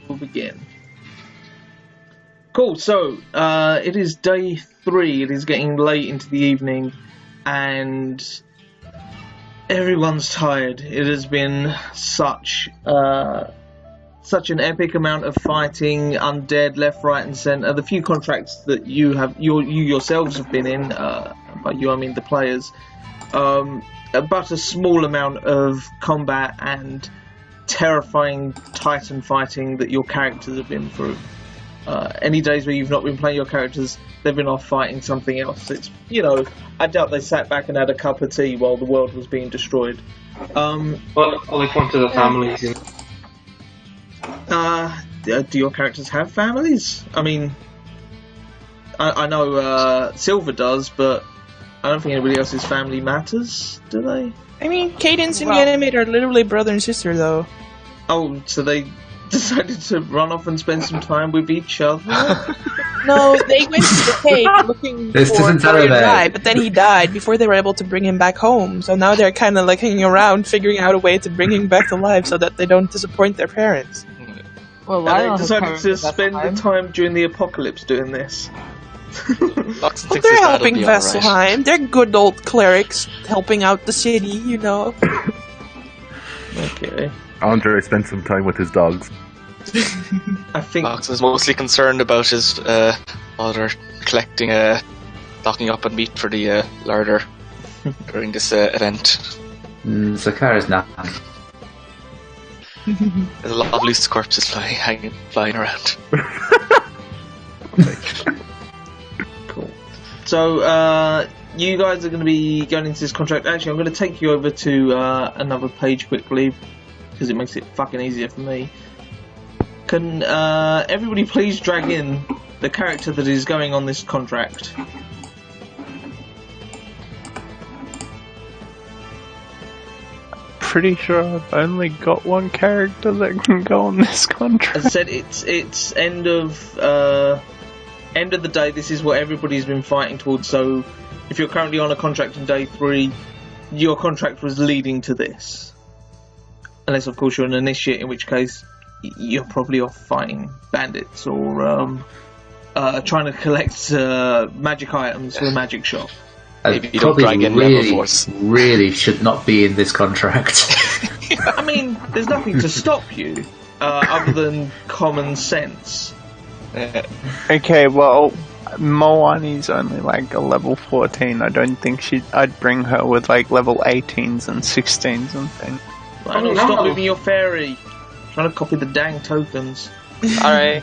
we'll begin. Cool, so it is day 3, it is getting late into the evening, and everyone's tired. It has been such an epic amount of fighting, undead left, right and centre. The few contracts that you yourselves have been in, by you I mean the players, but a small amount of combat and terrifying titan fighting that your characters have been through. Any days where you've not been playing your characters, they've been off fighting something else. It's, I doubt they sat back and had a cup of tea while the world was being destroyed. Well, only one to the families. Do your characters have families? I mean, I know Silver does, but I don't think anybody else's family matters, do they? I mean, Cadence and Ganymede are literally brother and sister, though. Oh, so they decided to run off and spend some time with each other? No, they went to the cave looking for Dorian Rai, but then he died before they were able to bring him back home. So now they're kind of like hanging around, figuring out a way to bring him back to life so that they don't disappoint their parents. Well, they decided to spend the time during the apocalypse doing this. Well, they're helping Vesselheim. Right. They're good old clerics helping out the city, Okay. Andre spent some time with his dogs. I think Fox was mostly concerned about his father collecting, stocking up on meat for the larder during this event. Zakar is not. There's a lot of loose corpses flying around. Cool. So, you guys are going to be going into this contract. Actually, I'm going to take you over to another page quickly, because it makes it fucking easier for me. Can everybody please drag in the character that is going on this contract? Pretty sure I've only got one character that can go on this contract. As I said, it's end of the day. This is what everybody's been fighting towards. So, if you're currently on a contract in day 3, your contract was leading to this. Unless, of course, you're an initiate, in which case you're probably off fighting bandits or trying to collect magic items for a magic shop. Maybe you don't drag in level force. Really should not be in this contract. I mean, there's nothing to stop you other than common sense. Okay, well, Moani's only like a level 14. I don't think I'd bring her with like level 18s and 16s and things. Stop moving your fairy. I'm trying to copy the dang tokens. Alright,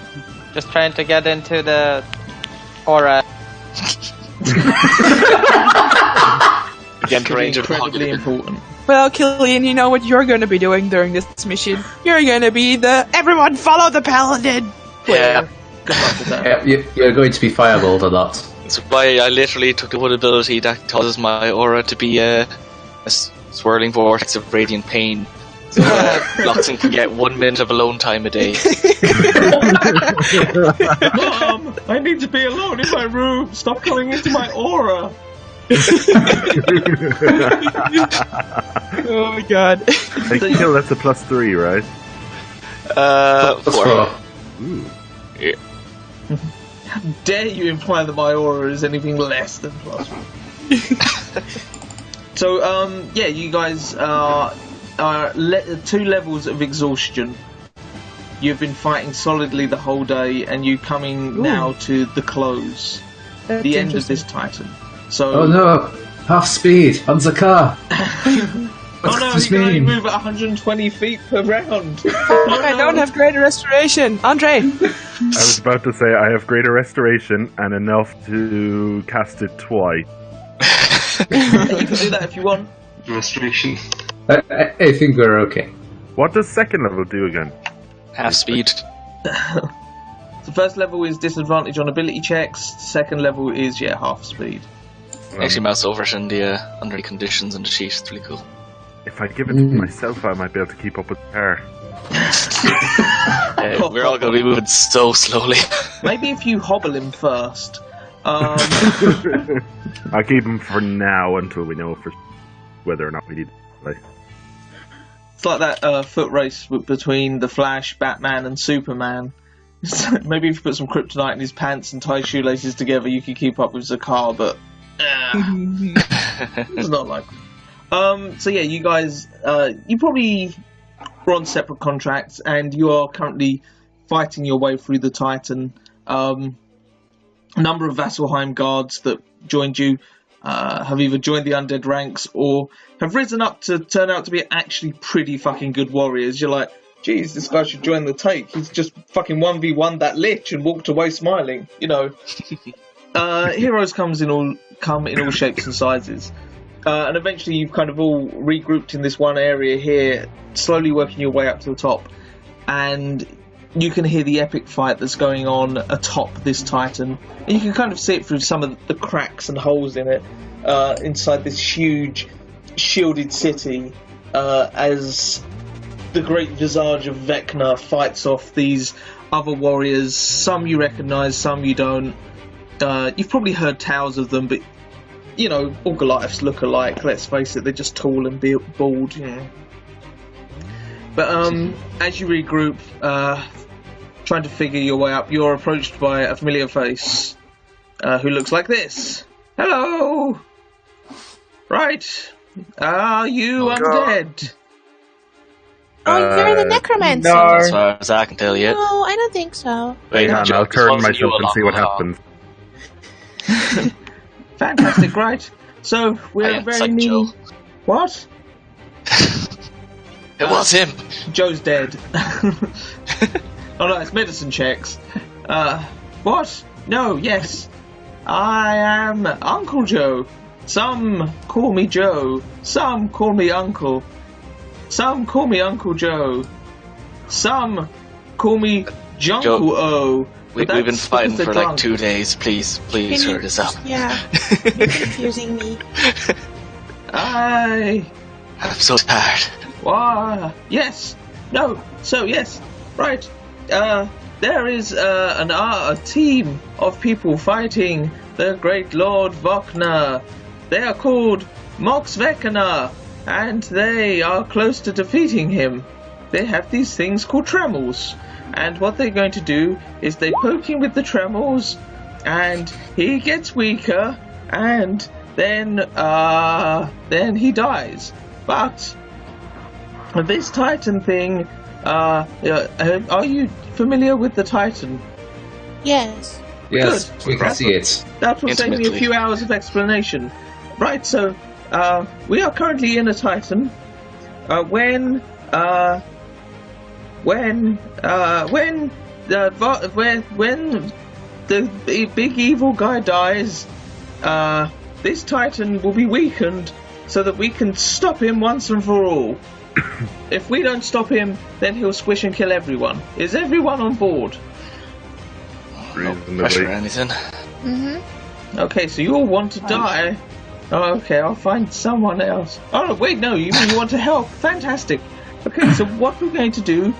just trying to get into the aura. Incredibly important. Well, Killian, you know what you're going to be doing during this mission? You're going to be the everyone follow the paladin player. Good luck with that. You're going to be fireballed a lot. That's why I literally took the one ability that causes my aura to be a swirling vortex of radiant pain. So Loxon can get 1 minute of alone time a day. Mom, I need to be alone in my room. Stop coming into my aura. Oh my god. I kill, that's a +3, right? 4. Ooh. Yeah. How dare you imply that my aura is anything less than +1? So, you guys are 2 levels of exhaustion. You've been fighting solidly the whole day, and you coming now to the close, the end of this Titan. So, oh no, half speed on Zakar. Oh no, he can only move at 120 feet per round. I don't have greater restoration. Andre! I was about to say I have greater restoration and enough to cast it twice. You can do that if you want. Restoration. I think we're okay. What does second level do again? Half speed. The first level is disadvantage on ability checks. Second level is, half speed. Actually, mouse over it in the under the conditions on the sheet. It's really cool. If I give it to myself, I might be able to keep up with her. We're all going to be moving so slowly. Maybe if you hobble him first. I'll keep him for now until we know for whether or not we need to play. It's like that foot race between the Flash, Batman, and Superman. Maybe if you put some kryptonite in his pants and tie shoelaces together, you could keep up with Zakar, but it's not like. So yeah, you guys, you probably were on separate contracts, and you are currently fighting your way through the Titan. A number of Vasselheim guards that joined you have either joined the undead ranks or have risen up to turn out to be actually pretty fucking good warriors. You're like, geez, this guy should join the take. He's just fucking 1v1 that lich and walked away smiling, you know. Heroes come in all shapes and sizes. And eventually you've kind of all regrouped in this one area here, slowly working your way up to the top. And you can hear the epic fight that's going on atop this Titan. And you can kind of see it through some of the cracks and holes in it, inside this huge shielded city, as the great visage of Vecna fights off these other warriors. Some you recognise, some you don't. You've probably heard tales of them, but you know, all Goliaths look alike, let's face it, they're just tall and bald, yeah. But as you regroup, trying to figure your way up, you're approached by a familiar face, who looks like this. Hello! Right. Are you undead? Oh, you're the necromancer. No. As far as I can tell you. No, I don't think so. Wait, and I'll turn myself and see what happens. Fantastic, right. So, we're very like new... What? It was him. Joe's dead. Oh no, it's medicine checks. What? No, yes. I am Uncle Joe. Some call me Joe. Some call me Uncle. Some call me Uncle Joe. Some call me Junkle O. We've been fighting for like 2 days. Please hurt us up. Yeah, you're confusing me. I'm so tired. Why? Yes. No. So yes. Right. There is a team of people fighting the great Lord Vokna. They are called Mox Vecna, and they are close to defeating him. They have these things called tremors. And what they're going to do is they poke him with the tremors, and he gets weaker, and then he dies. But this Titan thing, are you familiar with the Titan? Yes. Yes, Good. we can see it. That will save me a few hours of explanation. Right, so we are currently in a Titan. When the big evil guy dies, this Titan will be weakened so that we can stop him once and for all. If we don't stop him, then he'll squish and kill everyone. Is everyone on board? No pressure or anything. Mm-hmm. Okay, so you all want to die. Oh, okay, I'll find someone else. Oh, wait, no, you mean you want to help? Fantastic. Okay, so what we're going to do,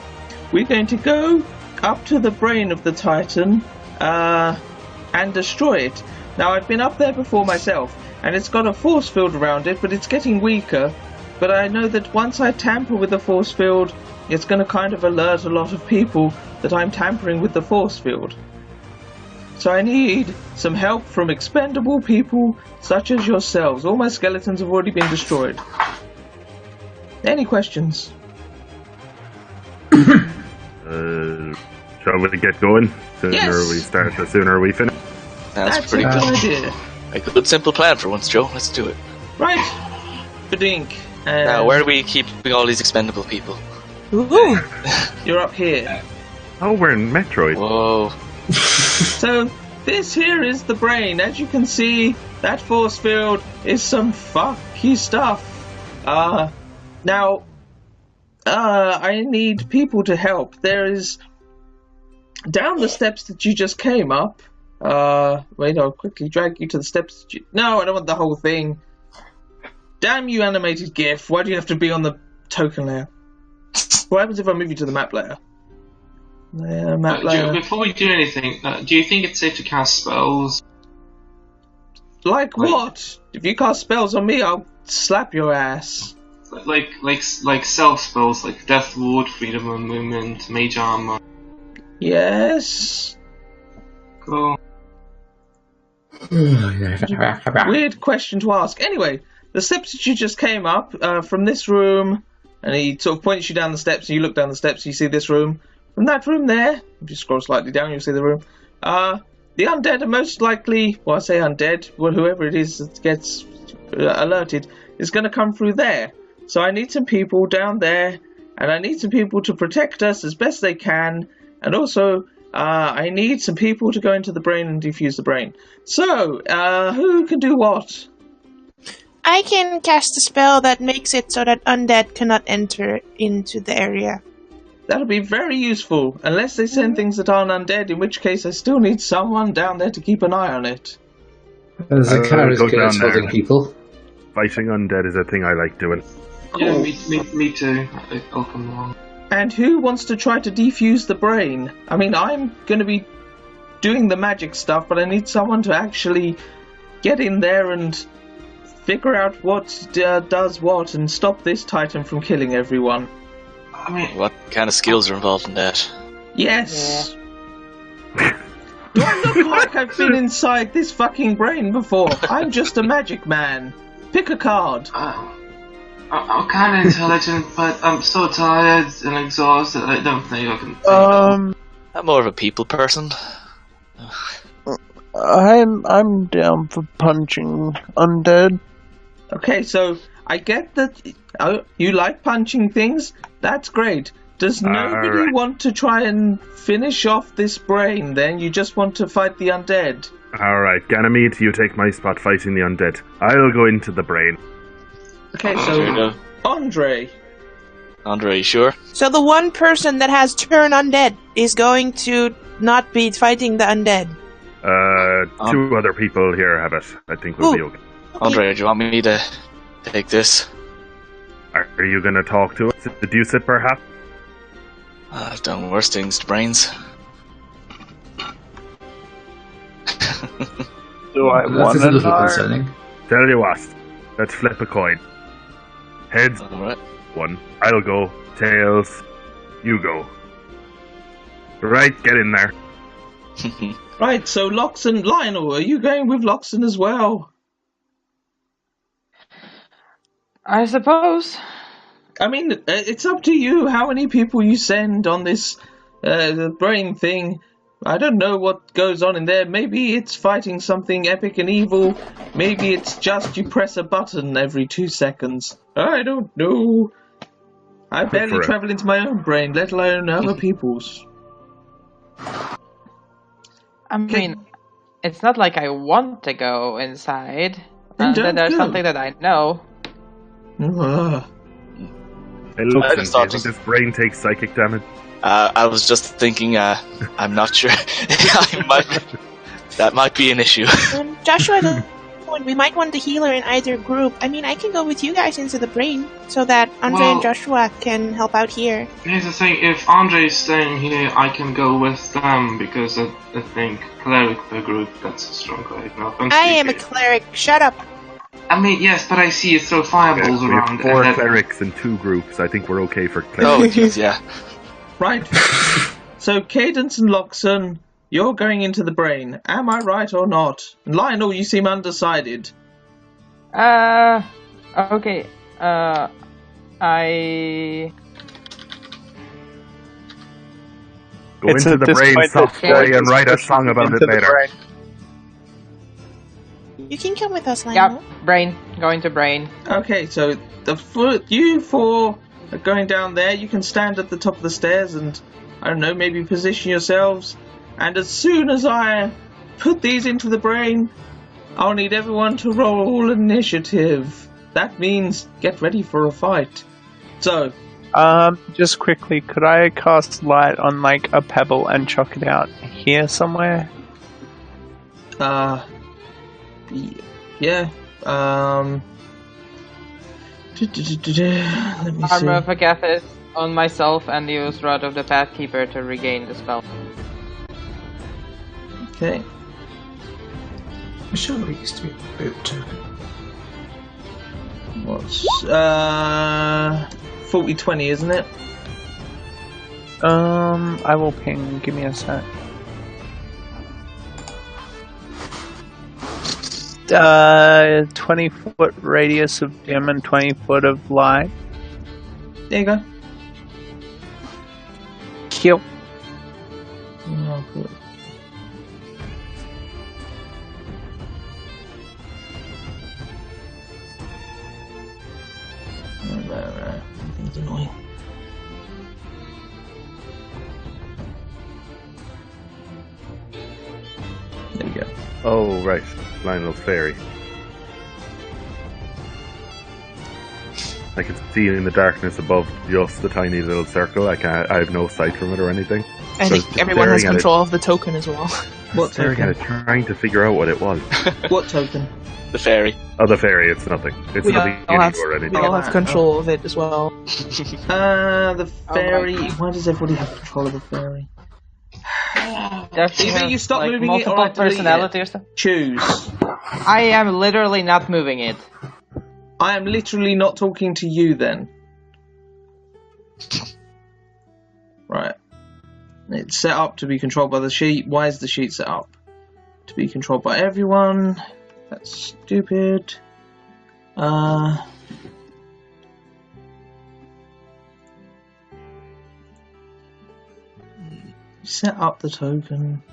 we're going to go up to the brain of the Titan and destroy it. Now, I've been up there before myself, and it's got a force field around it, but it's getting weaker. But I know that once I tamper with the force field, it's going to kind of alert a lot of people that I'm tampering with the force field. So I need some help from expendable people such as yourselves. All my skeletons have already been destroyed. Any questions? Shall we get going? Sooner we start, the sooner we finish. That's pretty a good good idea. A good simple plan for once, Joe. Let's do it. Right. Badink. Now, where do we keep all these expendable people? Ooh. You're up here. Oh, we're in Metroid. Whoa. So, this here is the brain. As you can see, that force field is some fucky stuff. Now, I need people to help. There is... Down the steps that you just came up... wait, I'll quickly drag you to the steps that you... No, I don't want the whole thing. Damn you, animated GIF. Why do you have to be on the token layer? What happens if I move you to the map layer? Map layer. Before we do anything, do you think it's safe to cast spells? Like what? If you cast spells on me, I'll slap your ass. like self spells like Death Ward, Freedom of Movement, Mage Armor. Yes. Cool. Weird question to ask. Anyway, the steps that you just came up from this room, and he sort of points you down the steps, and you look down the steps, and you see this room. From that room there, if you scroll slightly down, you'll see the room. The undead are most likely, well, I say undead, well, whoever it is that gets alerted is going to come through there. So I need some people down there, and I need some people to protect us as best they can, and also I need some people to go into the brain and defuse the brain. So, who can do what? I can cast a spell that makes it so that undead cannot enter into the area. That'll be very useful, unless they send things that aren't undead, in which case I still need someone down there to keep an eye on it. Zakar is good at holding people. Fighting undead is a thing I like doing. Yeah, me too. I'll come along. And who wants to try to defuse the brain? I mean, I'm going to be doing the magic stuff, but I need someone to actually get in there and figure out what does what and stop this Titan from killing everyone. I mean, what kind of skills are involved in that? Yes. Do I look like I've been inside this fucking brain before? I'm just a magic man. Pick a card. I'm kind of intelligent, but I'm so tired and exhausted. I don't think I can. I'm more of a people person. I'm down for punching undead. Okay, so I get that you like punching things. That's great. Does nobody want to try and finish off this brain, then? You just want to fight the undead? Alright, Ganymede, you take my spot fighting the undead. I'll go into the brain. Okay, so Andre, you sure? So the one person that has turn undead is going to not be fighting the undead. Two other people here have it. I think we'll be okay. Andre, do you want me to take this? Are you going to talk to us? Deduce it, perhaps? I've done worse things to brains. Do I want to concerning? Tell you what, let's flip a coin. Heads, Alright. one. I'll go. Tails, you go. Right, get in there. Right, so Loxon, Lionel, are you going with Loxon as well? I suppose. I mean, it's up to you how many people you send on this brain thing. I don't know what goes on in there. Maybe it's fighting something epic and evil. Maybe it's just you press a button every 2 seconds. I don't know. I barely travel into my own brain, let alone other people's. I mean, it's not like I want to go inside. Then there's something that I know. Hey, listen, do you think this brain takes psychic damage? I was just thinking, I'm not sure. That might be an issue. Joshua, we might want the healer in either group. I mean, I can go with you guys into the brain so that Andre and Joshua can help out here. Here's the thing, if Andre is staying here, I can go with them, because I think cleric per group, that's a strong cleric. No, I am a cleric, shut up. I mean, yes, but I see you throw fireballs around. We have 4 clerics in 2 groups. I think we're okay for clerics. Oh, jeez, yeah. Right. So, Cadence and Loxon, you're going into the brain. Am I right or not? Lionel, you seem undecided. Okay. I... Go into the brain, soft boy, and write a song about it later. You can come with us, Lionel. Yep, brain. Going to brain. Okay, so you 4 are going down there. You can stand at the top of the stairs and, I don't know, maybe position yourselves. And as soon as I put these into the brain, I'll need everyone to roll initiative. That means get ready for a fight. So... just quickly, could I cast light on, like, a pebble and chuck it out here somewhere? Yeah. Let me see. Armor of Agathis on myself and use Rod of the Pathkeeper to regain the spell. Okay. I'm sure there used to be a boot token. What's 40-20, isn't it? I will ping. Give me a sec. 20-foot radius of dim and 20-foot of light. There you go. Kill. Oh, good. Everything's annoying. There you go. Oh, right. Lionel's fairy. I can see in the darkness above just the tiny little circle. I have no sight from it or anything. I think everyone has control of the token as well. What token? Trying to figure out what it was. What token? The fairy. Oh, the fairy. It's nothing. It's nothing or anything. We all have control of it as well. The fairy. Why does everybody have control of the fairy? Either you stop moving multiple it or I delete personality it. or stuff. Choose. I am literally not moving it. I am literally not talking to you then. Right. It's set up to be controlled by the sheet. Why is the sheet set up? To be controlled by everyone. That's stupid. Set up the token.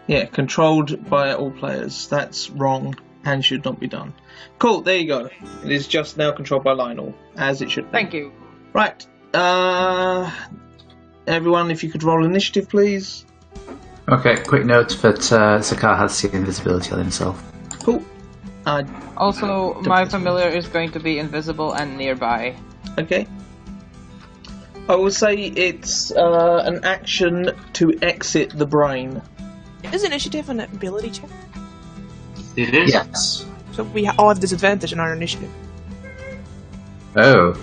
Yeah, controlled by all players. That's wrong and should not be done. Cool, there you go. It is just now controlled by Lionel, as it should be. Thank you. Right. Everyone, if you could roll initiative, please. Okay, quick note that Sakar has seen invisibility on himself. Cool. Also, my familiar is going to be invisible and nearby. Okay. I will say it's an action to exit the brain. Is initiative an ability check? It is? Yes. So we all have disadvantage on our initiative. Oh.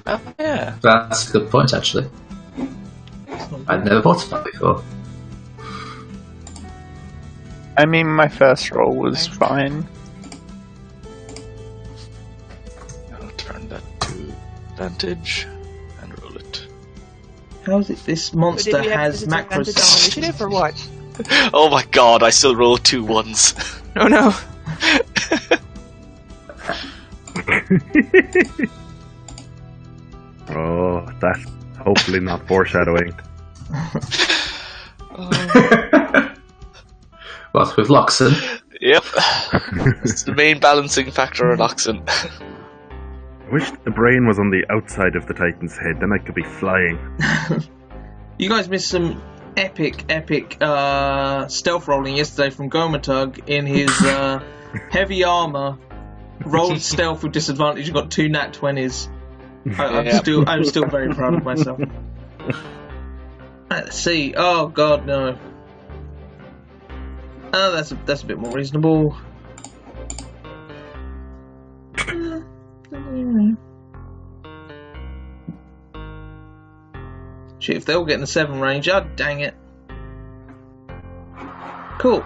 Oh, yeah. That's a good point, actually. I'd never thought of that before. I mean, my first roll was fine. I'll turn that to advantage and roll it. How is it this monster has macros? On initiative or what? Oh my god, I still rolled 2 1s. Oh no. Oh, that's hopefully not foreshadowing. What, with Loxon? Yep. It's the main balancing factor of Loxon. I wish the brain was on the outside of the Titan's head, then I could be flying. You guys missed some epic stealth rolling yesterday from Gomatug in his heavy armor. Rolled stealth with disadvantage and got 2 nat 20s. I'm still very proud of myself. Let's see. Oh god, no. Oh, that's a bit more reasonable. Shit, if they're all getting the 7 range, dang it. Cool.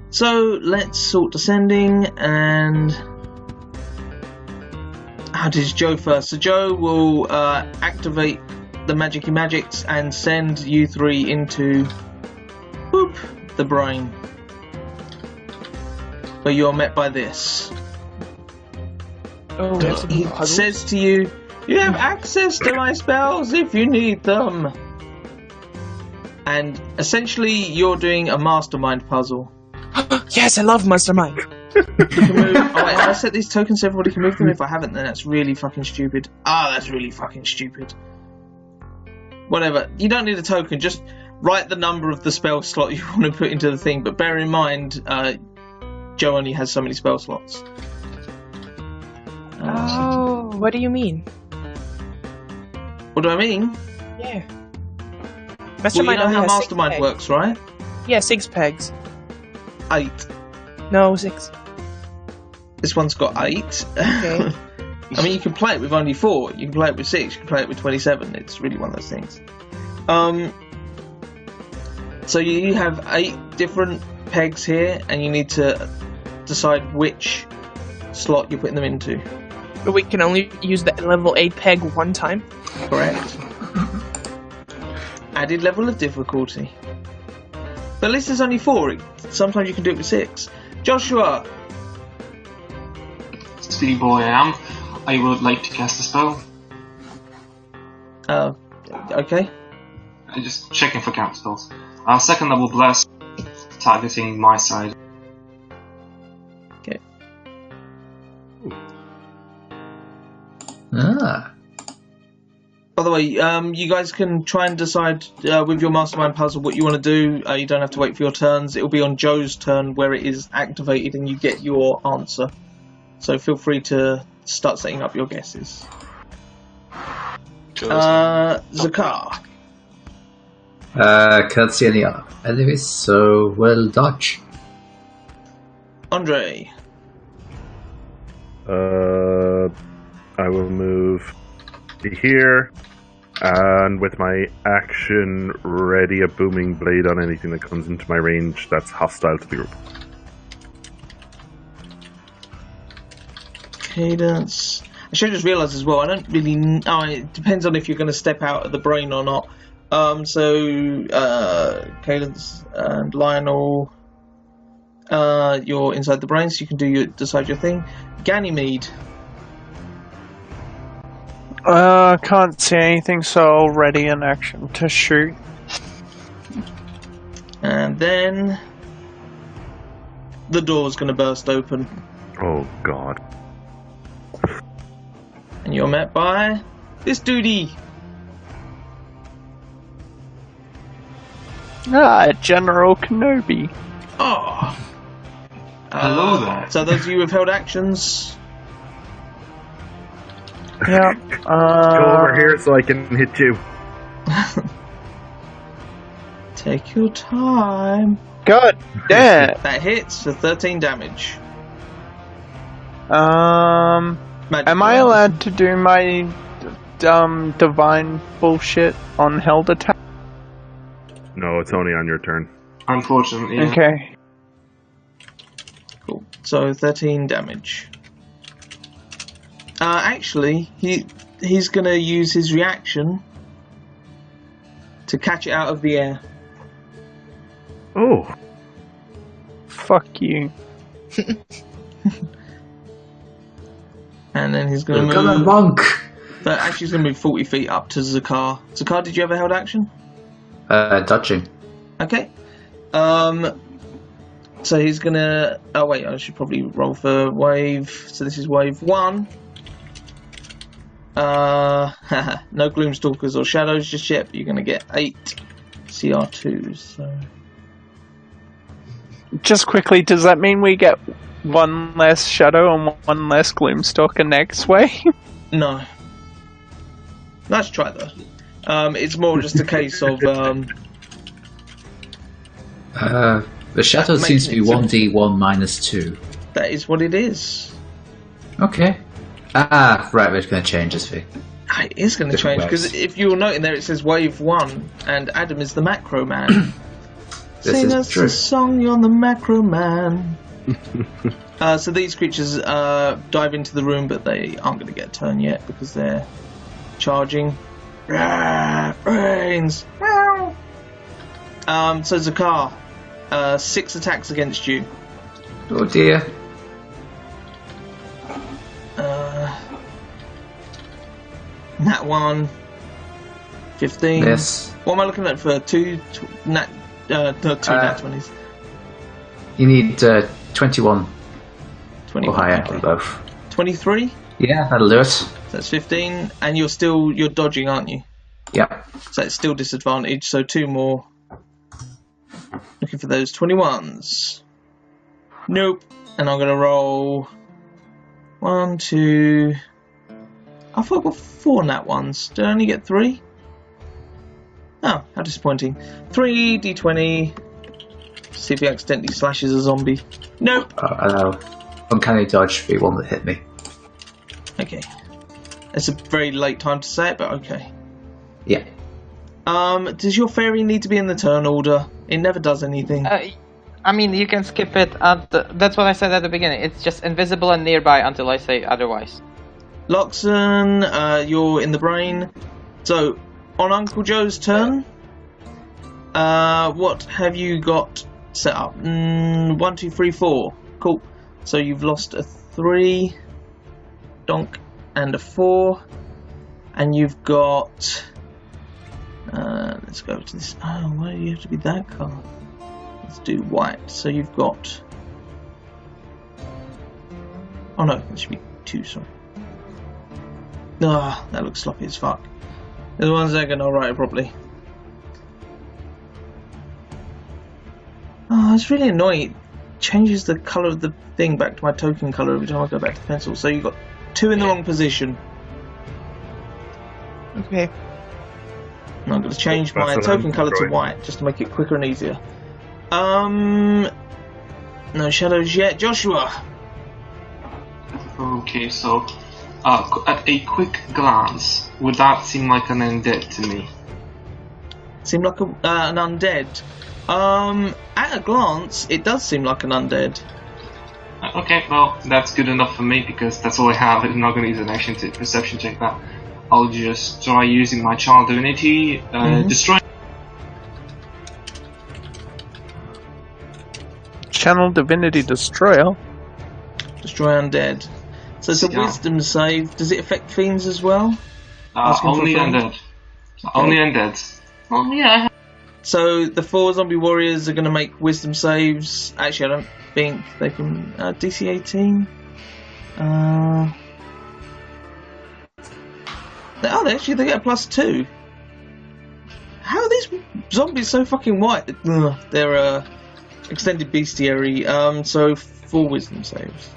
So let's sort descending and how does Joe first? So Joe will activate the Magicy Magics and send you 3 into the brain, where you are met by this. Oh, he says to you, "You have access to my spells if you need them." And essentially, you're doing a mastermind puzzle. Yes, I love mastermind. You can move. Oh, wait, have I set these tokens so everybody can move them? If I haven't, then that's really fucking stupid. That's really fucking stupid. Whatever. You don't need a token. Just write the number of the spell slot you want to put into the thing. But bear in mind, Joe only has so many spell slots. What do you mean? What do I mean? Yeah. Mastermind well, you know how Mastermind works, right? Yeah, 6 pegs. 8. No, 6. This one's got 8. Okay. I mean, you can play it with only 4. You can play it with 6. You can play it with 27. It's really one of those things. So you have 8 different pegs here, and you need to decide which slot you're putting them into. But we can only use the level 8 peg one time? Correct. Added level of difficulty. But at least there's only 4. Sometimes you can do it with 6. Joshua! Speedy boy I am. I would like to cast a spell. Okay. I'm just checking for counter spells. Second level bless, targeting my side. Okay. By the way, you guys can try and decide with your mastermind puzzle what you want to do. You don't have to wait for your turns. It'll be on Joe's turn where it is activated and you get your answer. So feel free to start setting up your guesses. Zakar. Can't see any enemies, so we'll dodge. Andre. I will move here, and with my action, ready a booming blade on anything that comes into my range that's hostile to the group. Cadence. I should just realise as well, I don't really... it depends on if you're going to step out of the brain or not. Cadence and Lionel, you're inside the brain, so you can decide your thing. Ganymede. Can't see anything, so I'll ready an action to shoot. And then... the door's going to burst open. Oh, God. And you're met by this duty. General Kenobi. Oh. Hello there. So those of you who've held actions. Yeah. Go over here so I can hit you. Take your time. God damn. That hits for 13 damage. Am I allowed to do my divine bullshit on held attack? No, it's only on your turn. Unfortunately. Yeah. Okay. Cool. So 13 damage. Actually, he's gonna use his reaction to catch it out of the air. Oh. Fuck you. And then he's gonna move. Monk. But actually, he's gonna move 40 feet up to Zakar. Zakar, did you ever held action? Dodging. Okay. So he's gonna. Oh wait, I should probably roll for wave. So this is wave 1. No Gloomstalkers or Shadows just yet, but you're gonna get 8 CR2s. So. Just quickly, does that mean we get 1 less Shadow and 1 less Gloomstalker next wave? No. Let's try though. It's more just a case of. The Shadow seems to be 1d1 minus 2. That is what it is. Okay. Right, we're going to change this thing. It is going to change, because if you're noting there, it says Wave 1, and Adam is the Macro Man. Sing us a song, you're the Macro Man. So these creatures dive into the room, but they aren't going to get a turn yet, because they're charging. Brains! So Zakar, 6 attacks against you. Oh dear. Nat 1, 15. Yes. What am I looking at for nat 20s? You need 21 20 or higher, okay. both. 23? Yeah, that'll do it. So that's 15, and you're dodging, aren't you? Yeah. So it's still disadvantage, so 2 more. Looking for those 21s. Nope. And I'm gonna roll 1, 2. I thought I got 4 nat 1s. Did I only get 3? Oh, how disappointing. 3 d20. See if he accidentally slashes a zombie. Nope. I know. Uncanny dodge for the one that hit me. Okay. It's a very late time to say it, but okay. Yeah. Does your fairy need to be in the turn order It never does anything. I mean, you can skip it. That's what I said at the beginning. It's just invisible and nearby until I say otherwise. Loxon, you're in the brain. So, on Uncle Joe's turn, what have you got set up? 1, 2, 3, 4. Cool. So you've lost a 3, donk, and a 4. And you've got... let's go to this... Oh, why do you have to be that card? Let's do white. So you've got... Oh no, it should be 2, sorry. Ah, that looks sloppy as fuck. There's 1 second, I'll write it properly. Oh, it's really annoying. It changes the colour of the thing back to my token colour every time I go back to pencil. So you've got 2 in the wrong position. Okay. And I'm going to change my token colour to white just to make it quicker and easier. No shadows yet. Joshua! Okay, so at a quick glance, would that seem like an undead to me? Seem like an undead? At a glance, it does seem like an undead. Okay, well, that's good enough for me because that's all I have. I'm not going to use an action to perception check that. I'll just try using my Child Divinity, destroy. Channel Divinity Destroyer. Destroy undead. So it's a wisdom save. Does it affect fiends as well? Only undead. Okay. Only undead. Oh yeah. So the 4 zombie warriors are going to make wisdom saves. Actually, I don't think they can. DC 18. They get a +2. How are these zombies so fucking white? Ugh, they're extended bestiary. So 4 wisdom saves.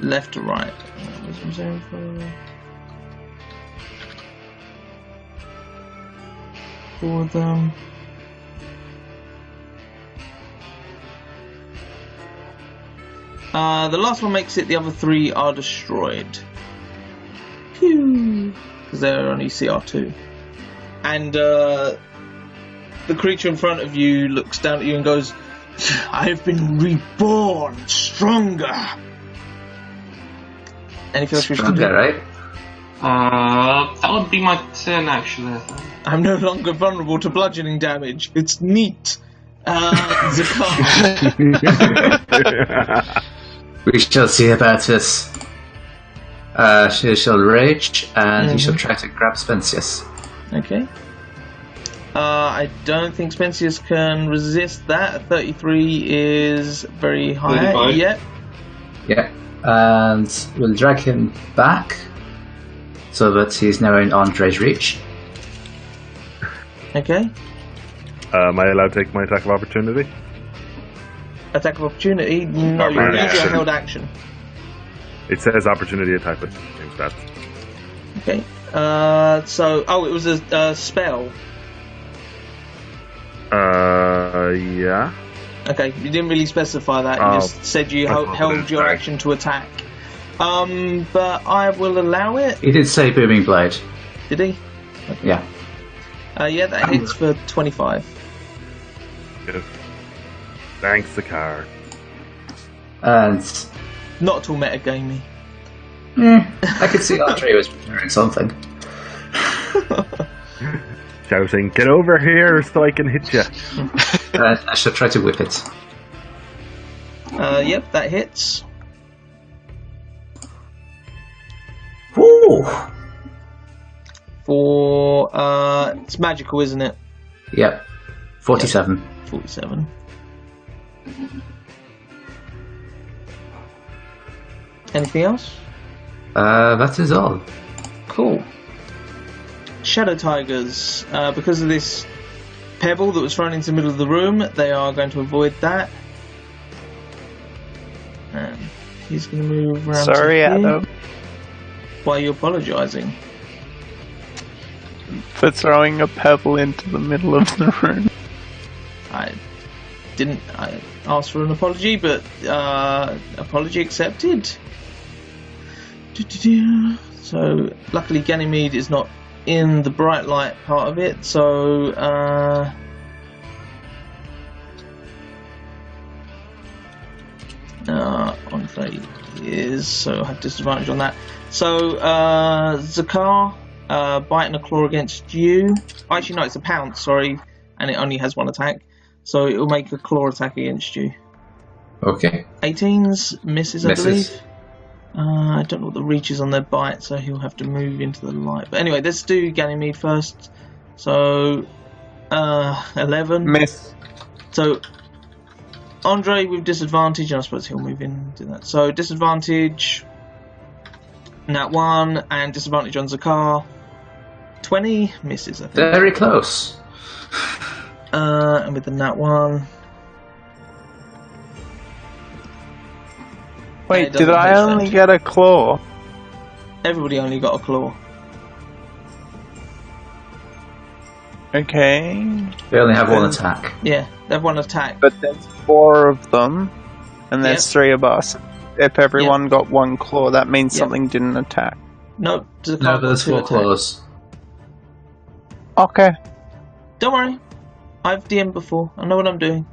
Left to right. Wisdom save for them. The last one makes it. The other 3 are destroyed. Because they're only CR2. And the creature in front of you looks down at you and goes, "I've been reborn stronger." Anything else you should do? Right? That would be my turn actually. I'm no longer vulnerable to bludgeoning damage. It's neat. Zakar. We shall see about this. She shall rage, and he shall try to grab Spensius. Okay. I don't think Spensius can resist that. 33 is very high. 35. Yep. Yeah, and we'll drag him back so that he's now in Andre's reach. Okay. Am I allowed to take my attack of opportunity? Attack of opportunity? No, you use your held action. It says opportunity attack, but same stats. Okay. It was a spell. Yeah. Okay, you didn't really specify that. You just said you held your action to attack. But I will allow it. He did say Booming Blade. Did he? Okay. Yeah. Yeah, that hits for 25. Good. Thanks, Zakar. And not at all metagamey. I could see Andre was preparing something. Shouting, "Get over here so I can hit you." I shall try to whip it. Yep, that hits. Ooh. For it's magical, isn't it? Yep. 47. Yep. 47. Anything else? That is all. Cool. Shadow Tigers, because of this pebble that was thrown into the middle of the room, they are going to avoid that. And he's going to move around. Sorry, Adam. Why are you apologising? For throwing a pebble into the middle of the room. I asked for an apology, but apology accepted. So, luckily Ganymede is not in the bright light part of it, so Andre is, so I have disadvantage on that. So, Zakar, bite and a claw against you. Actually, no, it's a pounce, sorry, and it only has one attack. So it will make a claw attack against you. Okay. 18s, misses, I believe. I don't know what the reach is on their bite, so he'll have to move into the light. But anyway, let's do Ganymede first. So, 11. Miss. So, Andre with disadvantage, and I suppose he'll move in and do that. So, disadvantage, nat 1, and disadvantage on Zakar. 20, misses, I think. Very close. And with the nat 1. Wait, did I only get a claw? Everybody only got a claw. Okay. They only have one attack. Yeah, they have one attack. But there's 4 of them, and there's 3 of us. If everyone got 1 claw, that means something didn't attack. Nope. No, there's 4 claws. Okay. Don't worry. I've DM'd before. I know what I'm doing.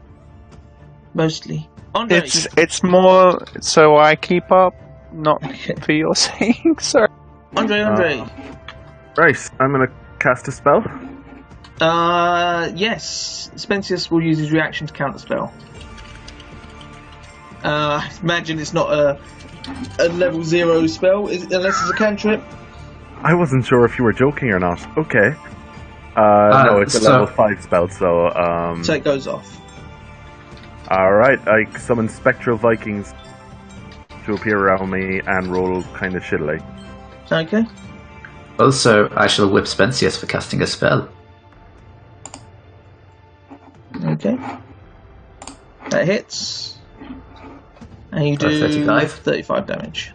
Mostly. Andre. It's more so I keep up, not for your sake. Sorry. Andre. Right, I'm gonna cast a spell. Yes. Spensius will use his reaction to counter spell. Imagine it's not a level 0 spell, unless it's a cantrip. I wasn't sure if you were joking or not. Okay. No, it's a level 5 spell, so So it goes off. Alright, I summon Spectral Vikings to appear around me and roll kind of shittily. Okay. Also, I shall whip Spensius for casting a spell. Okay. That hits. And you do 35 damage.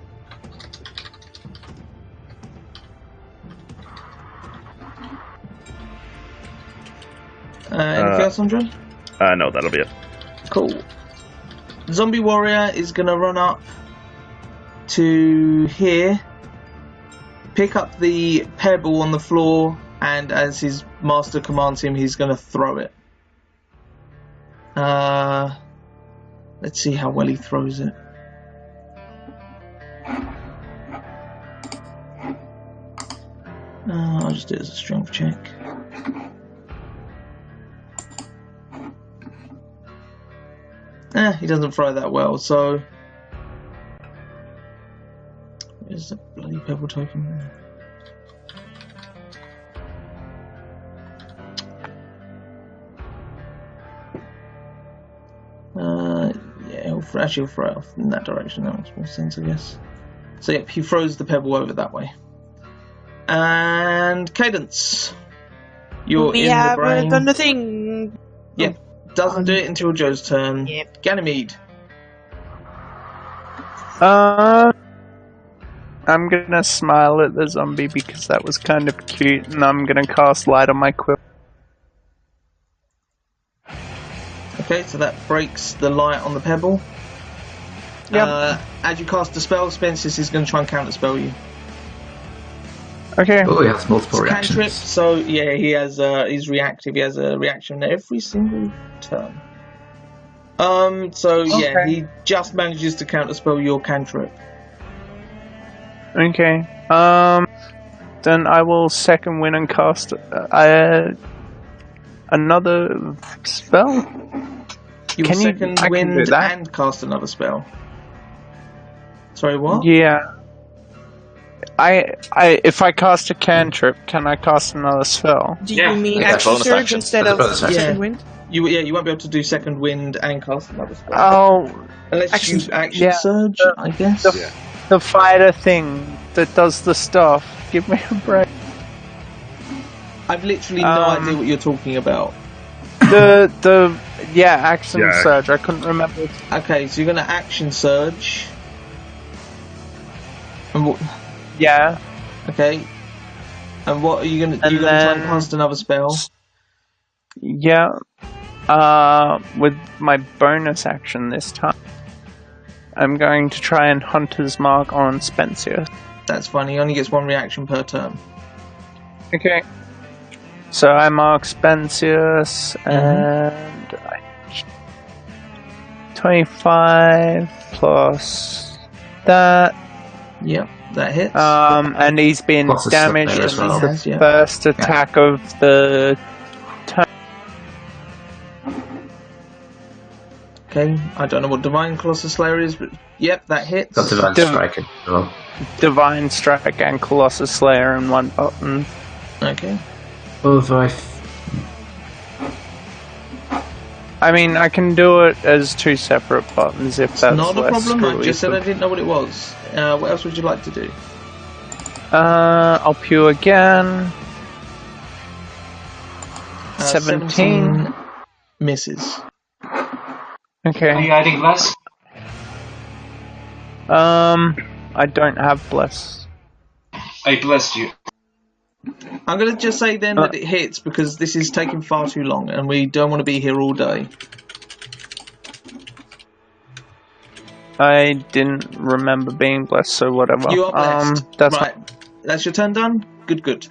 Anything else, Andre? No, that'll be it. Cool. Zombie Warrior is going to run up to here, pick up the pebble on the floor, and as his master commands him, he's going to throw it. Let's see how well he throws it. I'll just do it as a strength check. He doesn't throw that well, so... Where's the bloody pebble token? Yeah, he'll throw it off in that direction. That makes more sense, I guess. So yep, he throws the pebble over that way. And Cadence, you're we in have the brain. done the thing. Yep, doesn't do it until Joe's turn. Yep. Ganymede. I'm gonna smile at the zombie because that was kind of cute, and I'm gonna cast Light on my quill. Okay, so that breaks the light on the pebble. Yep. As you cast the spell, Spensius is going to try and counterspell you. Okay. Oh, he has multiple reactions. Cantrip, so yeah, he has. He's reactive. He has a reaction every single turn. So yeah, he just manages to counterspell your cantrip. Okay. Then I will second win and cast another spell. You will second wind and cast another spell. Sorry, what? Yeah. If I cast a cantrip, can I cast another spell? Do you mean action surge instead of second wind? You won't be able to do second wind and cast another spell. Oh, unless you action surge, I guess. The fighter thing that does the stuff. Give me a break. I've literally no idea what you're talking about. Action surge. I couldn't remember. Okay, so you're gonna action surge. And what? Yeah. Okay. And what are you gonna? You're gonna try and cast another spell. Yeah. With my bonus action this time, I'm going to try and Hunter's Mark on Spensius. That's fine. He only gets one reaction per turn. Okay. So I mark Spensius and 25 plus that. Yep, that hits. And he's been Plus a damaged slayer in as well. the first attack of the turn. Okay, I don't know what Divine Colossus Slayer is, but yep, that hits. Got Divine Strike as well. Divine Strike and Colossus Slayer in one button. Okay. Although I mean, I can do it as two separate buttons if that's not a less problem. I screwy just said for- I didn't know what it was. What else would you like to do? I'll pew again. 17 misses. Okay. Are you adding bless? I don't have bless. I blessed you. I'm going to just say then that it hits because this is taking far too long and we don't want to be here all day. I didn't remember being blessed, so whatever. You are blessed. That's right. That's your turn done? Good, good.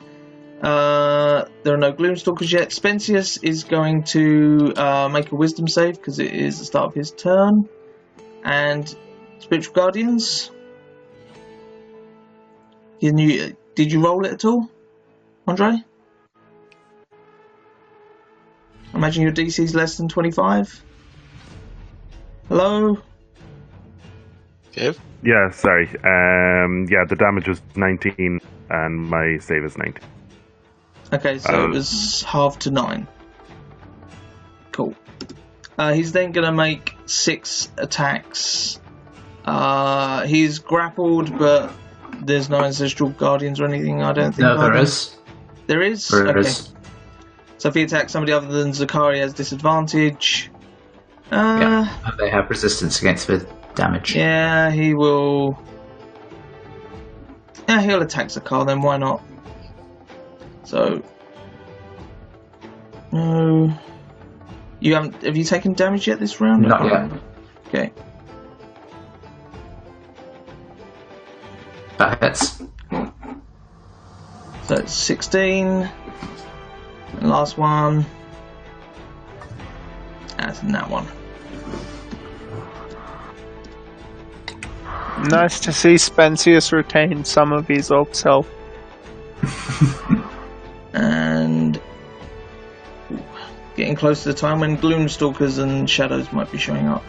There are no Gloomstalkers yet. Spensius is going to make a wisdom save because it is the start of his turn. And Spiritual Guardians. Did you roll it at all, Andre? I imagine your DC is less than 25. Hello? Dave? Yeah, sorry. The damage was 19 and my save is 19. Okay, so it was half to 9. Cool. He's then going to make 6 attacks. He's grappled, but there's no Ancestral Guardians or anything, I don't think. No, there is. There is? There is. So if he attacks somebody other than Zakari, he has disadvantage. They have resistance against the damage. Yeah, he will. Yeah, he'll attack Zakar then, why not? So. No. Have you taken damage yet this round? Not yet. Okay. That hits. So it's 16. And last one. That's that one. nice to see Spensius retain some of his orc self. And getting close to the time when Gloomstalkers and Shadows might be showing up.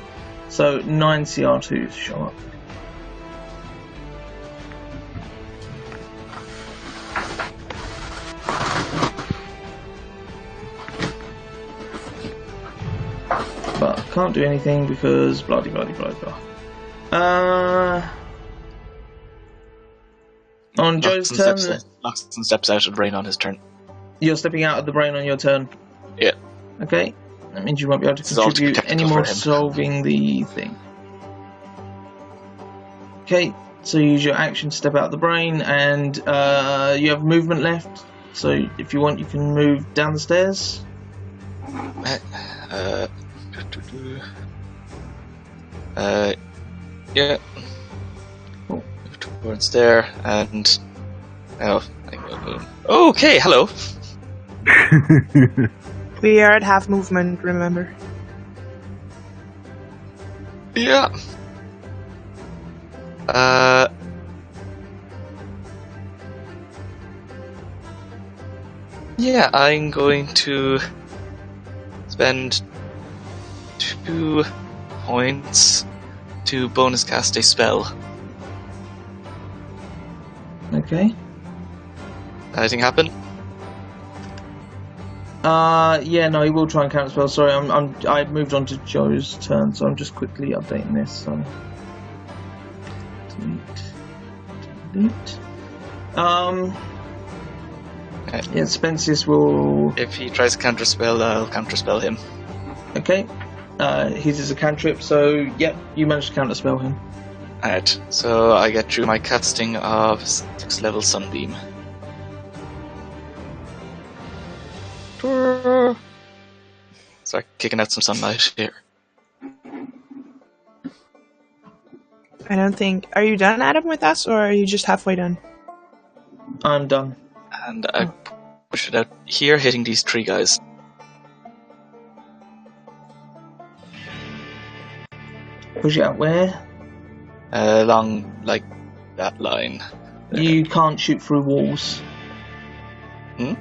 So 9 CR2s show up. But can't do anything because blah blah blah blah blah. On Joe's turn, Loxton steps out of the brain on his turn. you're stepping out of the brain on your turn. Yeah. Okay, that means you won't be able to This is all too contribute technical any more for to him. solving the thing. Okay, so use your action to step out of the brain, and you have movement left. So if you want, you can move down the stairs. Yeah. Cool. Move towards there, and okay, hello. We are at half movement, remember? Yeah. Yeah, I'm going to spend 2 points to bonus cast a spell. Okay. Anything happen? Yeah, no, he will try and counter spell. Sorry, I moved on to Joe's turn, so I'm just quickly updating this. So. Delete. Okay. Yeah, Spensius will. If he tries to counterspell, I'll counterspell him. Okay. His is a cantrip, so yep, you managed to counterspell him. Alright, so I get through my casting of 6th level Sunbeam. Start kicking out some sunlight here. I don't think. Are you done, Adam, with us, or are you just halfway done? I'm done. And I push it out here, hitting these 3 guys. Push it out where? Along, like, that line. You can't shoot through walls. That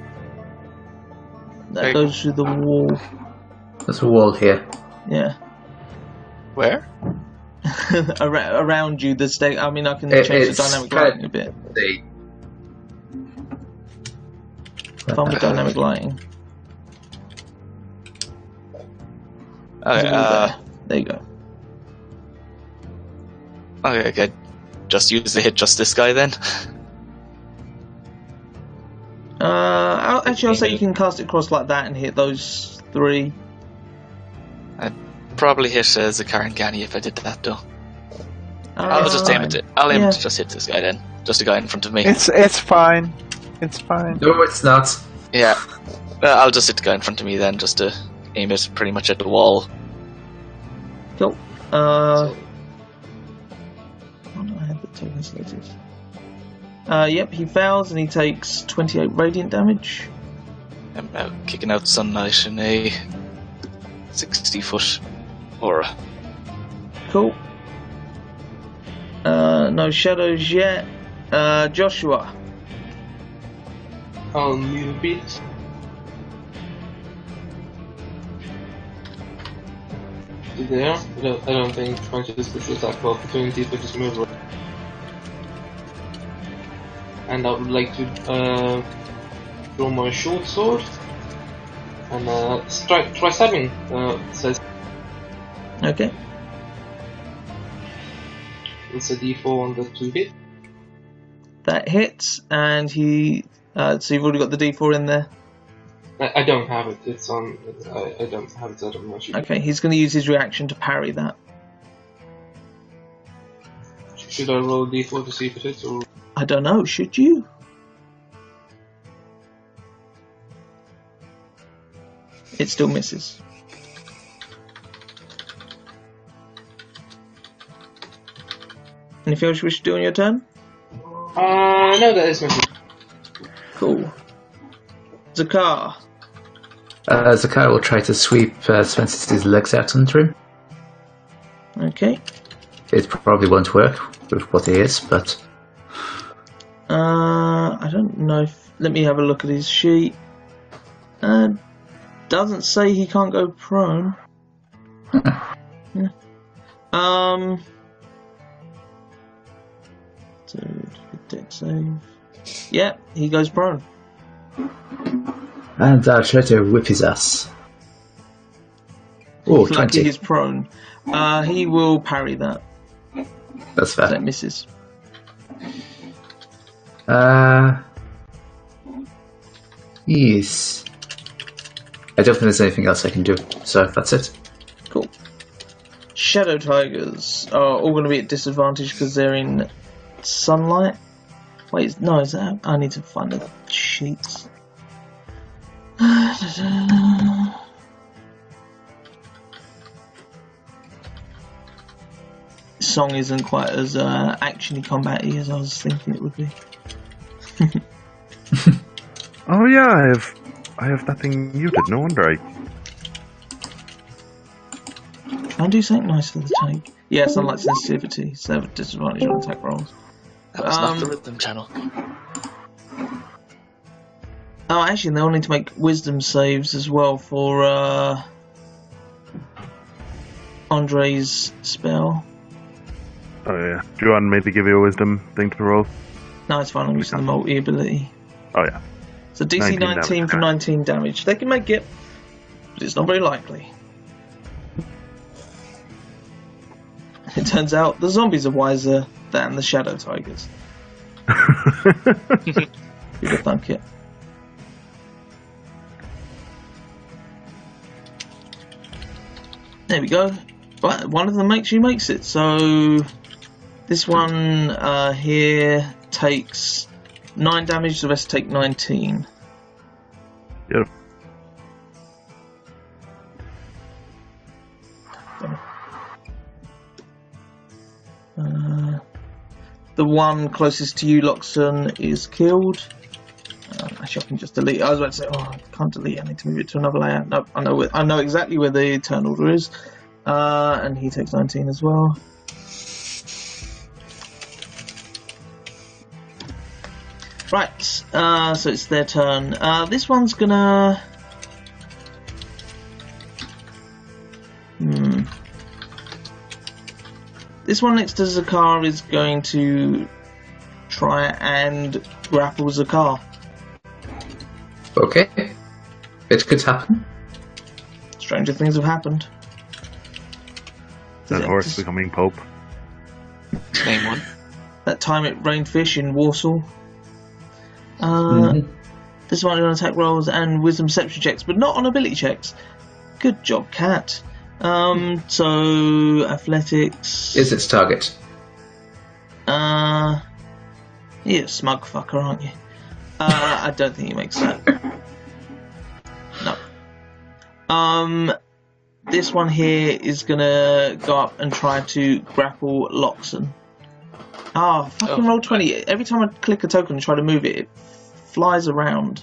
Okay. goes through the wall. There's a wall here. Yeah. Where? Around you, the state. I mean, I can change the dynamic lighting a bit. Find the dynamic lighting. Okay, there you go. Okay. Just use the hit just this guy then. I'll say you can cast it across like that and hit those 3. I'd probably hit Zakar and Gani if I did that though. I'll just aim it. I'll aim to just hit this guy then. Just the guy in front of me. It's fine. It's fine. No, it's not. Yeah. I'll just hit the guy in front of me then, just to aim it pretty much at the wall. Cool. Oh no, I had the token selected. Yep, he fails and he takes 28 radiant damage. I'm now kicking out sunlight in a 60-foot aura. Cool. No shadows yet. Joshua. I'll move a bit. There. I don't think Francis is attack opportunity, so just move around. And I would like to draw my short sword and try stabbing. Says Okay. it's a D4 on the 2 hit. That hits, and he. So you've already got the D4 in there. I don't have it. It's on. I don't have it set on my sheet. Okay, he's going to use his reaction to parry that. Should I roll a D4 to see if it hits, or? I don't know. Should you? It still misses. Anything else you wish to do on your turn? No, that is missing. Cool. Zakar. Zakar will try to sweep Spencer's legs out under him. Okay. It probably won't work with what he is, but... I don't know if... Let me have a look at his sheet. Doesn't say he can't go prone. Yeah. Deck save. Yeah, he goes prone. And I'll try to whip his ass. Oh, 20. He's prone. He will parry that. That's fair. That misses. Yes. I don't think there's anything else I can do, so that's it. Cool. Shadow Tigers are all going to be at disadvantage because they're in sunlight. Wait, no, is that... I need to find the sheets. This song isn't quite as actiony combat-y as I was thinking it would be. Oh yeah, I have nothing muted, no wonder I... Try and do something nice for the tank. Yeah, sunlight sensitivity, so they have a disadvantage on attack rolls. That was not the rhythm channel. Oh, actually, they'll need to make wisdom saves as well for Andre's spell. Oh yeah. Do you want me to give you a wisdom thing to roll? No, it's fine, I'm using the multi-ability. Oh yeah. So DC 19 for 19 damage. They can make it, but it's not very likely. It turns out the zombies are wiser than the Shadow Tigers. Who'd have thunk it? There we go. But one of them makes it. So this one here takes 9 damage. The rest take 19. Yep. The one closest to you, Loxon, is killed. Actually, I can just delete. I was about to say, I can't delete. I need to move it to another layer. No, I know exactly where the turn order is. And he takes 19 as well. Right, so it's their turn. This one's gonna... This one next to Zakar is going to try and grapple Zakar. Okay. It could happen. Stranger things have happened. That horse becoming Pope. Name one. That time it rained fish in Warsaw. This one on attack rolls and wisdom perception checks, but not on ability checks. Good job, Cat. So athletics is its target. You're a smug fucker, aren't you? I don't think he makes that. No. This one here is gonna go up and try to grapple Loxon. Roll 20. Every time I click a token and try to move it, it flies around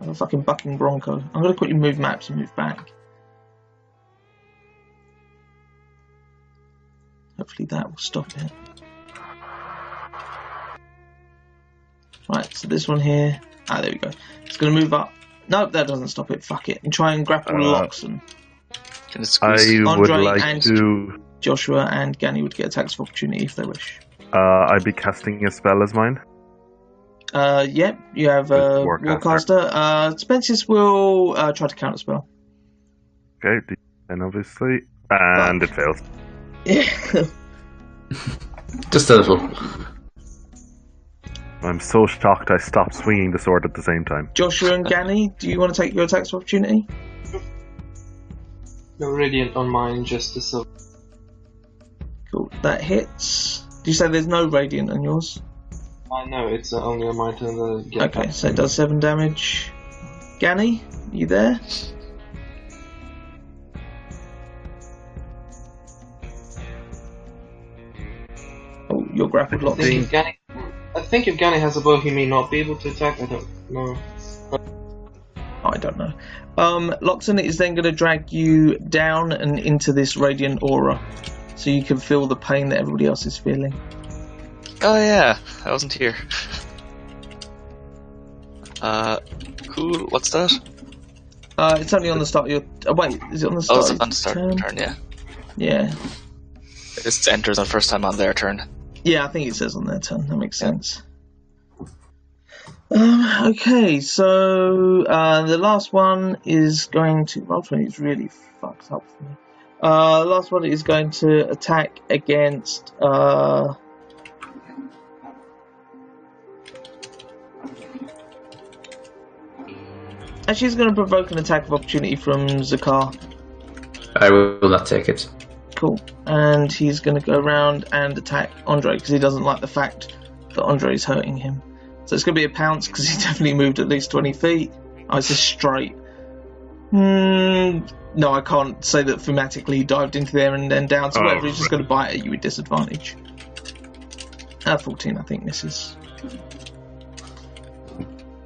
like a fucking bucking bronco. I'm gonna quickly move maps and move back. Hopefully that will stop it. Right, so this one here. There we go. It's going to move up. Nope, that doesn't stop it. Fuck it. And try and grapple Loxon. I would Andre like and to... Joshua and Gani would get attacks of opportunity if they wish. I'd be casting a spell as mine. Yep, you have Warcaster. Spensis will try to counterspell. Okay, and obviously. And it fails. Yeah. Just a little. I'm so shocked I stopped swinging the sword at the same time. Joshua and Gani, do you want to take your attacks of opportunity? No radiant on mine, just the silver. Cool, that hits. Do you say there's no radiant on yours? I know, it's only on my turn to get Okay, back. so it does 7 damage. Gani, you there? Oh, you're grappled locked in. I think if Gani has a bow, he may not be able to attack. I don't know. I don't know. Loxon is then going to drag you down and into this radiant aura, so you can feel the pain that everybody else is feeling. Oh yeah, I wasn't here. Cool. What's that? It's only on the start of your. Wait, is it on the start? It's on the start of the turn. Yeah. Yeah. It enters on first time on their turn. Yeah, I think it says on their turn. That makes sense. Okay, so the last one is going to. Roll 20 is really fucked up for me. The last one is going to attack against. Actually, he's going to provoke an attack of opportunity from Zakar. I will not take it. Cool. And he's going to go around and attack Andre because he doesn't like the fact that Andre is hurting him. So it's going to be a pounce because he definitely moved at least 20 feet. Oh, it's just straight. No, I can't say that thematically he dived into there and then down. So whatever, he's just going to bite at you with disadvantage. 14, I think, misses.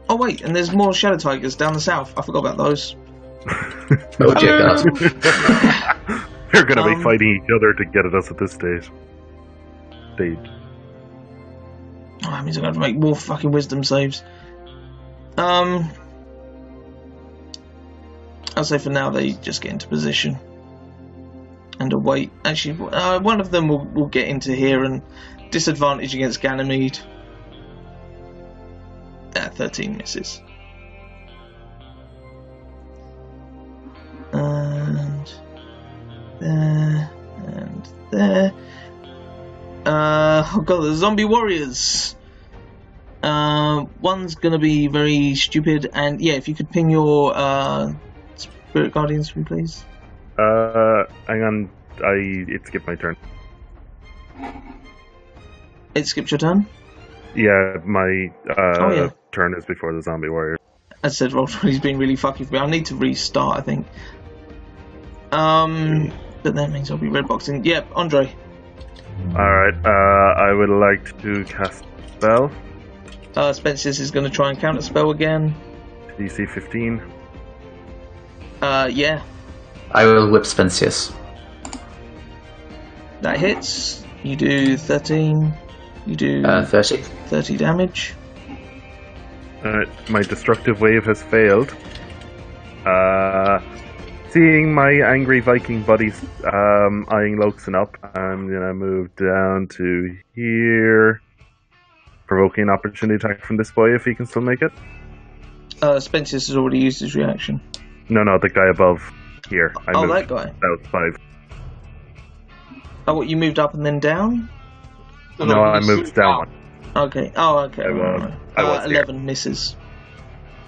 Oh wait, and there's more Shadow Tigers down the south. I forgot about those. Oh dear God. They're going to be fighting each other to get at us at this stage. Oh, that means I'm going to have to make more fucking wisdom saves. I'll say for now they just get into position and await. Actually, one of them will get into here and disadvantage against Ganymede. 13 misses. And there, and there. Oh god, the zombie warriors. One's gonna be very stupid, and yeah, if you could ping your spirit guardians for me, please. Hang on, it skipped my turn. It skipped your turn? Yeah, my turn is before the zombie warrior. As I said, Roll20's been really fucky for me. I'll need to restart, I think. But that means I'll be red boxing. Yep, Andre. Alright, I would like to cast spell. Spencer is going to try and counter spell again. DC 15. Yeah. I will whip Spensius. That hits. You do 13. You do 30. 30 damage. My destructive wave has failed. Seeing my angry Viking buddies eyeing Loxin up, I'm gonna move down to here, provoking an opportunity attack from this boy if he can still make it. Spencer has already used his reaction. No, the guy above here. That guy. South 5. Oh, what, you moved up and then down? No, I moved down one. Okay. Oh, okay. I was 11 here. misses.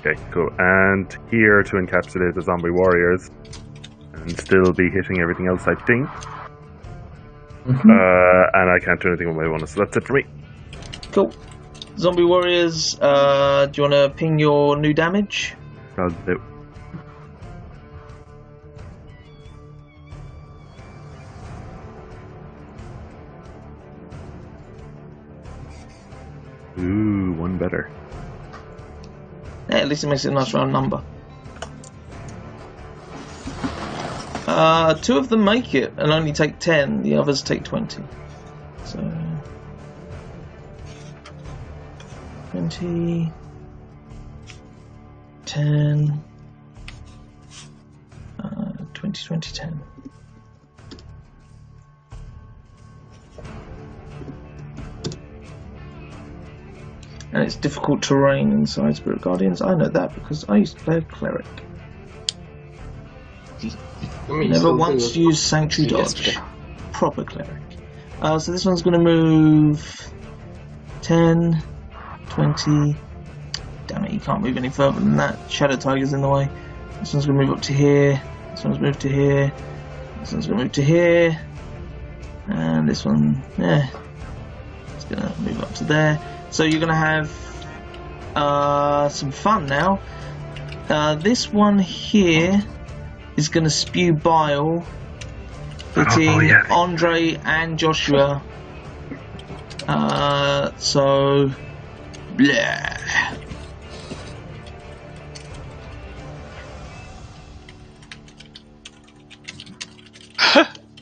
Okay, cool. And here to encapsulate the zombie warriors and still be hitting everything else, I think. Mm-hmm. And I can't do anything with my bonus, so that's it for me. Cool. Zombie warriors, do you want to ping your new damage? I'll do. Ooh, one better. Yeah, at least it makes it a nice round number. 2 of them make it and only take 10, the others take 20. So 20, 10, 20, 20, 10. And it's difficult terrain inside Spirit Guardians. I know that because I used to play a cleric. Never once used Sanctuary Dodge. Proper cleric. So this one's going to move 10, 20. Damn it, you can't move any further than that. Shadow Tiger's in the way. This one's going to move up to here. This one's moved to here. This one's going to move to here. And this one, it's going to move up to there. So you're going to have some fun now. This one here is going to spew bile, hitting Andre and Joshua. So, blah.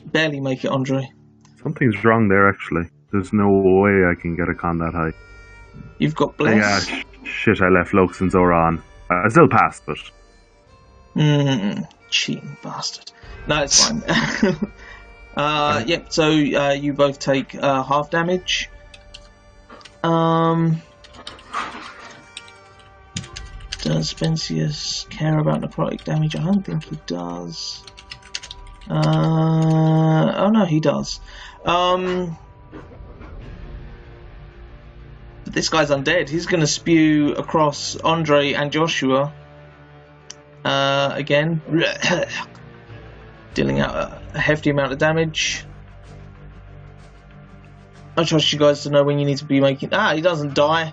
Barely make it, Andre. Something's wrong there, actually. There's no way I can get a con that high. You've got Bless. Yeah, shit, I left Loxin's Aura on. I still passed, but... Cheating bastard. No, it's fine. Yep, so you both take half damage. Does Spensius care about necrotic damage? I don't think he does. Oh no, he does. This guy's undead. He's going to spew across Andre and Joshua. Again, dealing out a hefty amount of damage. I trust you guys to know when you need to be making... he doesn't die.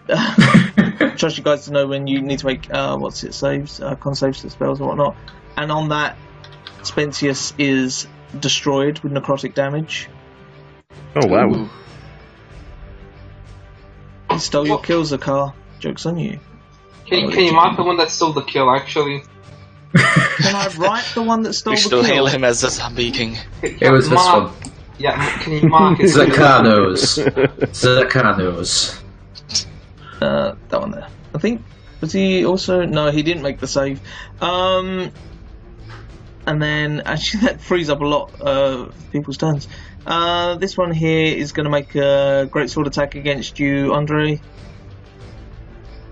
I trust you guys to know when you need to make, saves, con saves for spells and whatnot. And on that, Spensius is destroyed with necrotic damage. Oh, wow. Ooh. He stole your kills, Zakar. Joke's on you. Can you mark the one that stole the kill, actually? Can I write the one that stole the kill? We still hail him as the Zombie King. It was this one. Yeah, can you mark it? Zakanos. That one there. I think, was he also... No, he didn't make the save. And then, actually that frees up a lot of people's turns. This one here is going to make a great sword attack against you, Andre.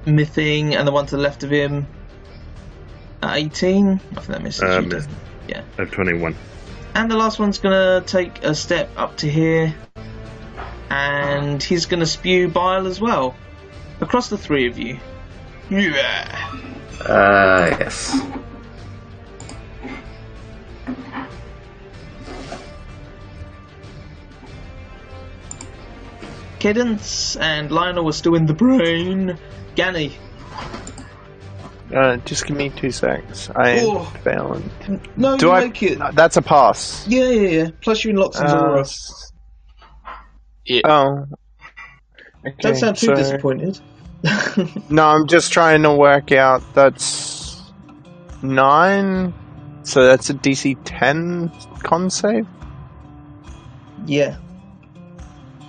Mything, and the one to the left of him. 18? I think that misses you. Missed. Yeah. I have 21. And the last one's going to take a step up to here. And he's going to spew bile as well. Across the three of you. Yeah. Yes. Cadence and Lionel were still in the brain. Ganny. Just give me 2 secs. I failed. No, you make it. That's a pass. Yeah. Plus you're in Loxin's Aura. Yeah. Oh. Okay, Don't sound too disappointed. No, I'm just trying to work out. That's 9. So that's a DC 10 con save? Yeah.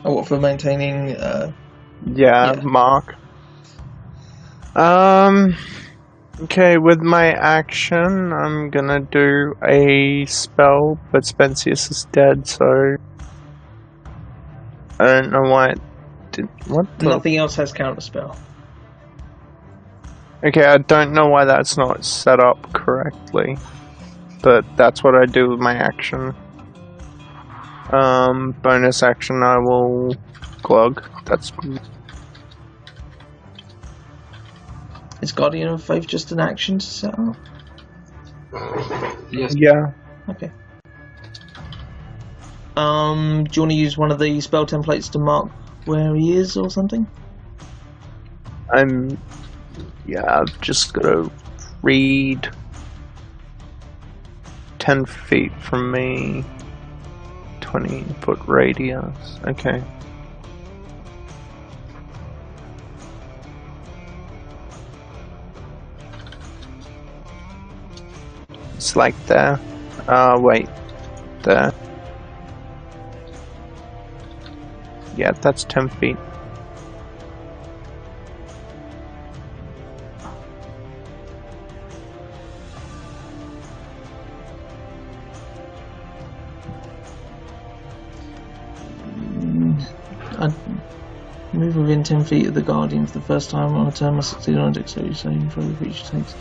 Oh, what, for maintaining... Yeah, Mark. Okay, with my action, I'm gonna do a spell, but Spensius is dead, so I don't know why it did. What the? Nothing else has counter spell. Okay, I don't know why that's not set up correctly, but that's what I do with my action. Bonus action, I will glug. That's. Is Guardian of Faith just an action to set up? Yes. Yeah. Okay. Do you want to use one of the spell templates to mark where he is or something? Yeah, I've just got to read 10 feet from me, 20-foot radius. Okay. It's like there. Wait. There. Yeah, that's 10 feet. I'd move within 10 feet of the Guardian for the first time on a turn. Must succeed on a dexterity saving throw the creature takes.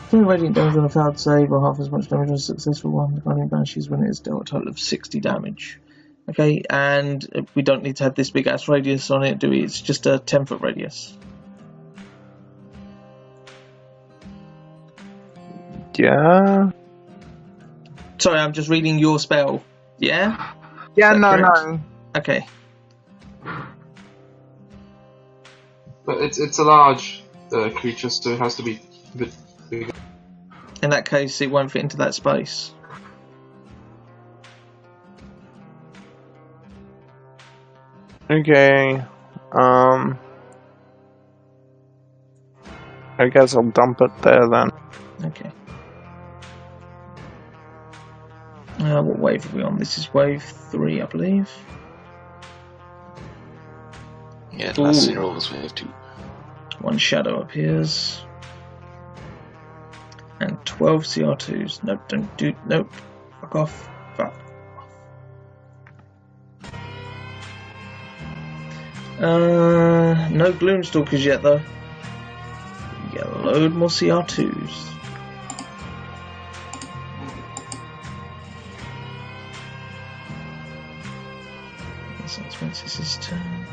Throwing radiant damage on a failed save or half as much damage on a successful one. The Guardian banishes when it is dealt a total of 60 damage. Okay, and we don't need to have this big ass radius on it, do we? It's just a 10-foot radius. Yeah. Sorry, I'm just reading your spell. Yeah? Yeah, no, correct? no. Okay. But it's a large creature, so it has to be a bit bigger. In that case, it won't fit into that space. Okay. I guess I'll dump it there then. Okay. What wave are we on? This is wave 3, I believe. Yeah, the last zero was wave 2. One shadow appears. And 12 CR2s. Nope, don't do. Nope. Fuck off. Fuck off. No Gloomstalkers yet, though. You get a load more CR2s. This is turn.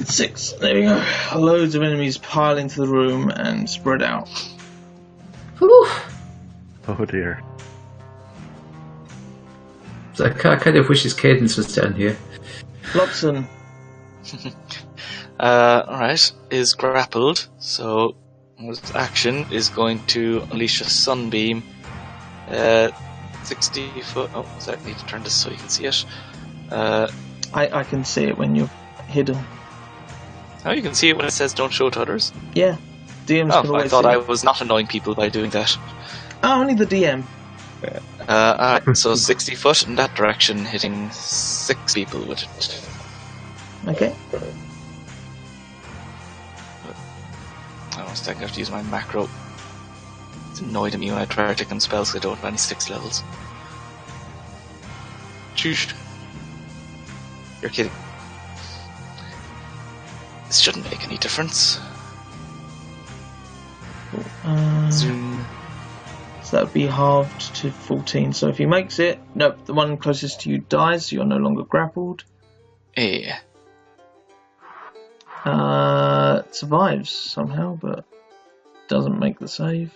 Six. There we go. Loads of enemies pile into the room and spread out. Whew. Oh dear. So I kind of wish his cadence was down here. Lobson. Alright, is grappled, so his action is going to unleash a sunbeam. 60 foot. Oh, does that need to turn this so you can see it? I can see it when you're hidden. Oh, you can see it when it says don't show to others? Yeah. DMs can always I thought see I it. was not annoying people by doing that. Oh, only the DM. Alright, so 60 foot in that direction, hitting 6 people with it. Okay. I was thinking I have to use my macro. It's annoyed at me when I try to take on spells because I don't have any 6 levels. Sheesh. You're kidding. This shouldn't make any difference. Zoom. So that would be halved to 14. So if he makes it, nope, the one closest to you dies, so you're no longer grappled. Yeah. Survives somehow, but doesn't make the save.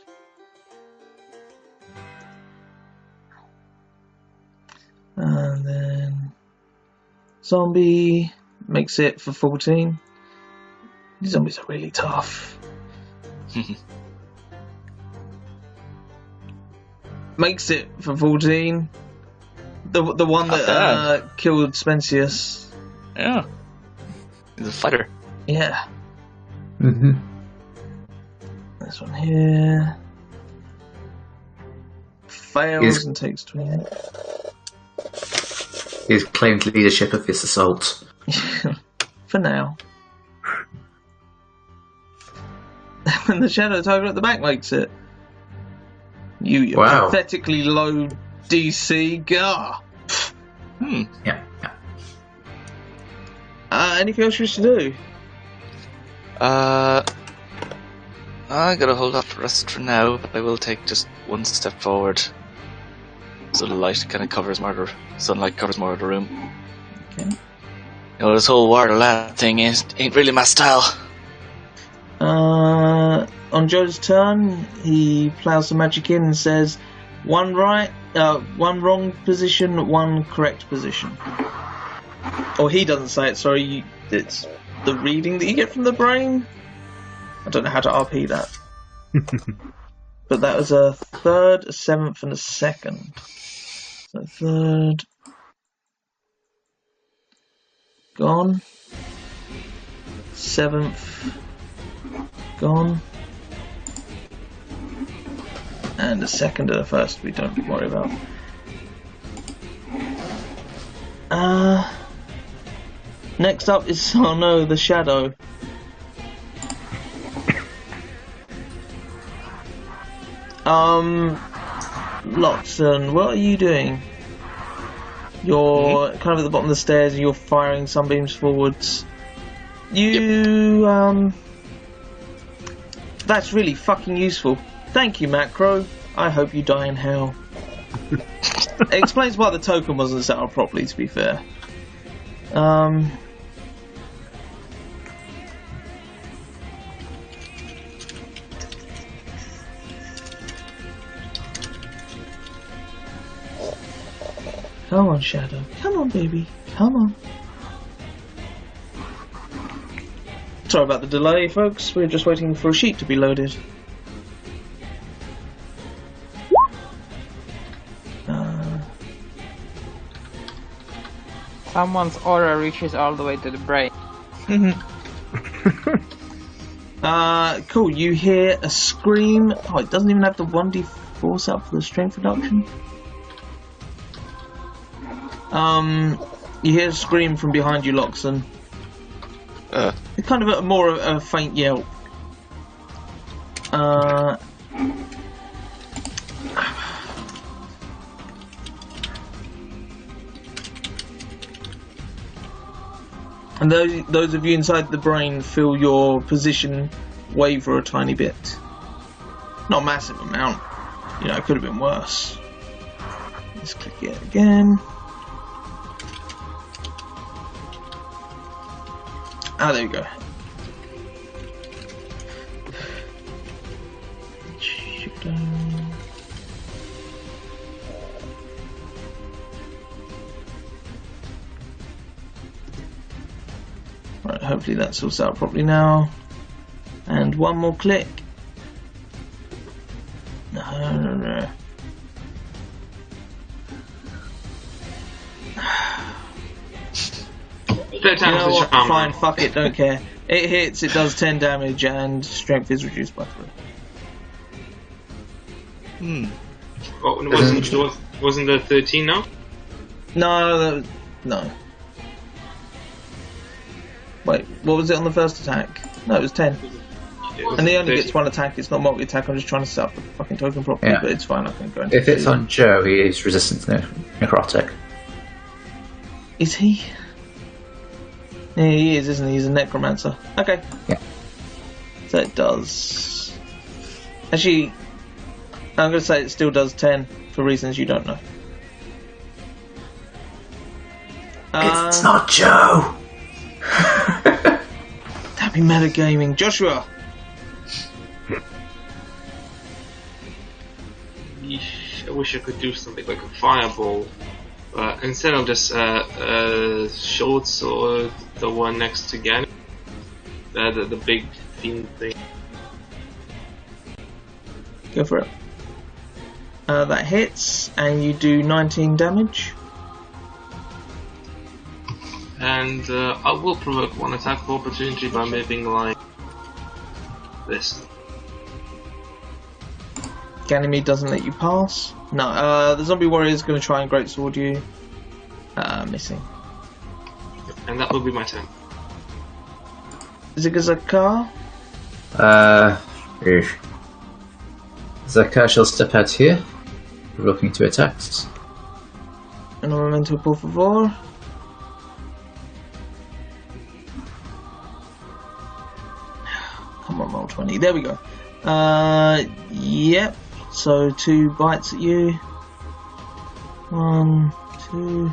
And then zombie makes it for 14. These zombies are really tough. Makes it for 14. The one that killed Spensius. Yeah. He's a fighter. Yeah. Mm-hmm. This one here. fails and takes 28. He's claimed leadership of this assault. For now. And the Shadow Tiger at the back makes it. You pathetically low DC. Gah. Yeah. Anything else you wish to do? I'm gonna hold off the rest for now, but I will take just one step forward. So the light kind of covers sunlight covers more of the room. Okay. You know, this whole water lad thing ain't really my style. On Joe's turn, he plows some magic in and says, one wrong position, one correct position. Or he doesn't say it, sorry, it's the reading that you get from the brain. I don't know how to RP that. But that was a third, a seventh, and a second. So third. Gone. Seventh. Gone. And the second and the first we don't worry about. Next up is the Shadow. Loxon, what are you doing? You're kind of at the bottom of the stairs and you're firing sunbeams forwards. That's really fucking useful. Thank you, Macro. I hope you die in hell. It explains why the token wasn't set up properly, to be fair. Come on, Shadow. Come on, baby. Come on. Sorry about the delay, folks. We're just waiting for a sheet to be loaded. Someone's aura reaches all the way to the brain. Cool. You hear a scream. Oh, it doesn't even have the 1d4 set up for the strength reduction. You hear a scream from behind you, Loxon. It's kind of more of a faint yelp. And those of you inside the brain feel your position waver a tiny bit. Not a massive amount. You know, it could have been worse. Let's click it again. There you go. Right, hopefully that's all set up properly now. And one more click. No. You know what? Fine, fuck it, don't care. It hits, it does 10 damage, and strength is reduced by 3. Oh, wasn't there 13 now? No. Wait, what was it on the first attack? No, it was 10. And he only gets one attack, it's not multi-attack, I'm just trying to set up the fucking token properly, but it's fine, I can go into If it's on Joe, he is resistant to necrotic. Is he? Yeah, he is, isn't he? He's a necromancer. Okay. Yeah. So it does... Actually, I'm going to say it still does 10, for reasons you don't know. It's not Joe! That'd be metagaming. Joshua! I wish I could do something like a fireball. Instead of just shorts or the one next to Gan, the big fiend thing. Go for it. That hits, and you do 19 damage. And I will provoke one attack of opportunity by moving like this. Ganymede doesn't let you pass. No, the zombie warrior is going to try and greatsword you. Missing. And that will be my turn. Zigazakar? Zakar shall step out here, provoking 2 attacks. Un momento, por favor. Come on, roll 20. There we go. Yep. So 2 bites at you. 1, 2.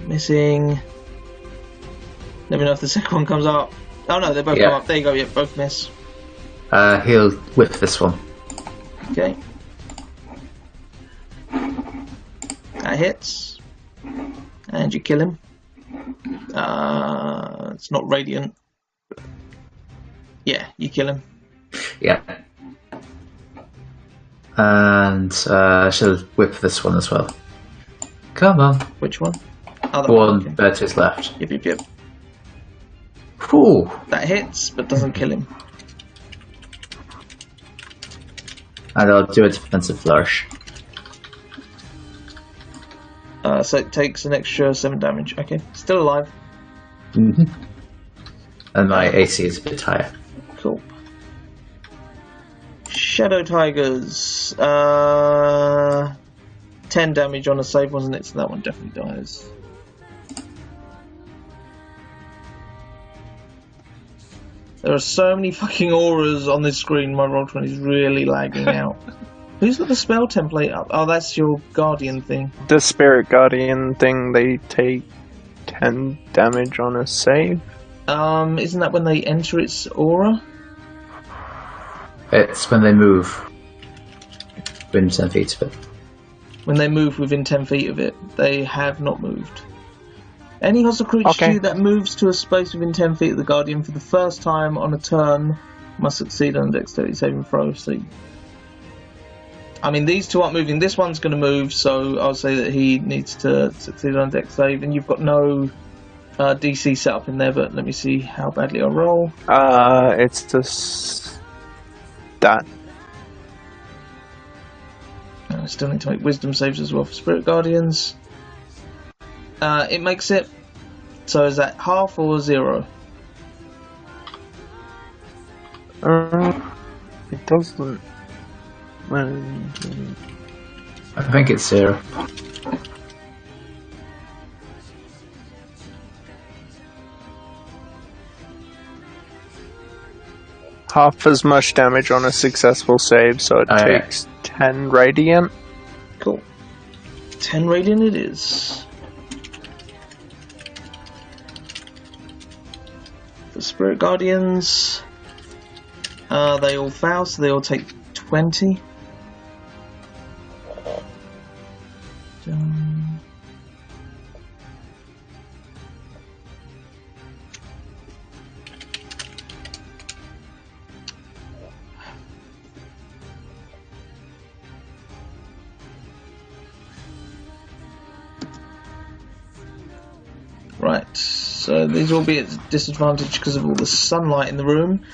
Missing. Let me know if the second one comes up. Oh no, they both come up. There you go. Yep, both miss. He'll whip this one. Okay. That hits. And you kill him. It's not radiant. Yeah, you kill him. Yeah. And she'll whip this one as well. Come on. Which one? The one to his left. Yep. Ooh. That hits, but doesn't kill him. And I'll do a defensive flourish. So it takes an extra 7 damage. Okay, still alive. Mm-hmm. And my AC is a bit higher. Cool. Shadow Tigers. 10 damage on a save, wasn't it? So that one definitely dies. There are so many fucking auras on this screen, my Roll20 is really lagging out. Who's got the spell template up? Oh, that's your Guardian thing. The Spirit Guardian thing, they take 10 damage on a save. Isn't that when they enter its aura? It's when they move within 10 feet of it. When they move within 10 feet of it, they have not moved. Any hostile creature that moves to a space within 10 feet of the Guardian for the first time on a turn must succeed on a dexterity saving throw. So, I mean, these two aren't moving. This one's going to move, so I'll say that he needs to succeed on a dex save. And you've got no DC set up in there, but let me see how badly I roll. It's just that. I still need to make wisdom saves as well for Spirit Guardians. It makes it. So is that half or 0? It doesn't. I think it's 0. Half as much damage on a successful save, so it takes 10 radiant. Cool. 10 radiant it is. The Spirit Guardians, they all fail, so they all take 20. Right, so these will be at disadvantage because of all the sunlight in the room.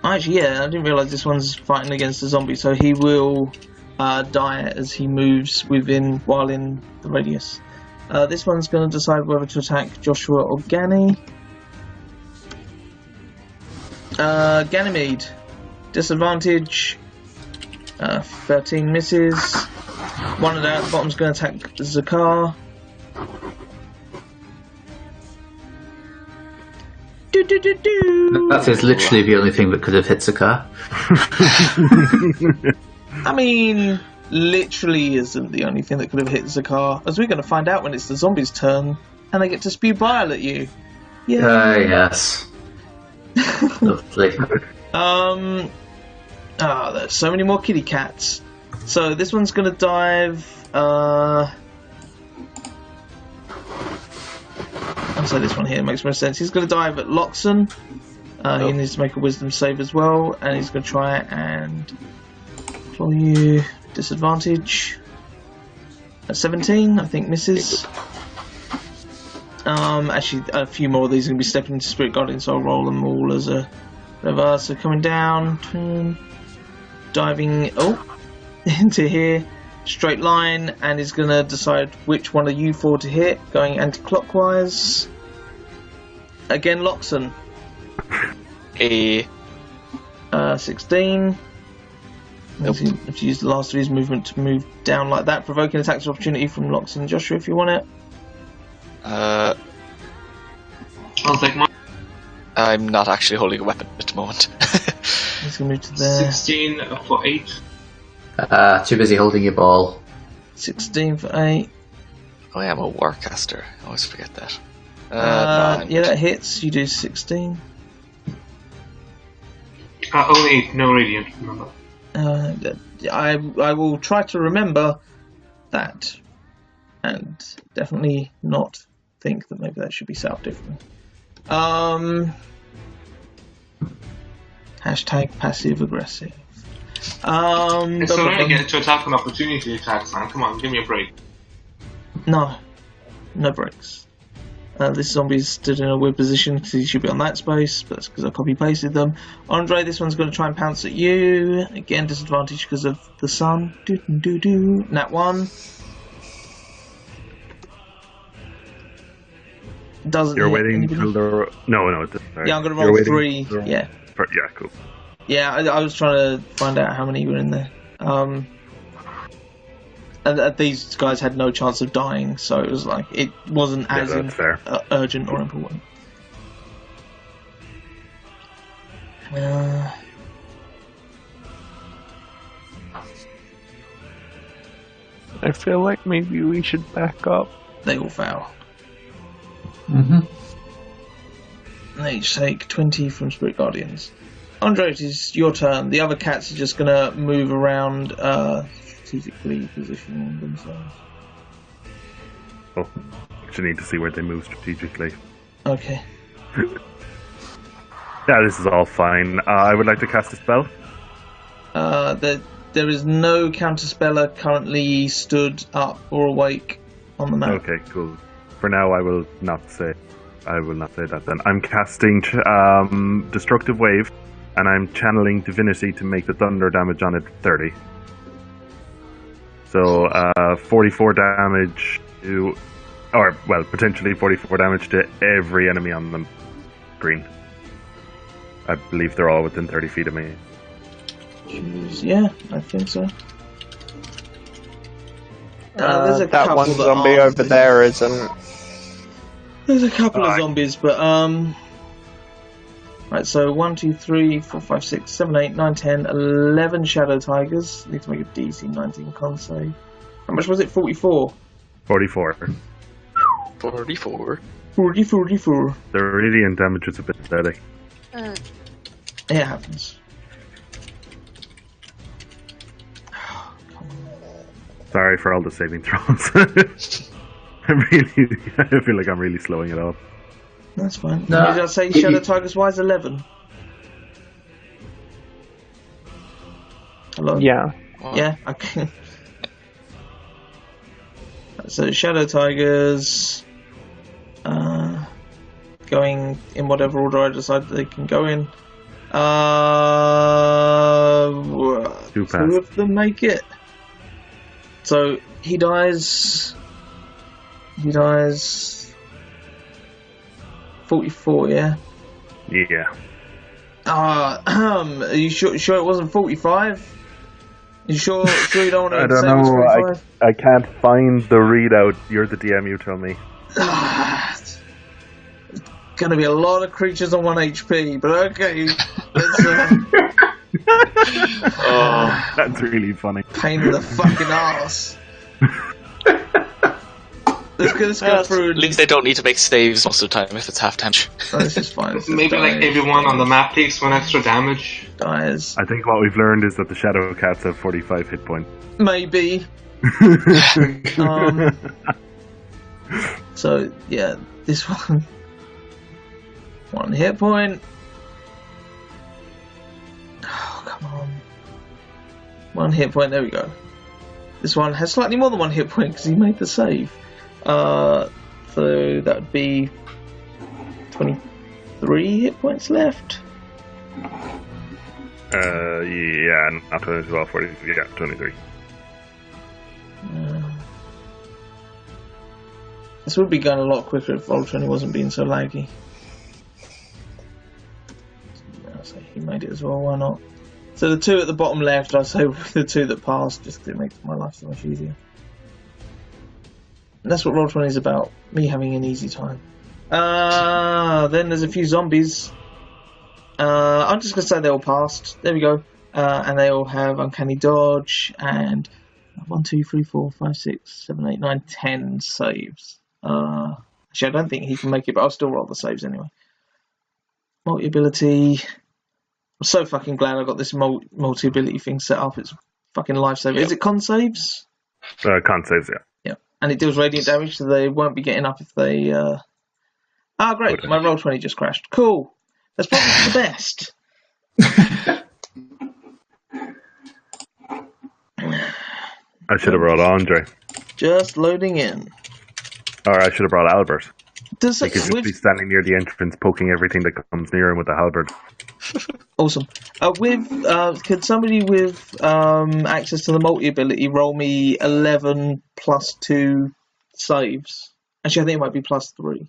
Actually, yeah, I didn't realise this one's fighting against the zombie, so he will die as he moves while in the radius. This one's going to decide whether to attack Joshua or Gany. Ganymede, disadvantage. 13 misses. One of the bottom's going to attack Zakar. That is literally the only thing that could have hit Zakar. I mean, literally isn't the only thing that could have hit Zakar, as we're going to find out when it's the zombie's turn, and they get to spew bile at you. Yeah. Yes. Lovely. There's so many more kitty cats. So this one's going to dive. I'll say this one here makes more sense. He's going to dive at Loxon. He needs to make a wisdom save as well, and he's going to try and claw you. Disadvantage. At 17, I think misses. Actually, a few more of these are going to be stepping into Spirit Guardian, so I'll roll them all as a whatever. So coming down, diving into here, straight line, and is going to decide which one of you four to hit, going anti-clockwise. Again, Loxon. 16. Nope. If you use the last of his movement to move down like that, provoking attacks of opportunity from Loxon. Joshua, if you want it. I'll take mine. I'm not actually holding a weapon at the moment. He's going to move to there. 16 for 8. Too busy holding your ball. 16 for 8. Oh, yeah, I'm a warcaster. I always forget that. Yeah, that hits. You do 16. Only 8, no radiant, remember. I will try to remember that, and definitely not think that maybe that should be set up differently. Hashtag passive aggressive. It's already getting to attack an opportunity attacks, man. Come on, give me a break. No breaks. This zombie stood in a weird position because he should be on that space, but that's because I copy pasted them. Andre, this one's going to try and pounce at you. Again, disadvantage because of the sun. Nat 1. Doesn't. You're waiting until the. No. Sorry. Yeah, I'm going to roll 3. Yeah. Yeah, cool. Yeah, I was trying to find out how many were in there. And these guys had no chance of dying, so it was like it wasn't as urgent or important. I feel like maybe we should back up. They all fail. Mm-hmm. They each take 20 from Spirit Guardians. Andre, it is your turn. The other cats are just going to move around, strategically positioning themselves. Oh, actually need to see where they move strategically. Okay. Yeah, this is all fine. I would like to cast a spell. There is no counterspeller currently stood up or awake on the map. Okay, cool. For now, I will not say that then. I'm casting Destructive Wave, and I'm channeling Divinity to make the thunder damage on it 30. So, 44 damage to... Or, well, potentially 44 damage to every enemy on the green. I believe they're all within 30 feet of me. Yeah, I think so. There's a that couple one that zombie aren't. over there isn't. There's a couple of zombies, but right, so 1, 2, 3, 4, 5, 6, 7, 8, 9, 10, 11 Shadow Tigers. Need to make a DC 19 con save. How much was it? 44? 44. 44. 44. The radiant damage is a bit pathetic. It happens. Sorry for all the saving throws. I feel like I'm really slowing it up. That's fine. No, Did I say Shadow Tigers? Why is 11? Hello? Yeah. Yeah, okay. So Shadow Tigers, going in whatever order I decide they can go in. Two of them make it. So he dies. 44, yeah? Yeah. Are you sure it wasn't 45? You sure you don't want to I don't say it was know. 45? I can't find the readout. You're the DM, you tell me. It's gonna be a lot of creatures on 1 HP, but okay. Oh, that's really funny. Pain in the fucking ass. Let's go through. At least they don't need to make saves most of the time if it's half damage. Oh, this is fine. Maybe like everyone on the map takes 1 extra damage. Dies. I think what we've learned is that the Shadow Cats have 45 hit points. Maybe. So yeah, this one. 1 hit point. Oh, come on. 1 hit point, there we go. This one has slightly more than 1 hit point because he made the save. So that would be 23 hit points left. Yeah, not 20 as well. 40. Yeah, 23. This would be going a lot quicker if Voltron wasn't being so laggy. I'll say he made it as well, why not? So the two at the bottom left, I'll say the two that passed, just because it makes my life so much easier. And that's what Roll20 is about, me having an easy time. Then there's a few zombies. I'm just going to say they all passed. There we go. And they all have Uncanny Dodge and 1, 2, 3, 4, 5, 6, 7, 8, 9, 10 saves. Actually, I don't think he can make it, but I'll still roll the saves anyway. Multi-ability. I'm so fucking glad I got this multi-ability thing set up. It's fucking lifesaver. Yep. Is it con saves? Con saves, yeah. Yeah. And it deals radiant damage, so they won't be getting up if they... great. Okay. My Roll20 just crashed. Cool. That's probably the best. I should have brought Andre. Just loading in. Or I should have brought Albert. He could just be standing near the entrance, poking everything that comes near him with a halberd. Awesome. Could somebody with access to the multi-ability roll me 11 plus 2 saves? Actually, I think it might be plus 3.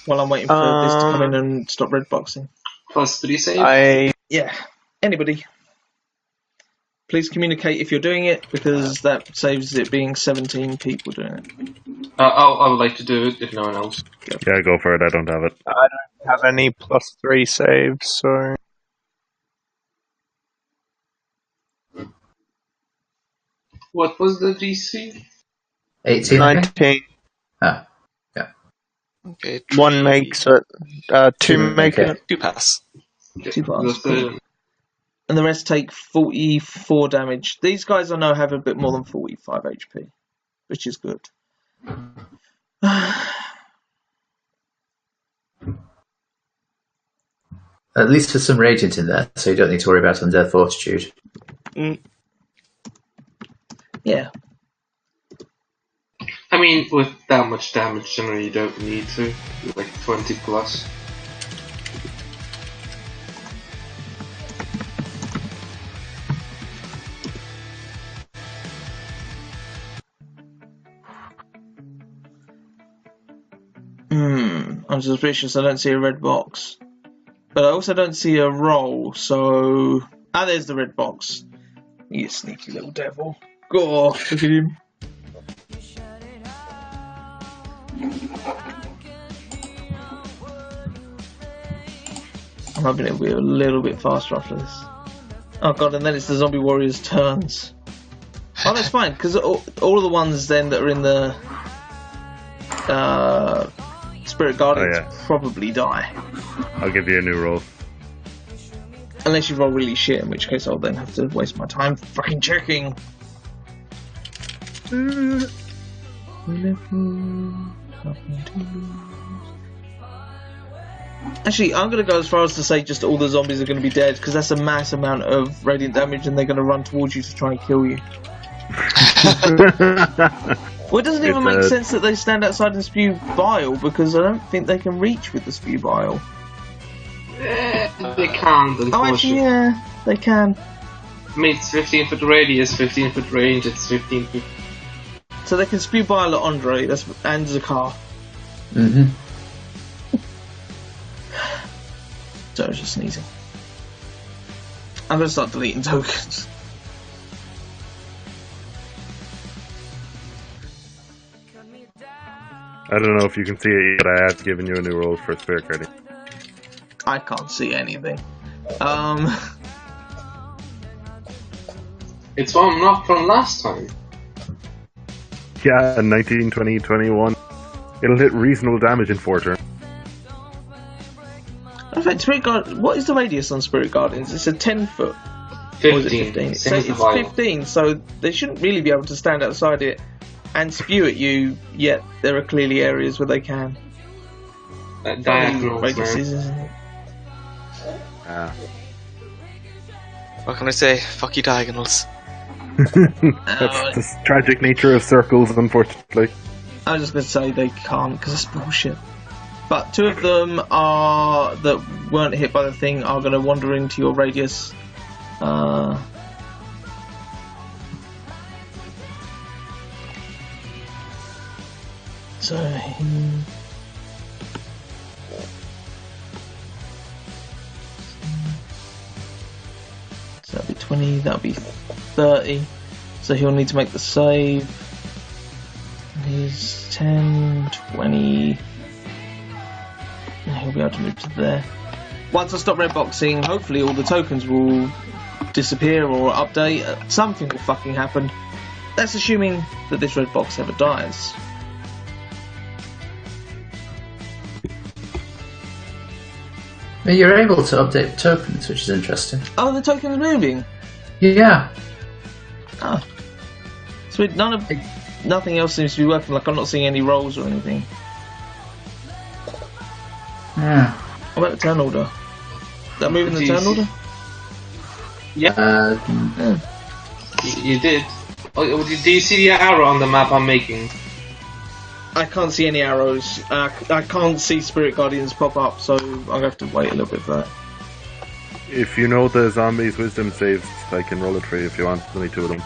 While I'm waiting for this to come in and stop red boxing. Plus 3 saves? Yeah. Anybody. Please communicate if you're doing it, because that saves it being 17 people doing it. I would like to do it if no one else. Yeah, go for it. I don't have it. I don't have any plus 3 saves, so... What was the DC? 18. 19. Ah, yeah. Okay. 1 makes it. 2 make it. 2 pass. 2 pass. And the rest take 44 damage. These guys I know have a bit more than 45 HP, which is good. At least there's some radiant in there, so you don't need to worry about undead fortitude. Yeah. I mean, with that much damage, generally you don't need to. Like 20 plus. I'm suspicious I don't see a red box. But I also don't see a roll, so... there's the red box. You sneaky little devil. Go off, look at him. I'm hoping it'll be a little bit faster after this. Oh god, and then it's the zombie warriors' turns. Oh, that's fine, because all of the ones then that are in the... Spirit Guardians probably die. I'll give you a new roll. Unless you roll really shit, in which case I'll then have to waste my time fucking checking. Actually, I'm going to go as far as to say just all the zombies are going to be dead, because that's a mass amount of radiant damage and they're going to run towards you to try and kill you. Well, it doesn't even make sense that they stand outside and spew bile, because I don't think they can reach with the spew bile. They can't, unfortunately. Oh, actually, yeah, they can. I mean, it's 15-foot radius, 15-foot range, it's 15 feet. So they can spew bile at Andre and Zakar. Mm-hmm. So I was just sneezing. I'm going to start deleting tokens. I don't know if you can see it yet. I have given you a new roll for Spirit Guardian. I can't see anything. It's one not from last time. Yeah, 19, 20, 21. It'll hit reasonable damage in 4 turns. In fact, what is the radius on Spirit Guardians? It's a 10-foot. 15. Or is it 15? It's 15, so they shouldn't really be able to stand outside it and spew at you, yet there are clearly areas where they can. Diagonals, radiuses, isn't it? What can I say? Fuck you, diagonals. That's the tragic nature of circles, unfortunately. I was just going to say they can't because it's bullshit. But 2 of them are that weren't hit by the thing are going to wander into your radius. So that'll be 20. That'll be 30. So he'll need to make the save. He's 10, 20. He'll be able to move to there. Once I stop red boxing, hopefully all the tokens will disappear or update. Something will fucking happen. That's assuming that this red box ever dies. You're able to update tokens, which is interesting. Oh, the token's moving? Yeah. Ah. Sweet. Nothing else seems to be working. Like, I'm not seeing any rolls or anything. Yeah. What about the turn order? Is that moving the turn order? Yeah. You did. Oh, do you see the arrow on the map I'm making? I can't see any arrows. I can't see Spirit Guardians pop up, so I'm going to have to wait a little bit for that. If you know the zombies' wisdom saves, I can roll it for you if you want. There's only 2 of them.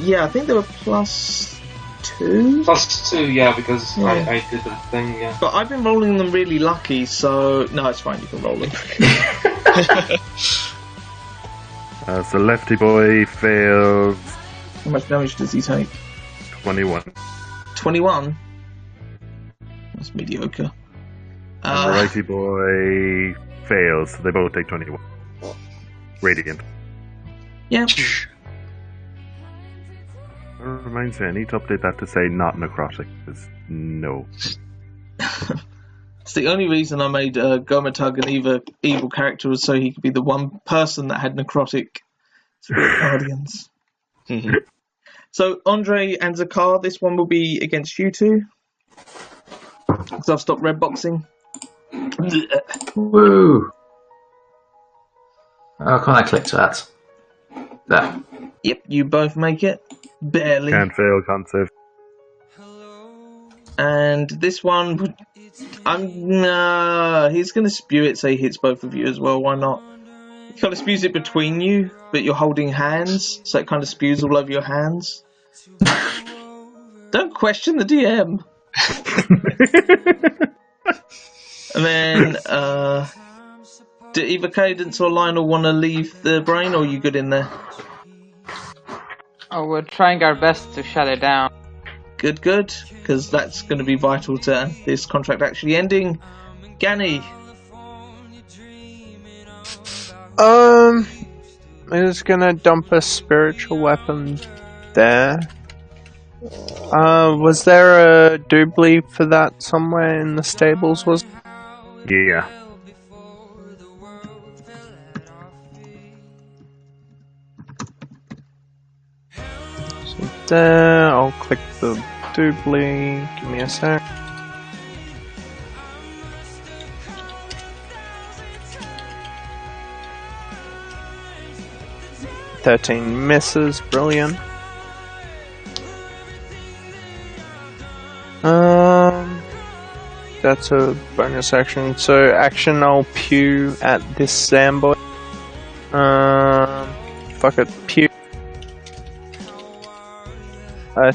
Yeah, I think they were +2. +2, yeah, because yeah. I did that thing, yeah. But I've been rolling them really lucky, so no, it's fine. You can roll them. So Lefty Boy fails. How much damage does he take? 21. 21? That's mediocre. And the Righty Boy fails, so they both take 21. Radiant. Yeah. That reminds me, I need to update that to say not necrotic, because no. It's the only reason I made Gomatug an evil character was so he could be the one person that had necrotic Spirit Guardians. So, Andre and Zakar, this one will be against you 2. Because I've stopped red boxing. Woo! How can I click to that? There. Yep, you both make it. Barely. Can't fail, can't save. And this one, he's going to spew it so he hits both of you as well, why not? He kind of spews it between you, but you're holding hands, so it kind of spews all over your hands. Don't question the DM. And then, do either Cadence or Lionel want to leave the brain, or are you good in there? Oh, we're trying our best to shut it down. Good, because that's going to be vital to this contract actually ending. Ganny. I'm just gonna dump a spiritual weapon there. Was there a doobly for that somewhere in the stables? Was? Yeah. So there, I'll click the doobly. Give me a sec. "13 misses, brilliant. That's a bonus action. So action, I'll pew at this Zamboy. Fuck it, pew.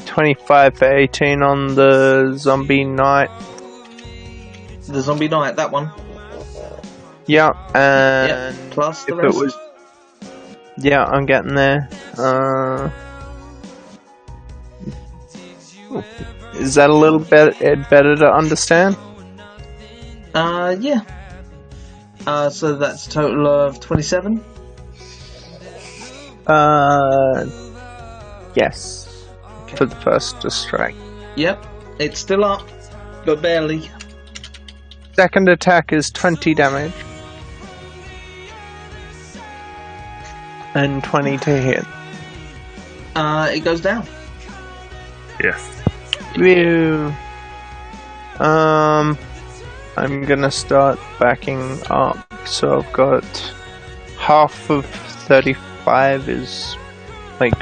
25 for 18 on the zombie knight. The zombie knight, that one. Yeah, and plus the if rest. it was, yeah, I'm getting there. Is that a little bit better to understand? Yeah. So that's a total of 27? Yes. Okay. For the first strike. Yep. It's still up, but barely. Second attack is 20 damage. And 20 to hit. It goes down. Yes. Woo. I'm gonna start backing up. So I've got half of 35 is like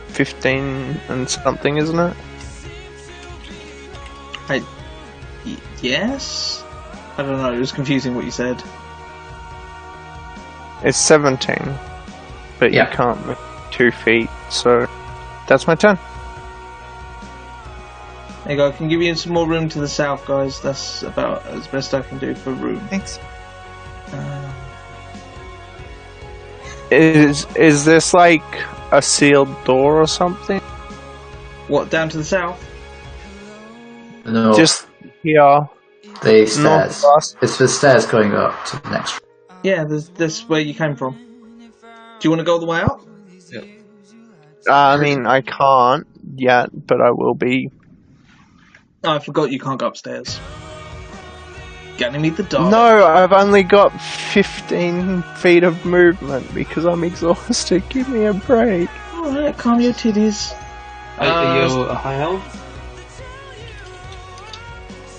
15 and something, isn't it? Yes? I don't know, it was confusing what you said. It's 17, but Yeah. you can't move 2 feet, so that's my turn. There you go, I can give you some more room to the south, guys. That's about as best I can do for room. Thanks. Is this like a sealed door or something? What, down to the south? No, Just here. the stairs. northwest. It's the stairs going up to the next room. Yeah, that's where you came from. Do you want to go all the way up? I mean, I can't yet, but I will be. Oh, I forgot you can't go upstairs. Gonna meet the dog. No, I've only got 15 feet of movement because I'm exhausted. Give me a break. Alright, calm your titties. Are you a high elf?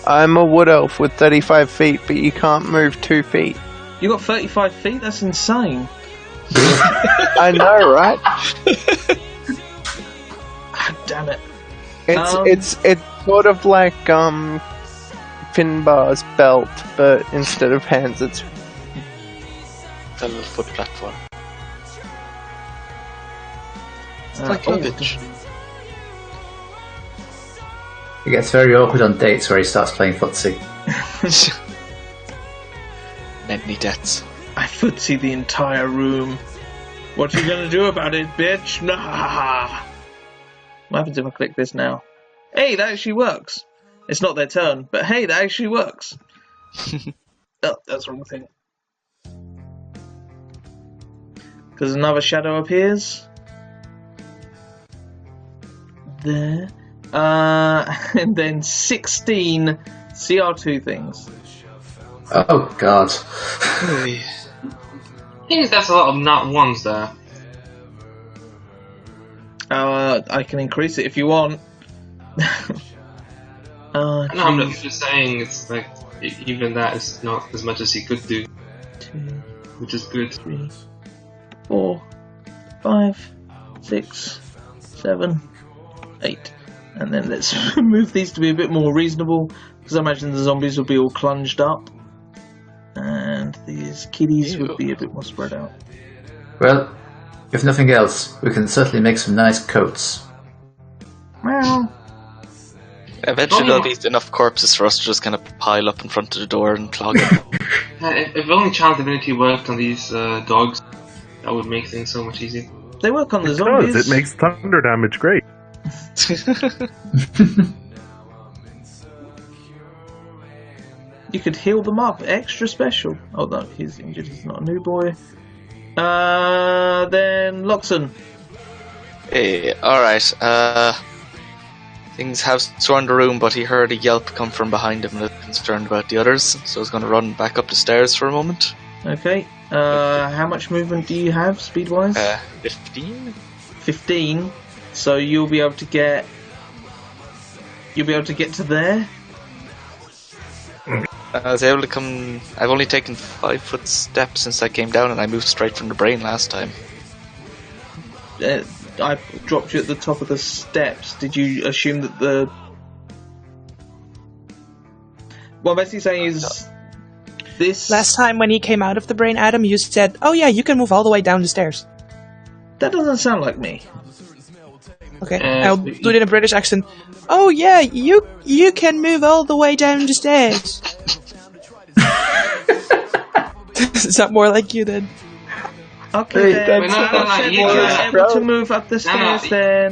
I'm a wood elf with 35 feet, but you can't move 2 feet. You got 35 feet? That's insane. I know, right? Damn it. It's sort of like Finbar's belt, but instead of hands, it's It's a little foot platform. It's Uh, like oh. luggage. It gets very awkward on dates where he starts playing footsie. Many deaths. I footsie the entire room. What you gonna do about it, bitch? Nah. What happens if I click this now? Hey, that actually works. It's not their turn, but hey, that actually works. Oh, that's the wrong thing. Because another shadow appears. There. And then 16 CR2 things. Oh god. I think that's a lot of not ones there. I can increase it if you want. No, I'm just saying it's like even that is not as much as he could do, 2, which is good. 3, 4, 5, 6, 7, 8. And then let's move these to be a bit more reasonable, because I imagine the zombies will be all clunged up. And these kiddies would be a bit more spread out. Well, if nothing else, we can certainly make some nice coats. Well, Eventually there'll be enough corpses for us to just kind of pile up in front of the door and clog it. If only Child Divinity worked on these dogs, that would make things so much easier. they work on the Because zombies. it makes thunder damage great. You could heal them up, extra special. Oh no, he's injured, he's not a new boy. Then Loxon. Hey, alright. Things have swarmed the room, but he heard a yelp come from behind him and was concerned about the others, so he's going to run back up the stairs for a moment. Okay. How much movement do you have, speed-wise? 15? 15. So you'll be able to get. You'll be able to get to there. I was able to come. I've only taken 5 foot steps since I came down, and I moved straight from the brain last time. I dropped you at the top of the steps. Did you assume that the... What I'm basically saying is... This... Last time when he came out of the brain, Adam, you said, "Oh yeah, you can move all the way down the stairs." That doesn't sound like me. Okay, I'll do it in a British accent. "Oh yeah, you can move all the way down the stairs." Is that more like you then? Okay, then. You are able to move up the stairs then.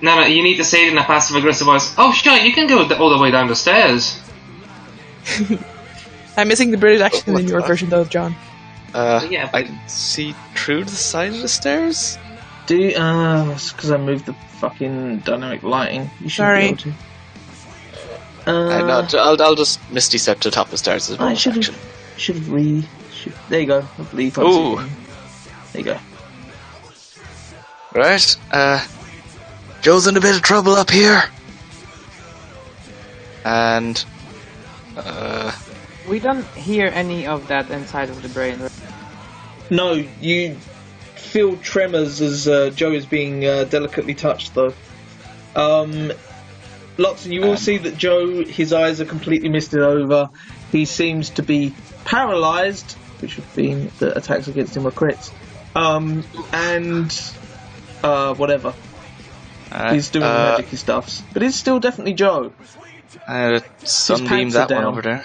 No, you need to say it in a passive-aggressive voice. Oh, sure, you can go all the way down the stairs. I'm missing the British accent in your version though, John. Yeah, I can see through the side of the stairs? Do you, it's because I moved the fucking dynamic lighting. You should Sorry. be able to. I'll just Misty Step to the top of the stairs as a I bonus action. should have there you go. I believe. Ooh. There you go. Right, Joe's in a bit of trouble up here. And, We don't hear any of that inside of the brain. Right? No, you feel tremors as Joe is being delicately touched, though. Loxon, you will see that Joe, his eyes are completely misted over. He seems to be paralysed, which would mean that attacks against him were crits. Whatever. He's doing magic stuffs. But it's still definitely Joe. Sunbeam that one over there.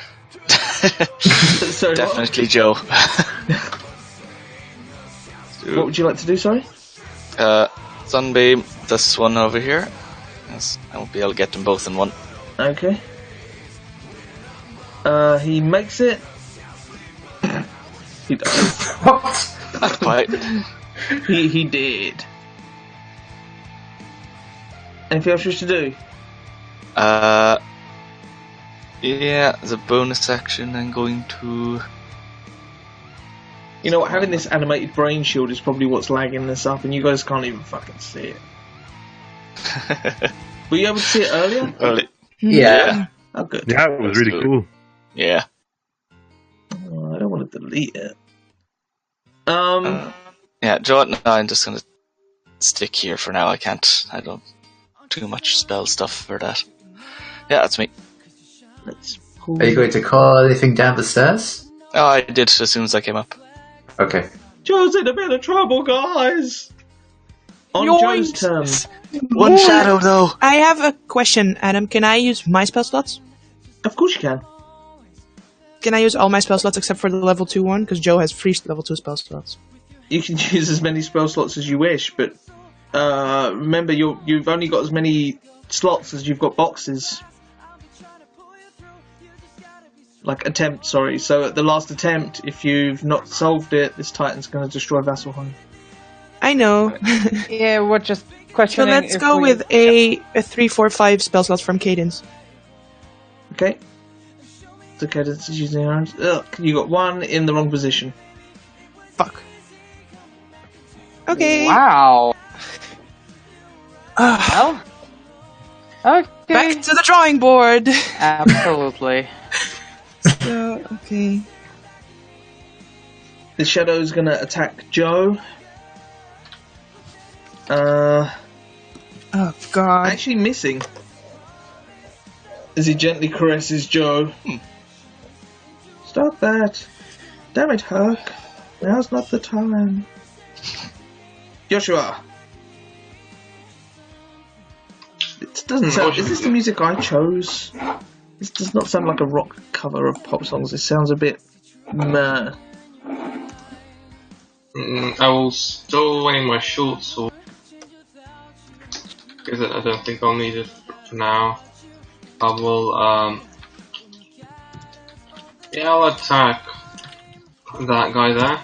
Sorry, definitely Joe. What would you like to do, sorry? Sunbeam this one over here. Yes, I won't be able to get them both in one. Okay. He makes it. He does. What? Not quite. He did. Anything else you wish to do? Yeah, as a bonus action, I'm going to... You know what, having this animated brain shield is probably what's lagging this up, and you guys can't even fucking see it. Were you able to see it earlier? Yeah. Oh, good. Yeah, it was really cool. Yeah. Oh, I don't want to delete it. Yeah, Joe, no, I'm just going to stick here for now. I don't do much spell stuff for that. Yeah, that's me. Are you going to call anything down the stairs? Oh, I did as soon as I came up. Okay. Joe's in a bit of trouble, guys! On Yoinks. Joe's turn. One shadow, though. I have a question, Adam. Can I use my spell slots? Of course you can. Can I use all my spell slots except for the level 2 one? Because Joe has 3 level 2 spell slots. You can use as many spell slots as you wish, but remember, you've only got as many slots as you've got boxes. Like, attempt, sorry. So at the last attempt, if you've not solved it, this Titan's going to destroy Vasselheim. I know. Yeah, we're just So questioning. let's go with a 3, 4, 5 spell slots from Cadence. Okay. So Cadence is using her arms. Ugh, you got one in the wrong position. Fuck. Okay. Wow. Well. Okay. Back to the drawing board. Absolutely. So, okay. The Shadow's going to attack Joe. Oh, God. Actually missing. As he gently caresses Joe. Stop that. Damn it, Herc. Now's not the time. Joshua. It doesn't sound... Is this the music I chose? This does not sound like a rock cover of pop songs. It sounds a bit... meh. I will stow away my short sword. Because I don't think I'll need it for now. I will, yeah, I'll attack that guy there.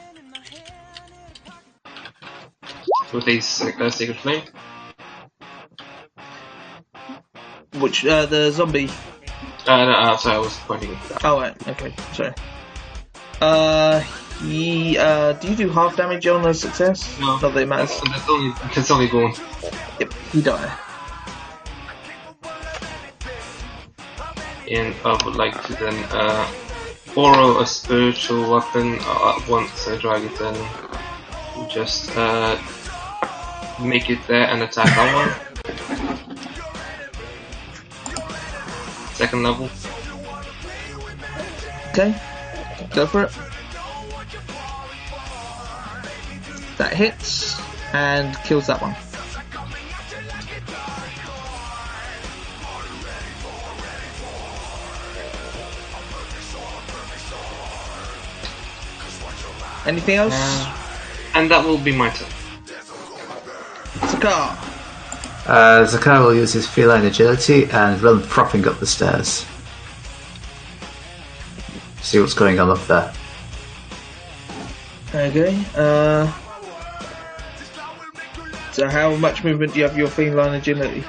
With a Sacred Flame. Which, the zombie? No, sorry, I was pointing at that. Oh, right, okay, sorry. Do you do half damage on a success? No. Not that it matters. It's only going. Yep, he died. And I would like to then borrow a spiritual weapon once I drag it in. Just make it there and attack that one. Second level. Okay, go for it. That hits and kills that one. Anything else? And that will be my turn. Zakar. Zakar will use his feline agility and run frothing up the stairs. See what's going on up there. Okay, so how much movement do you have for your feline agility?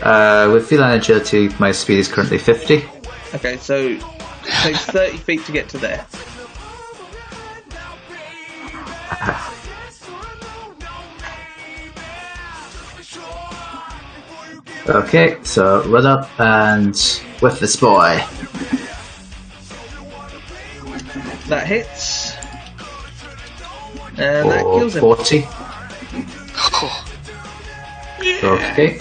With feline agility, my speed is currently 50. Okay, so it takes 30 feet to get to there. Okay, so run up and with this boy. That hits. And that kills him. 40. Okay.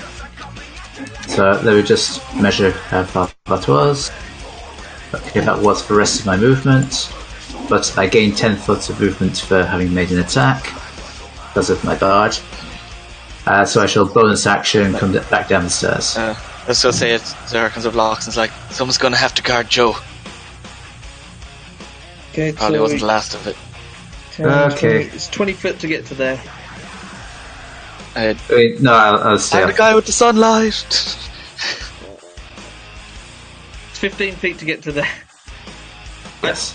So let me just measure how far that was. Okay, that was the rest of my movement. But I gained 10 foot of movement for having made an attack because of my barge. So I shall bonus action come back down the stairs. Let's go say it. Zara comes up, locks, and it's like, someone's going to have to guard Joe. Okay, Probably wasn't the last of it. 10, Okay. 20, it's 20 foot to get to there. Wait, no, I'll stay I'm off. the guy with the sunlight. It's 15 feet to get to there. Yes.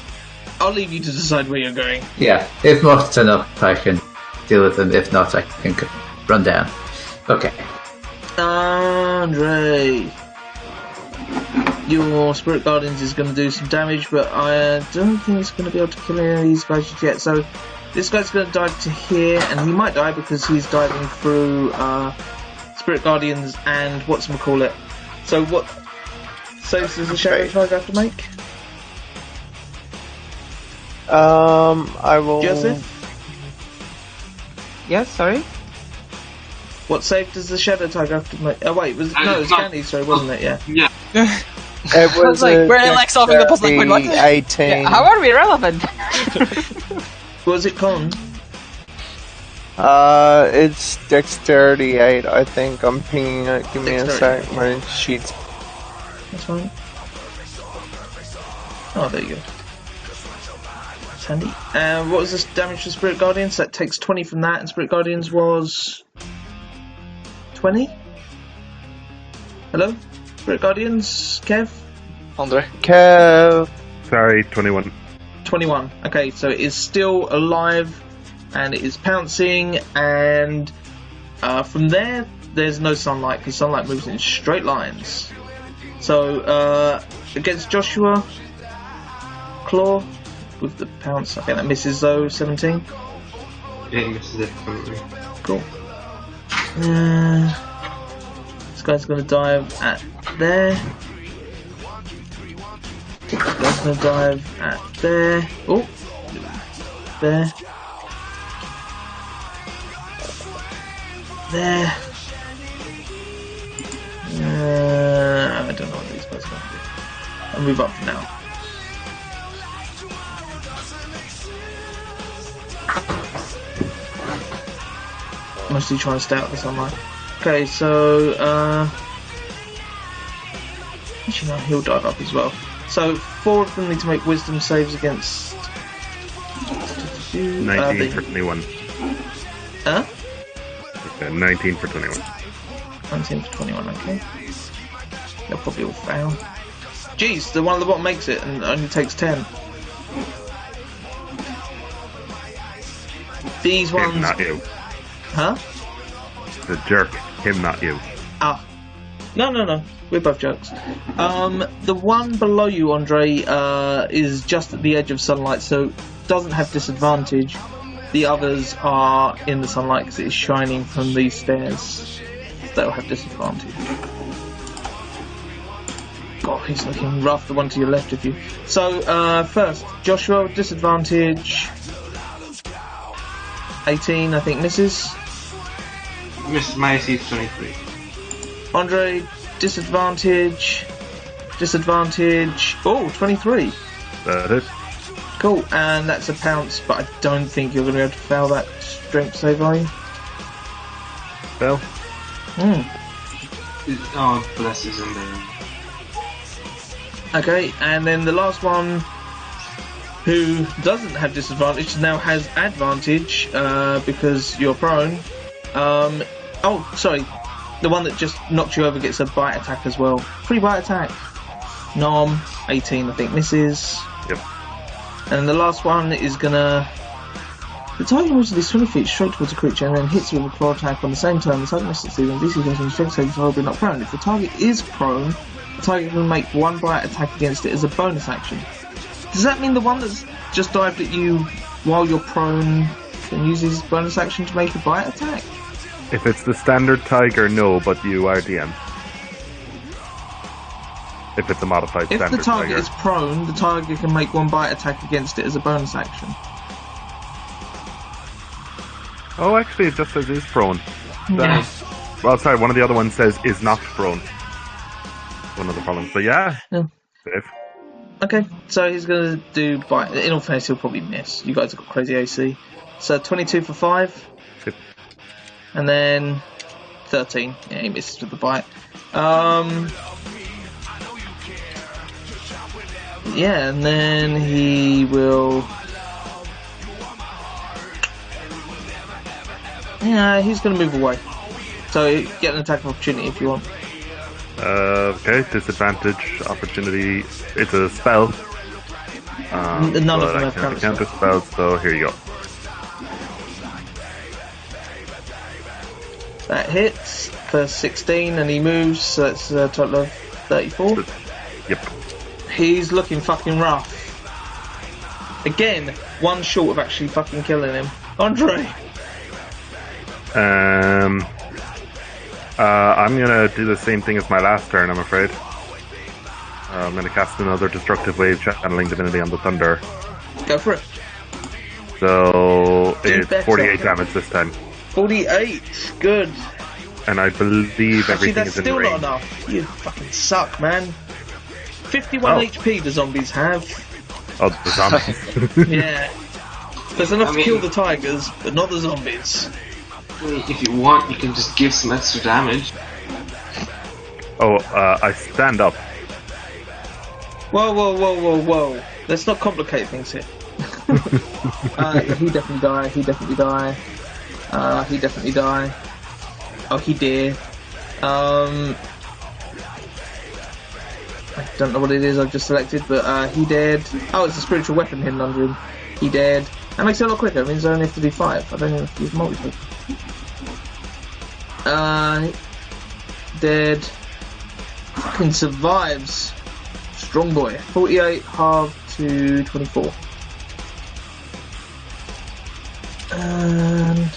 I'll leave you to decide where you're going. Yeah, if not enough, I can deal with them. If not, I can run down. Okay. Andre, your Spirit Guardians is going to do some damage, but I don't think it's going to be able to kill any of these guys just yet. So this guy's going to dive to here, and he might die because he's diving through Spirit Guardians and whatchamacallit. So what saves does the Shadow Tiger have to make? I will. Joseph? Yes, sorry? What save does the Shadow Tiger have to make? Oh wait, it was Candy, sorry, wasn't it? Yeah. Yeah. It was like, we're like solving the puzzle, like, what? 18. Yeah, how are we relevant? Was it con? It's dexterity 8, I think. I'm pinging it. Give me a sec. My sheets. That's fine. Oh, there you go. That's handy. What was this damage to Spirit Guardians? That takes 20 from that, and Spirit Guardians was 20? Hello? Spirit Guardians? Kev? Andre? Kev! Sorry, 21. 21. Okay, so it is still alive, and it is pouncing, and from there, there's no sunlight, because sunlight moves in straight lines. So, against Joshua, Claw, with the pounce, I think that misses though, 17. Yeah, he misses it completely. Cool. This guy's gonna dive at there. This guy's gonna dive at there. Oh, there. There. I don't know what these guys are gonna do. I'll move up for now. Mostly trying to stay out of the sunlight. Okay, so actually no, he'll dive up as well. So 4 of them need to make wisdom saves against 19 for 21. Huh? 19 for 21. 19 for 21, okay. They'll probably all fail. Jeez, the one at the bottom makes it and only takes 10. These ones... Him, not you. Huh? The jerk. Him, not you. Ah. No. We're both jokes. The one below you, Andre, is just at the edge of sunlight, so doesn't have disadvantage. The others are in the sunlight because it is shining from these stairs. They'll have disadvantage. God, he's looking rough, the one to your left of you. So, first, Joshua, disadvantage. 18, I think, misses. Miss my AC is 23. Andre, disadvantage. Disadvantage. Oh, 23. That is. Cool, and that's a pounce, but I don't think you're going to be able to fail that strength save, are you? Well. Oh, bless is in there. Okay, and then the last one, who doesn't have disadvantage, now has advantage, because you're prone. Oh, sorry, the one that just knocked you over gets a bite attack as well. Free bite attack. Nom, 18 I think misses. Yep. And the last one is gonna... The target moves at 20 feet straight towards a creature and then hits you with a claw attack on the same turn. The target must succeed on DC goes on strength saving throw, but not prone. If the target is prone, the target can make one bite attack against it as a bonus action. Does that mean the one that's just dived at you while you're prone can use his bonus action to make a bite attack? If it's the standard tiger, no, but you are DM. If it's a modified standard tiger. If the target is prone, the target can make one bite attack against it as a bonus action. Oh, actually, it just says is prone. Yeah. Well, sorry, one of the other ones says is not prone. one of the problems. But yeah. Safe. Okay, so he's going to do bite. In all fairness, he'll probably miss. You guys have got crazy AC. So 22 for 5. Good. And then 13. Yeah, he misses with the bite. Yeah, and then he will... Yeah, he's going to move away. So get an attack of opportunity if you want. Okay, disadvantage, opportunity. It's a spell. None of them have counter spells, so here you go. That hits for 16 and he moves, so that's a total of 34. Yep. He's looking fucking rough. Again, one short of actually fucking killing him. Andre! I'm gonna do the same thing as my last turn, I'm afraid. I'm gonna cast another Destructive Wave, channeling Divinity on the Thunder. Go for it. So it's 48 damage this time. 48, good. And I believe everything is in range. That's still not enough. You fucking suck, man. 51 HP the zombies have. Oh, the zombies. Yeah. There's enough to kill the tigers, but not the zombies. If you want, you can just give some extra damage. Oh, I stand up. Whoa. Let's not complicate things here. He definitely die, he definitely die. He definitely die. Oh, he did. I don't know what it is I've just selected, but he dead. Oh, it's a spiritual weapon hidden under him. He dead. That makes it a lot quicker. It means I only have to do 5. I don't even have to use multiple. Dead. Fucking survives. Strong boy. 48 halved to 24. And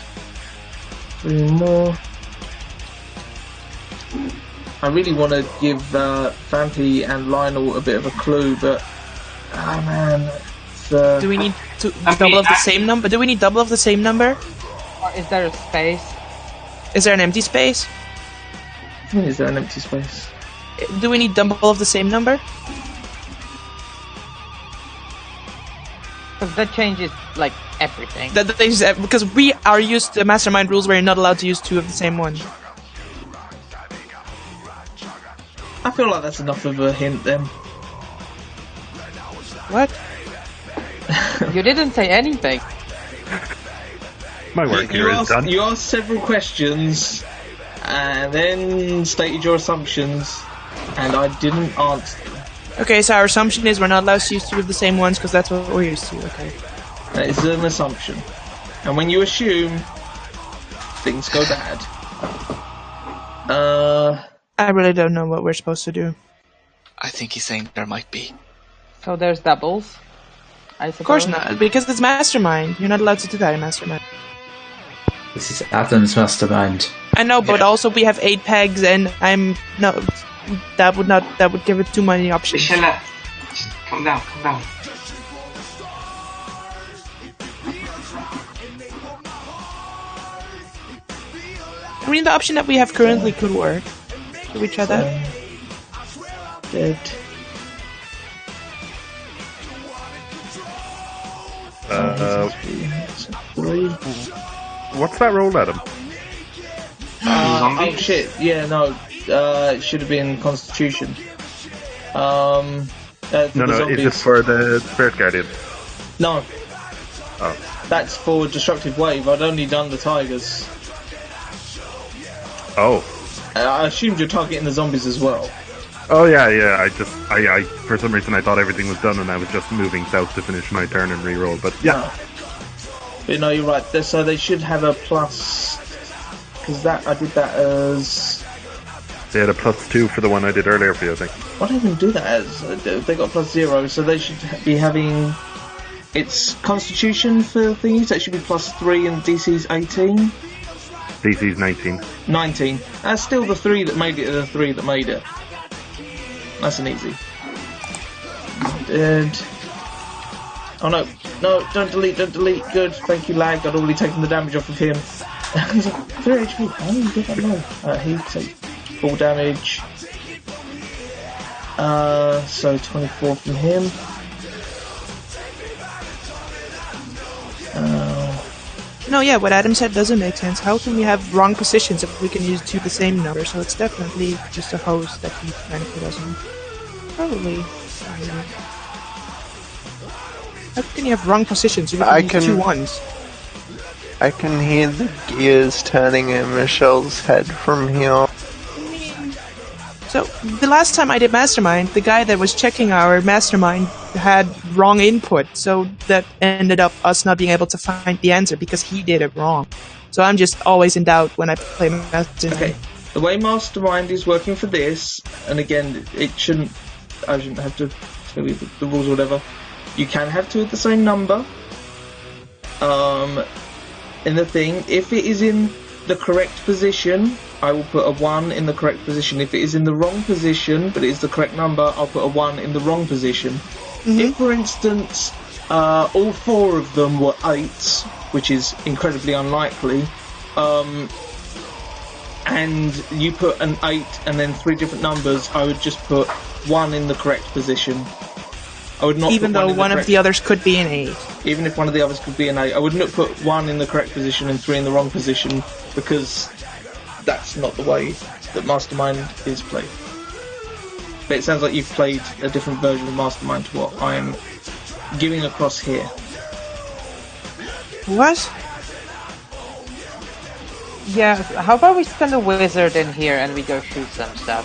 3 more. I really want to give Vampy and Lionel a bit of a clue, but man, do we need double of the same number? Do we need double of the same number? Or is there a space? Is there an empty space? I mean, is there an empty space? Do we need double of the same number? Because that changes like everything. That changes because we are used to mastermind rules where you're not allowed to use 2 of the same one. I feel like that's enough of a hint then. What? You didn't say anything. My work here is done. You asked several questions and then stated your assumptions, and I didn't answer them. Okay, so our assumption is we're not allowed to use 2 of the same ones because that's what we're used to, okay. That is an assumption. And when you assume, things go bad. I really don't know what we're supposed to do. I think he's saying there might be. So there's doubles, I suppose? Of course not, because it's Mastermind. You're not allowed to do that in Mastermind. This is Adam's Mastermind. I know, but also we have 8 pegs, and that would give it too many options. Michelle, come down. I mean, the option that we have currently could work. Should we try that? Dead. What's that roll, Adam? Oh shit, yeah, no. It should have been Constitution. No, is it for the Spirit Guardian? No. Oh. That's for Destructive Wave. I'd only done the Tigers. Oh. I assumed you're targeting the zombies as well. Oh yeah. I for some reason I thought everything was done and I was just moving south to finish my turn and re-roll, but yeah. No. But no, you're right. So they should have a plus, because I did that as... They had a +2 for the one I did earlier for you, I think. What did I even do that as? They got +0, so they should be having... It's Constitution for thingies, that should be +3 and DC's 18. DC's 19. 19. That's still the 3 that made it, the 3 that made it. That's an easy. Dead. Oh no, don't delete. Good, thank you, lag. I'd already taken the damage off of him. He's like, 3 HP, how do you get that low? He takes full damage. So 24 from him. No, yeah, what Adam said doesn't make sense. How can we have wrong positions if we can use two the same number? So it's definitely just a host that he's trying to put us in. Probably. How can you have wrong positions? You can use two ones. I can hear the gears turning in Michelle's head from here. So, the last time I did Mastermind, the guy that was checking our Mastermind had wrong input, so that ended up us not being able to find the answer because he did it wrong. So I'm just always in doubt when I play Mastermind. Okay, the way Mastermind is working for this, and again, I shouldn't have to tell you the rules or whatever. You can have two of the same number. In the thing, if it is in the correct position, I will put a 1 in the correct position. If it is in the wrong position, but it is the correct number, I'll put a 1 in the wrong position. Mm-hmm. If, for instance, all 4 of them were 8s, which is incredibly unlikely, and you put an 8 and then 3 different numbers, I would just put 1 in the correct position. I would not even though one of the others could be an 8. Even if one of the others could be an 8, I would not put 1 in the correct position and 3 in the wrong position, because that's not the way that Mastermind is played. But it sounds like you've played a different version of Mastermind to what I am giving across here. What? Yeah, how about we send a wizard in here and we go shoot some stuff?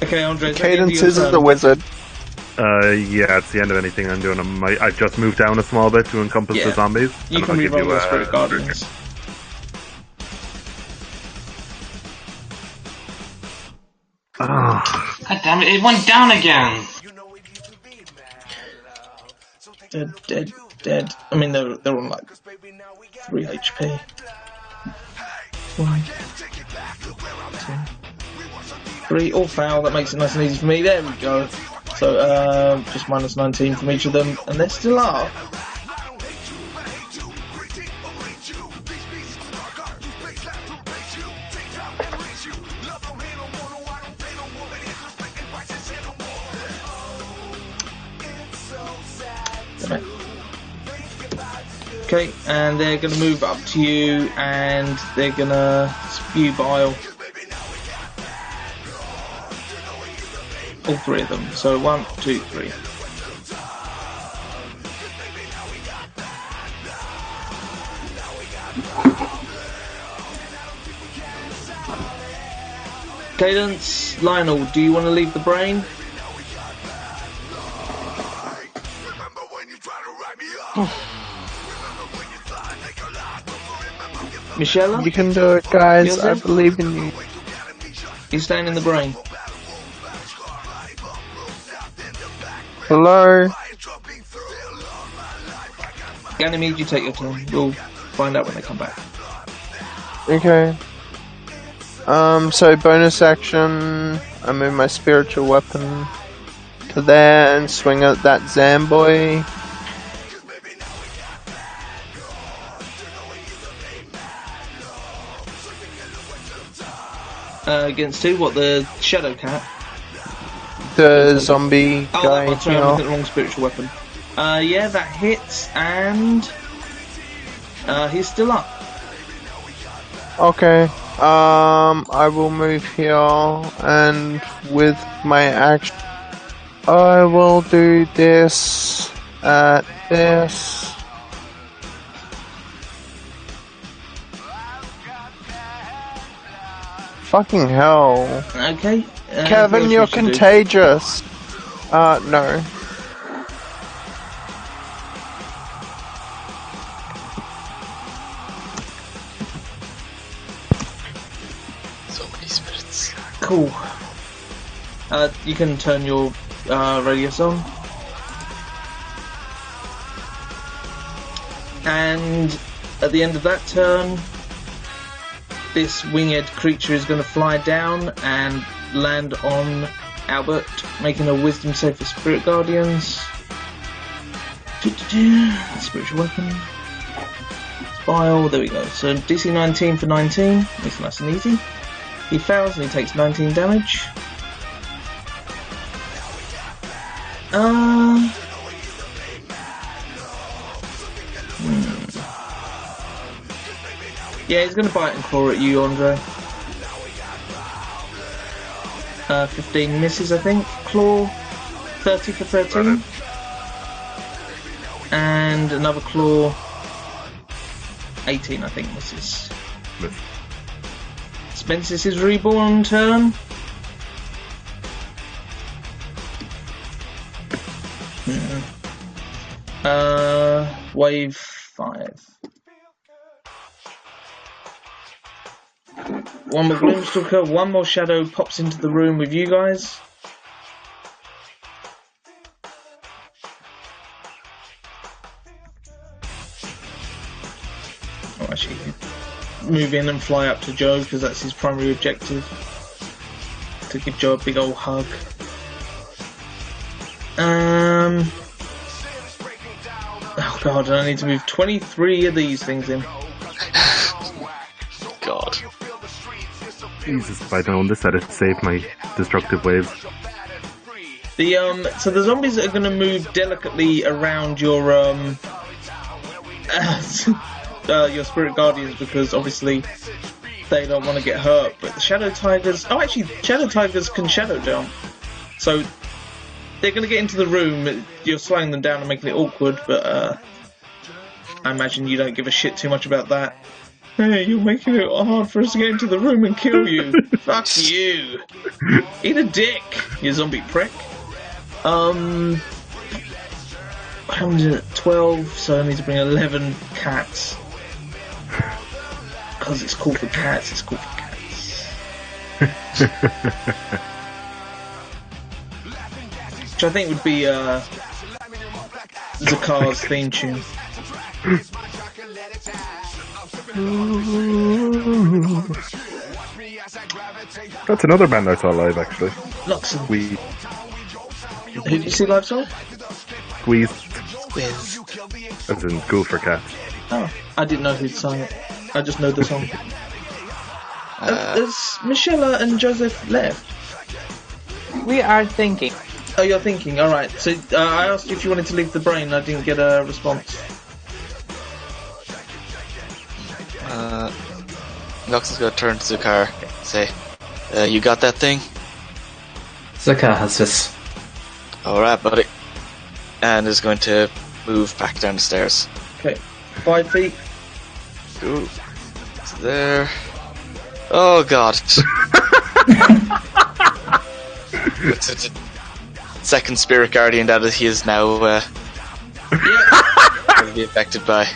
Okay, Andre. Cadence is the wizard. Yeah, it's the end of anything I'm doing. I've just moved down a small bit to encompass the zombies. You can reroll your Spirit Guardians. God damn it, it went down again! Dead. I mean, they're on like 3 HP. 1, 2, 3, all foul. That makes it nice and easy for me. There we go. So, just minus 19 from each of them, and they're still up. Okay, and they're going to move up to you, and they're going to spew bile. All 3 of them. So 1, 2, 3. Cadence, Lionel, do you want to leave the brain? Michelle? You can do it, guys. I believe in you. He's staying in the brain. Hello? Ganymede, you take your turn. We'll find out when they come back. Okay. So bonus action, I move my spiritual weapon to there and swing at that Zamboy. Against who? What, the Shadow Cat? The zombie guy. Oh, sorry, I'm looking at the wrong spiritual weapon. Yeah, that hits, and he's still up. Okay. I will move here, and with my action, I will do this at this. Fucking hell. Okay. Kevin, you're contagious. No. So many spirits. Cool. You can turn your radius on. And at the end of that turn, this winged creature is going to fly down and land on Albert, making a wisdom save for Spirit Guardians. Spiritual weapon. Spile, there we go. So DC 19 for 19, makes it nice and easy. He fails and he takes 19 damage. Yeah, he's going to bite and claw at you, Andre. 15 misses, I think. Claw, 30 for 13. And another claw, 18, I think, misses. Miss. Spence's reborn turn. Wave 5. One more Gloomstalker, one more Shadow pops into the room with you guys. Oh, actually, move in and fly up to Joe because that's his primary objective. To give Joe a big old hug. Oh god, I need to move 23 of these things in. God. Jesus, if I'd known this, I'd have saved my destructive waves. So the zombies are going to move delicately around your spirit guardians because obviously they don't want to get hurt. But the shadow tigers, shadow tigers can shadow jump, so they're going to get into the room. You're slowing them down and making it awkward, but I imagine you don't give a shit too much about that. Hey, you're making it hard for us to get into the room and kill you. Fuck you. Eat a dick, you zombie prick. How many is it? 12, so I need to bring 11 cats. Because it's called for cats, it's called for cats. Which I think would be Zakar's theme tune. That's another band I saw live, actually. Luxon. Squeeze. Who did you see live, sorry? Squeeze. Squeeze. As in Ghoul for Cats. Oh, I didn't know who'd sung it. I just know the song. Has Michelle and Joseph left? We are thinking. Oh, you're thinking, alright. So I asked you if you wanted to leave the brain, I didn't get a response. Noxon's gonna turn to Zakar, say, you got that thing? Zakar has this. Alright, buddy. And is going to move back down the stairs. Okay, 5 feet. Ooh. It's there. Oh god. It's a second spirit guardian that he is now going to be affected by.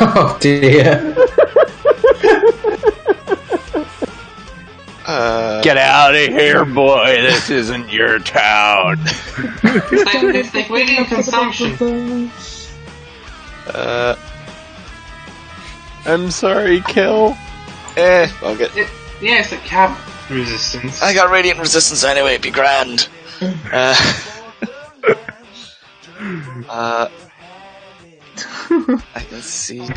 Oh dear. Get out of here, boy. This isn't your town. It's like waiting consumption. I'm sorry, Kill. Fuck it. Yeah, it's a cap resistance. I got radiant resistance anyway, it'd be grand. I can see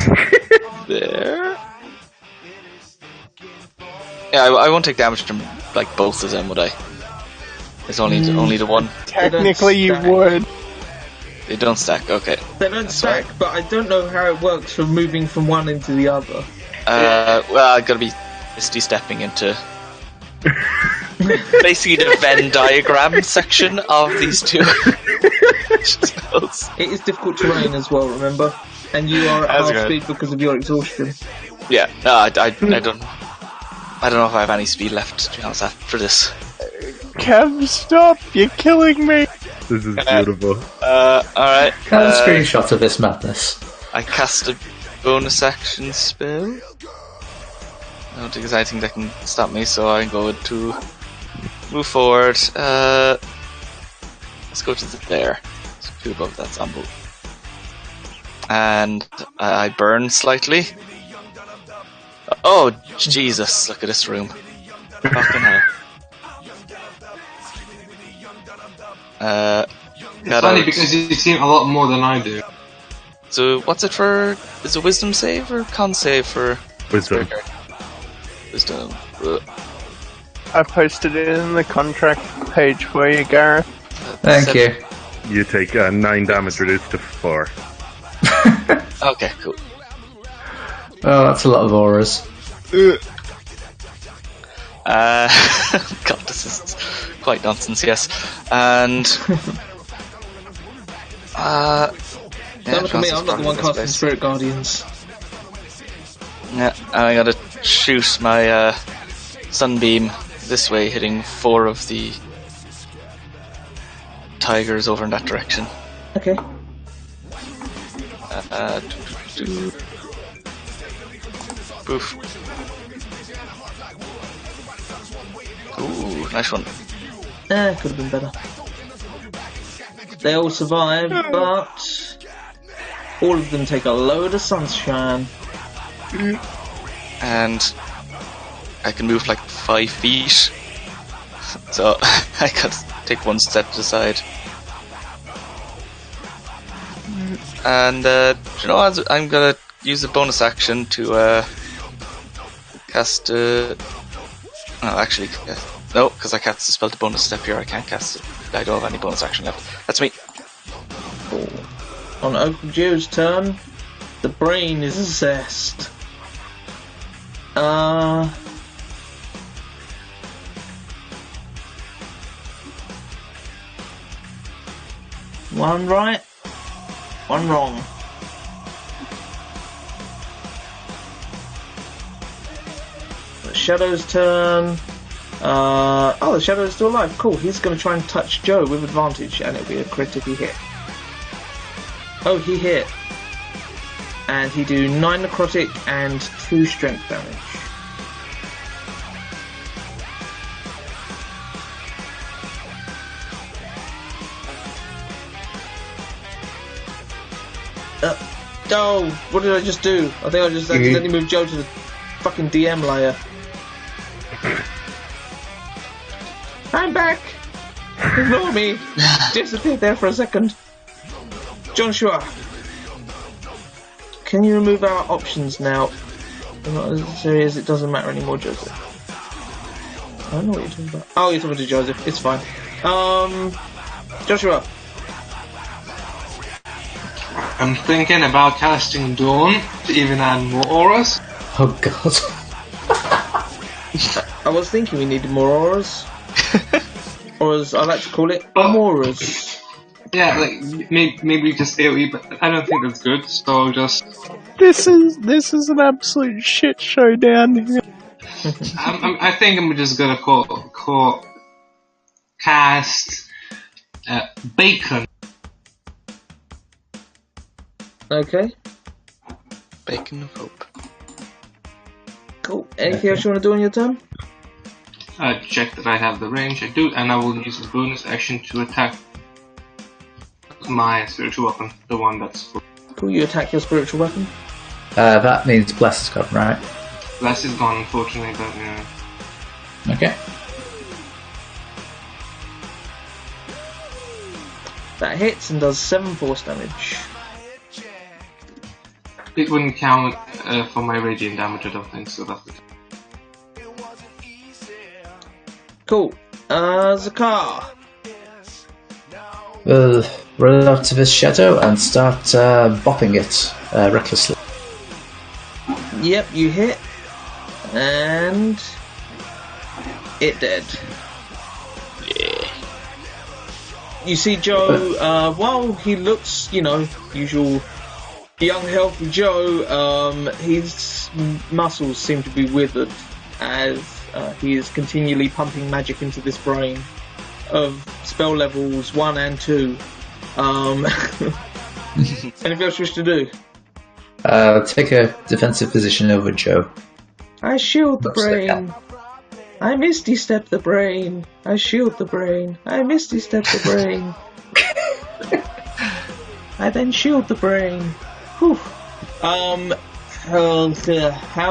there. Yeah, I won't take damage from like both of them, would I? It's only the one. Technically, you would. They don't stack. Okay. They don't stack, but I don't know how it works for moving from one into the other. Well, I gotta be misty stepping into basically the Venn diagram section of these two. It is difficult terrain as well, remember? And you are at half speed because of your exhaustion. Yeah, no, I don't know if I have any speed left, to be honest, after this. Kev, stop! You're killing me! This is beautiful. Alright. Can I have a screenshot of this madness? I cast a bonus action spell. I don't think there's anything that can stop me, so I'm going to move forward. Let's go to there. It's 2 above that zombie. And I burn slightly. Oh, Jesus, look at this room. Fucking hell. It's funny because you've seen a lot more than I do. So, what's it for? Is it wisdom save or con save for? Wisdom. this down. I posted it in the contract page for you, Gareth. Thank you. You take 9 damage reduced to 4. Okay, cool. Oh, that's a lot of auras. God, this is quite nonsense, yes. And... Don't look at me, I'm not the one casting Spirit Guardians. Yeah, I'm gonna shoot my Sunbeam this way, hitting 4 of the tigers over in that direction. Okay. Boof. Ooh, nice one. Could have been better. They all survive, but all of them take a load of sunshine. And I can move like 5 feet, so I could take 1 step to the side. And you know what? I'm gonna use a bonus action to cast. No, actually, no, because I cast the spell to bonus step here. I can't cast it. I don't have any bonus action left. That's me. Cool. On Uncle Joe's turn, the brain is assessed. One right, one wrong. The Shadow's turn. Oh, the Shadow's still alive. Cool. He's going to try and touch Joe with advantage, and it'll be a crit if he hit. Oh, he hit. And he do 9 necrotic and 2 strength damage. Oh, what did I just do? I think I just accidentally moved Joe to the fucking DM layer. I'm back! Ignore me! Disappeared there for a second. Joshua! Can you remove our options now? Not as serious, it doesn't matter anymore, Joseph. I don't know what you're talking about. Oh, you're talking to Joseph. It's fine. Joshua. I'm thinking about casting Dawn to even add more auras. Oh god. I was thinking we needed more auras. Or as I like to call it, auras. Yeah, like maybe just AoE, but I don't think that's good. So just this is an absolute shit show down here. I think I'm just gonna cast Bacon. Okay. Bacon of Hope. Cool. Anything else you want to do on your turn? Check that I have the range. I do, and I will use a bonus action to attack my spiritual weapon, the one that's full. Cool, you attack your spiritual weapon? That means Bless is gone, right? Bless is gone, unfortunately, but yeah. Okay. That hits and does 7 force damage. It wouldn't count for my radiant damage, I don't think, so that's it. Cool. Zakar. We'll run up to this shadow and start bopping it recklessly. Yep, you hit. And it dead. Yeah. You see Joe, while he looks, usual young, healthy Joe, his muscles seem to be withered as he is continually pumping magic into this brain of spell levels 1 and 2. Anything else you wish to do? Take a defensive position over Joe. I shield the brain. I misty step the brain. I shield the brain. I misty step the brain. I then shield the brain. Whew. How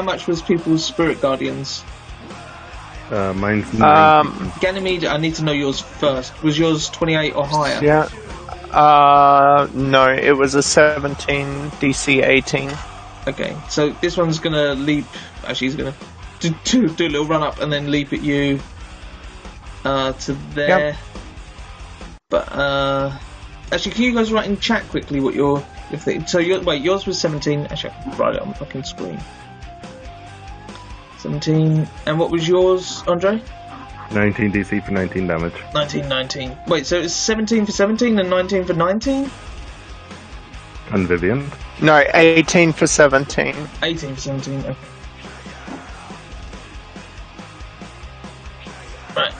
much was people's spirit guardians? Mine's 19. Ganymede, I need to know yours first. Was yours 28 or higher? Yeah. No, it was a 17, DC 18. Okay, so this one's gonna leap. Actually, he's gonna do a little run up and then leap at you to there. Yep. But actually, can you guys write in chat quickly what your yours was 17. Actually, I can write it on the fucking screen. 17. And what was yours, Andre? 19 DC for 19 damage. 19. Wait, so it's 17 for 17 and 19 for 19? And Vivian? No, 18 for 17. 18 for 17, okay. Right,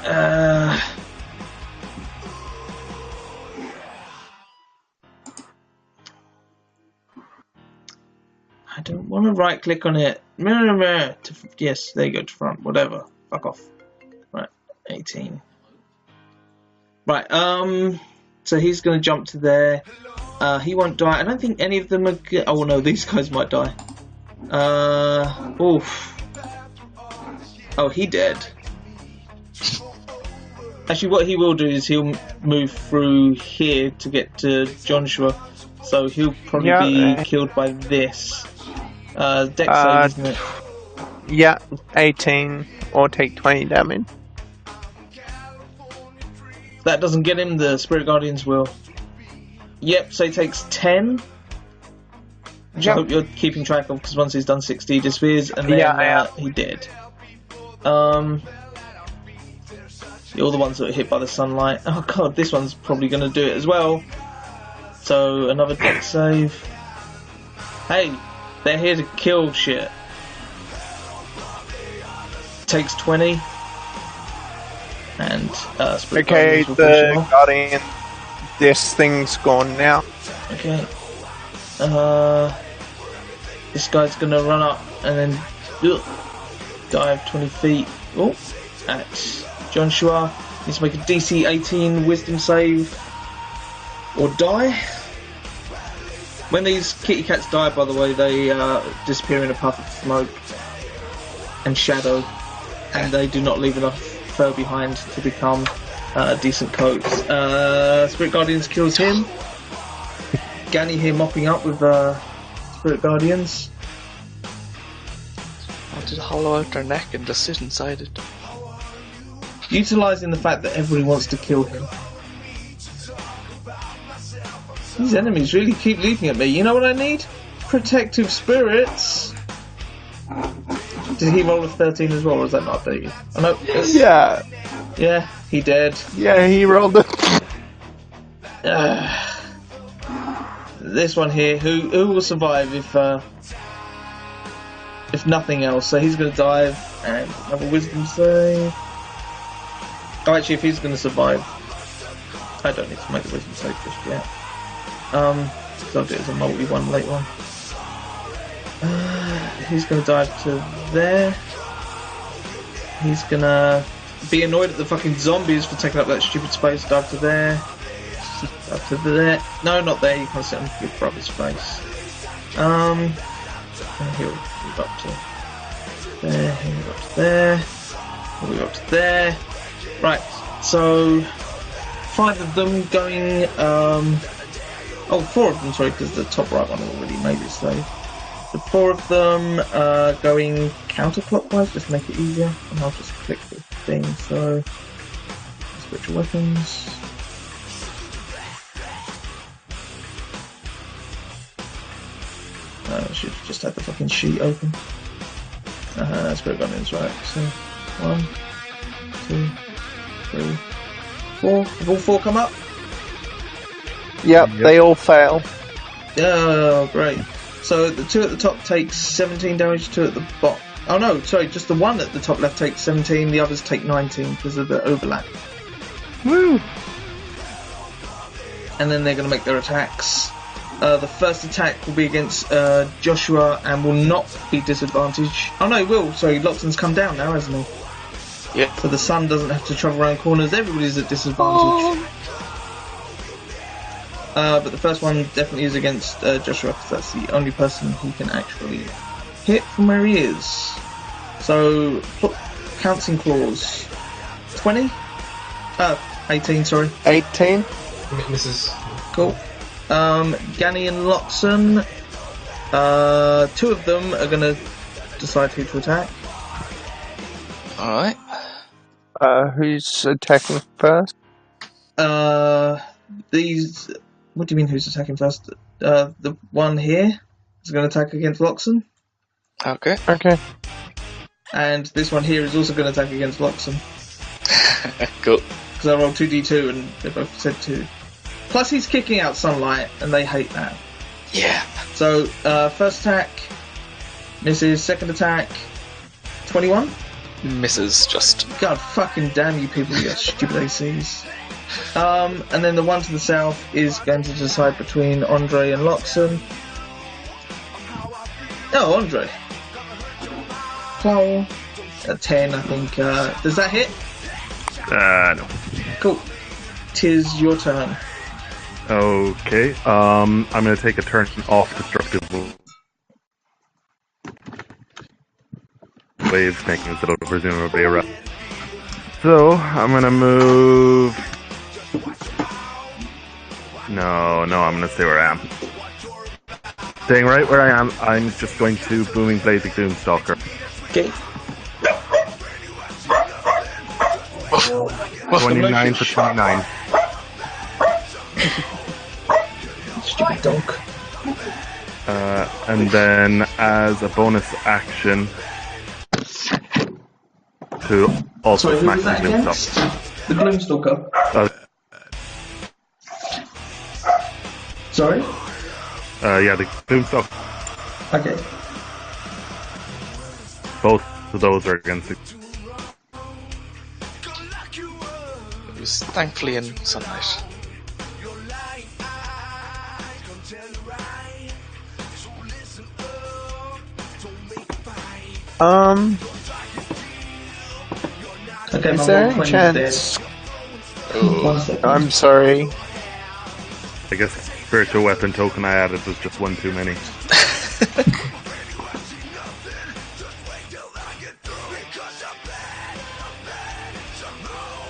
I don't want to right click on it. Yes, there you go, to front, whatever. Fuck off. Right, 18. Right, so he's going to jump to there. He won't die. I don't think any of them are oh no, these guys might die. Oof. Oh, he dead. Actually, what he will do is he'll move through here to get to Joshua. So he'll probably be killed by this. Dex save, isn't it? Yeah, 18 or take 20 damage. That doesn't get him, the Spirit Guardians will. Yep, so he takes 10. Which I hope you're keeping track of, because once he's done 60 he disappears, and then he did. You're the ones that are hit by the sunlight. Oh god, this one's probably going to do it as well. So, another Dex save. Hey, they're here to kill shit. Takes 20. And, okay, the Guardian, this thing's gone now. Okay. This guy's gonna run up and then dive 20 feet. Oh, at Joshua. Needs to make a DC 18 Wisdom save or die. When these kitty cats die, by the way, they disappear in a puff of smoke and shadow, and they do not leave enough fur behind to become decent coats. Spirit Guardians kills him. Ganny here mopping up with Spirit Guardians. I did hollow out their neck and just sit inside it. Utilising the fact that everybody wants to kill him. These enemies really keep leaping at me. You know what I need? Protective spirits. Did he roll a 13 as well, or is that not updated? Oh, no. Yeah. Yeah, he did. Yeah, he rolled it. This one here, who will survive if nothing else? So he's going to dive and have a Wisdom save. Oh, actually, if he's going to survive, I don't need to make a Wisdom save just yet. So I'll do it as a multi one later on. He's going to dive to there. He's going to be annoyed at the fucking zombies for taking up that stupid space. Dive to there. Dive to there. No, not there. You can't sit on your brother's face. And he'll move up to there. He'll move up to there. He'll move up to there. Right. So 5 of them going. Oh, 4 of them. Sorry, because the top right one already made it save. The 4 of them going counterclockwise, just to make it easier, and I'll just click the thing. So, spiritual weapons. I should have just had the fucking sheet open. Spirit Guardians, right? So, 1, 2, 3, 4. Have all 4 come up? Yep, they all fail. Oh, great. So the 2 at the top takes 17 damage, 2 at the bottom. Oh no, sorry, just the 1 at the top left takes 17, the others take 19 because of the overlap. Woo! And then they're going to make their attacks. The first attack will be against Joshua and will not be disadvantaged. Oh no, it will. Sorry, Loxton's come down now, hasn't he? Yeah. So the sun doesn't have to travel around corners. Everybody's at disadvantage. But the first one definitely is against Joshua, because that's the only person who can actually hit from where he is. So, pouncing claws. 20? 18, sorry. 18. Misses. Cool. Ganny and Loxton. 2 of them are going to decide who to attack. Alright. Who's attacking first? These. What do you mean? Who's attacking first? The one here is going to attack against Loxon, Okay. Okay. and this one here is also going to attack against Loxon. Cool. Because I rolled 2d2 and they both said 2. Plus he's kicking out sunlight, and they hate that. Yeah. So first attack misses. Second attack 21. Misses just. God fucking damn you people, you stupid ACs. And then the one to the south is going to decide between Andre and Loxon. Oh, Andre. Plow. A 10, I think. Does that hit? No. Cool. 'Tis your turn. Okay. I'm going to take a turn off destructive waves, making it presumably a rest. So I'm going to move. No, I'm going to stay where I am. Staying right where I am, I'm just going to Booming Blade the Gloomstalker. Okay. 29 for 29. Stupid dog. And then as a bonus action to also Sorry, who smack was the that against? Gloomstalker. The Gloomstalker. Sorry? Yeah, the Gloomstalker. Okay. Both of those are against it. It was thankfully in sunlight. Okay, Is there any chance? I'm sorry. I guess the spiritual weapon token I added was just one too many.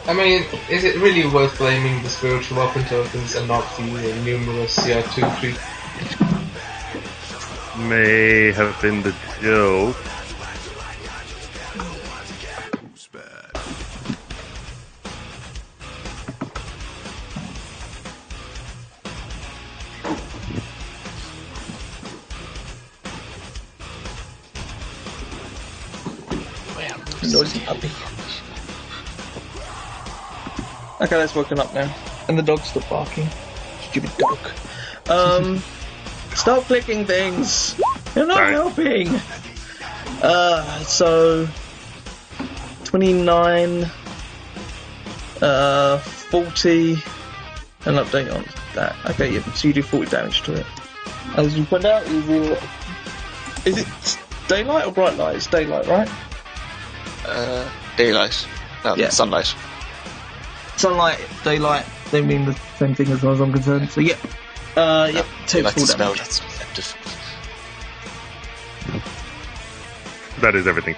I mean, is it really worth blaming the spiritual weapon tokens and not the numerous CR2 3? May have been the joke. Noisy puppy. Okay, that's woken up now. And the dog stopped barking. Stupid dog. Stop clicking things! You're not Sorry. helping! So... 29... 40... An update on that. Okay, yeah, so you do 40 damage to it. As you point out, is it daylight or bright light? It's daylight, right? Daylight. No, Yeah. sunlight. Sunlight, daylight, they mean the same thing as far as I'm concerned. So, yeah. Yep, take Daylight's full a spell damage. that's effective. That is everything.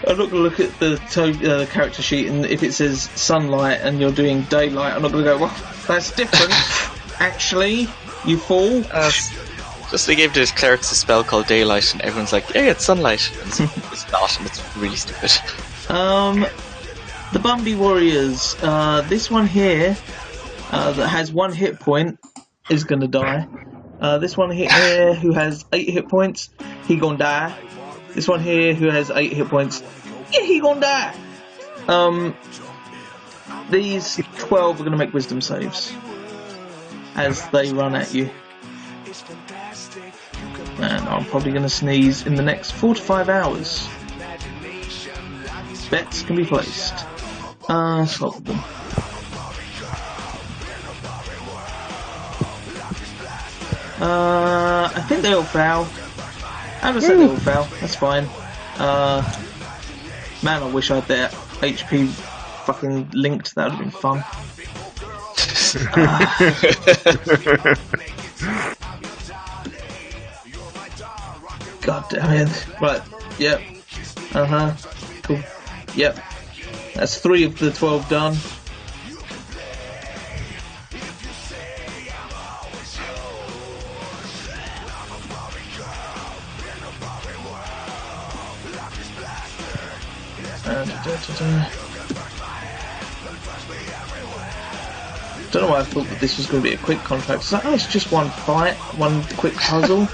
I'm not going to look at the character sheet, and if it says sunlight and you're doing daylight, I'm not going to go, well, that's different. Actually, you fool. Just they gave the clerics a spell called Daylight, and everyone's like, yeah, it's sunlight. And it's not, and it's really stupid. The Bumby Warriors. This one here that has 1 hit point is going to die. This one here who has 8 hit points, he gonna die. This one here who has 8 hit points, yeah, he gonna die. These 12 are gonna make wisdom saves as they run at you. And I'm probably gonna sneeze in the next 4 to 5 hours. Bets can be placed. Stop them. I think they all fail. I haven't said they all fail. That's fine. Man, I wish I had that HP fucking linked. That would have been fun. God damn it. Right. Yep. Cool. Yep. That's 3 of the 12 done. Don't know why I thought that this was going to be a quick contract. It's like, oh, it's just one fight, one quick puzzle.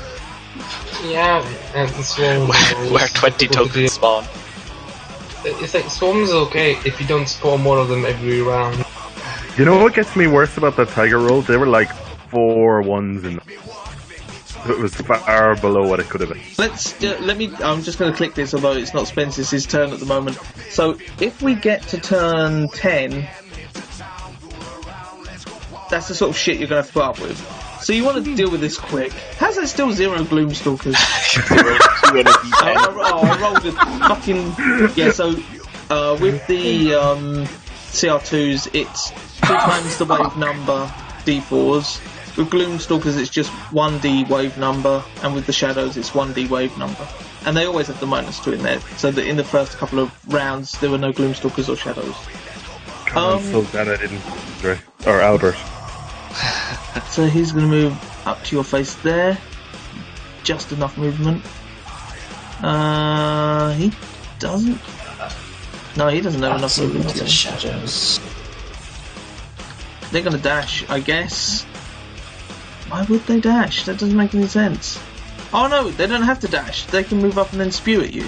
Yeah, and Swarm. Where 20 tokens spawn. It's like Swarm is okay if you don't spawn more of them every round. You know what gets me worse about the Tiger rolls? They were like 4 1s in them. It was far below what it could have been. I'm just going to click this, although it's not Spence's turn at the moment. So if we get to turn 10, that's the sort of shit you're going to have to put up with. So you want to deal with this quick. How's there still 0 Gloomstalkers? I rolled a fucking... Yeah, so with the CR2s, it's 2 times the wave number D4s. With Gloomstalkers, it's just 1D wave number, and with the Shadows, it's 1D wave number. And they always have the -2 in there, so that in the first couple of rounds, there were no Gloomstalkers or Shadows. I'm so glad I didn't... Or Albert. So he's going to move up to your face there. Just enough movement. He doesn't. No, he doesn't have enough movement. The Shadows. They're going to dash, I guess. Why would they dash? That doesn't make any sense. Oh no, they don't have to dash. They can move up and then spew at you.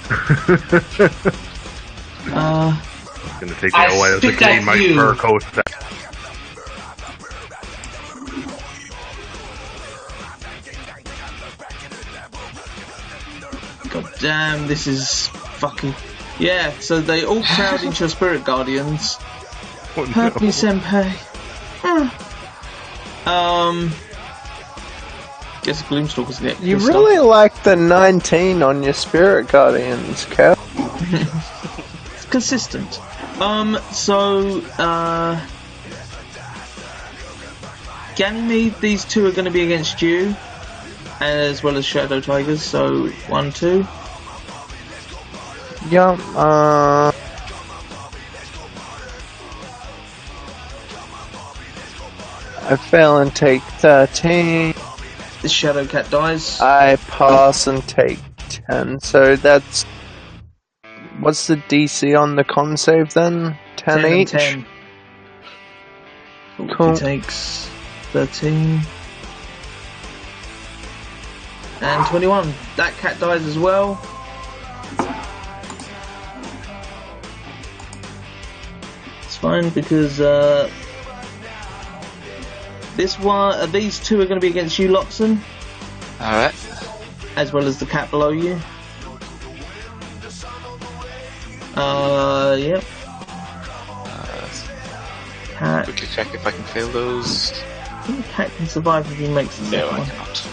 It's going to take me a while to clean my fur coat. God damn, this is fucking... Yeah, so they all crowd into your Spirit Guardians. Oh, no. Happy Senpai. Guess Gloomstalkers get... You really like the 19 on your Spirit Guardians, Cal. It's consistent. Ganymede, these 2 are going to be against you, as well as Shadow Tigers, so 1, 2. Yeah, I fail and take 13. The Shadow Cat dies. I pass and take 10, so that's... What's the DC on the con save then? 10 each? 10. Cool. He takes 13. And 21. That cat dies as well. It's fine because these 2 are going to be against you, Loxon. Alright. As well as the cat below you. Yep. Cat. Quickly check if I can fail those. I think the cat can survive if he makes the No, second I one. cannot.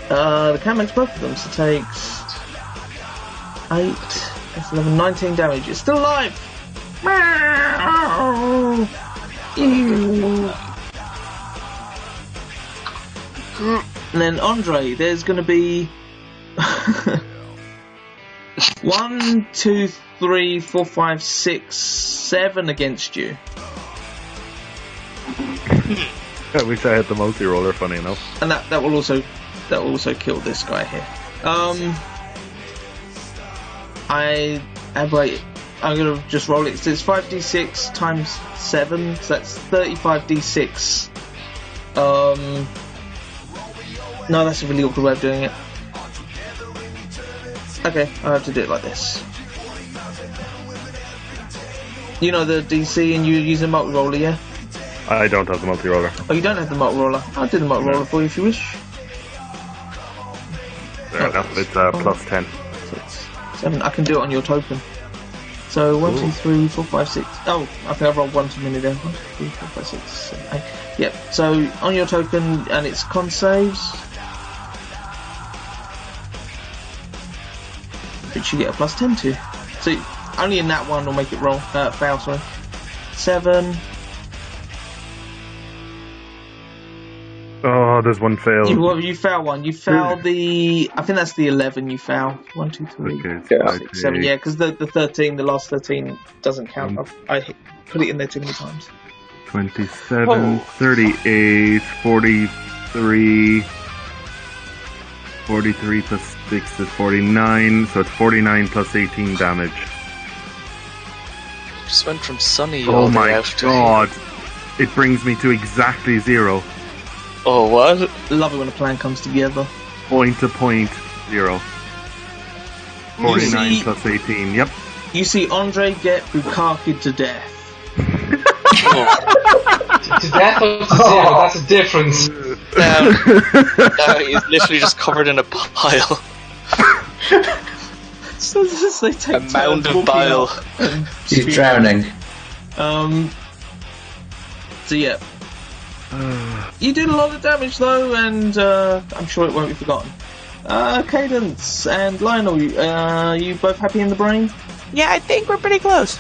The cat makes both of them, so takes 8, that's 11, 19 damage. It's still alive! Ew. And then Andre, there's going to be 1, 2, 3, 4, 5, 6, 7 against you. I wish I had the multi-roller, funny enough. And that will also kill this guy here. I'm gonna just roll it. So it's 5d6 times 7, so that's 35d6. No, that's a really awkward way of doing it. Okay, I have to do it like this. You know the DC and you use a multi-roller, yeah? I don't have the multi-roller. Oh, you don't have the multi-roller? I'll do the multi-roller for you if you wish. Fair enough, it's plus 10. 6, 7. I can do it on your token. So 1, 2, 3, 4, 5, 6. Oh, I think I've rolled 1 too many there. 1, 2, 3, 4, 5, 6, 7, 8. Yep. So on your token, and it's con saves, which you get a plus 10 to. So only in that one will make it roll fail. Sorry. 7. Oh, there's one fail. You fail one. You fail the... I think that's the 11 you fail. 1, 2, 3, Okay, 4, 6, 7. Yeah, because the 13, the last 13 doesn't count. I put it in there too many times. 27, 38, 43... 43 plus 6 is 49, so it's 49 plus 18 damage. Just went from sunny Oh all the way my out to god! It brings me to exactly 0. Oh, what? Love it when a plan comes together. Point to point, 0. 49 plus 18, yep. You see Andre get Bukaki to death. To death or to zero? That's a difference. Now he's literally just covered in a pile. So they take A mound of bile. He's drowning. So yeah. You did a lot of damage though, and I'm sure it won't be forgotten. Cadence and Lionel, you both happy in the brain? Yeah, I think we're pretty close.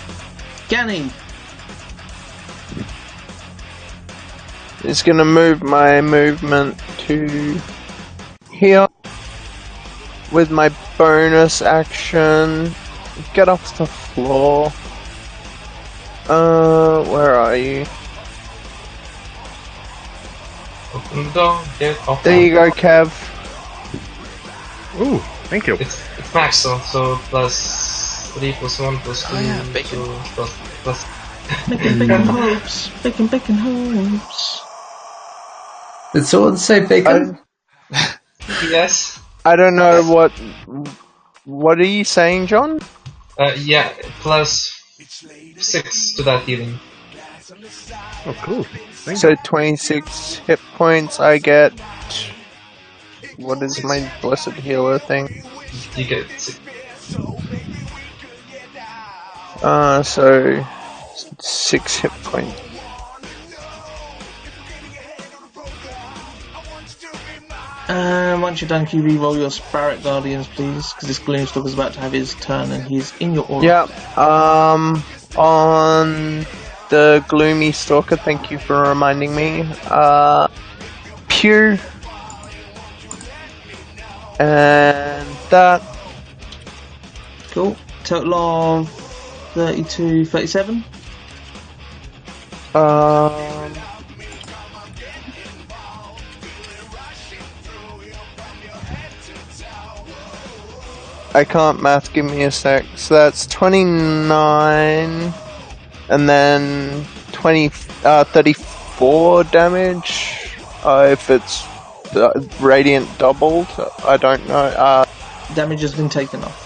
Ganny. It's gonna move my movement to here with my bonus action. Get off the floor. Where are you? Open the door, get off. There you go, Kev. Ooh, thank you. It's max, so plus 3 plus 1 plus 2. Oh, yeah, bacon. So plus Bacon hopes. Bacon hopes. Did someone say bacon? Yes. I don't know what are you saying, John? Yeah, plus 6 to that healing. Oh, cool. Thank So 26 hit points. I get. What is my blessed healer thing? You get 6. So 6 hit points. Once you're done, can you re-roll your Spirit Guardians, please? Because this Gloomstalker's about to have his turn, and he's in your aura. Yeah. On the Gloomy Stalker, thank you for reminding me. Pew. And that. Cool. Total of 32, 37. I can't math, give me a sec. So that's 29, and then 34 damage. If it's radiant doubled, I don't know. Damage has been taken off.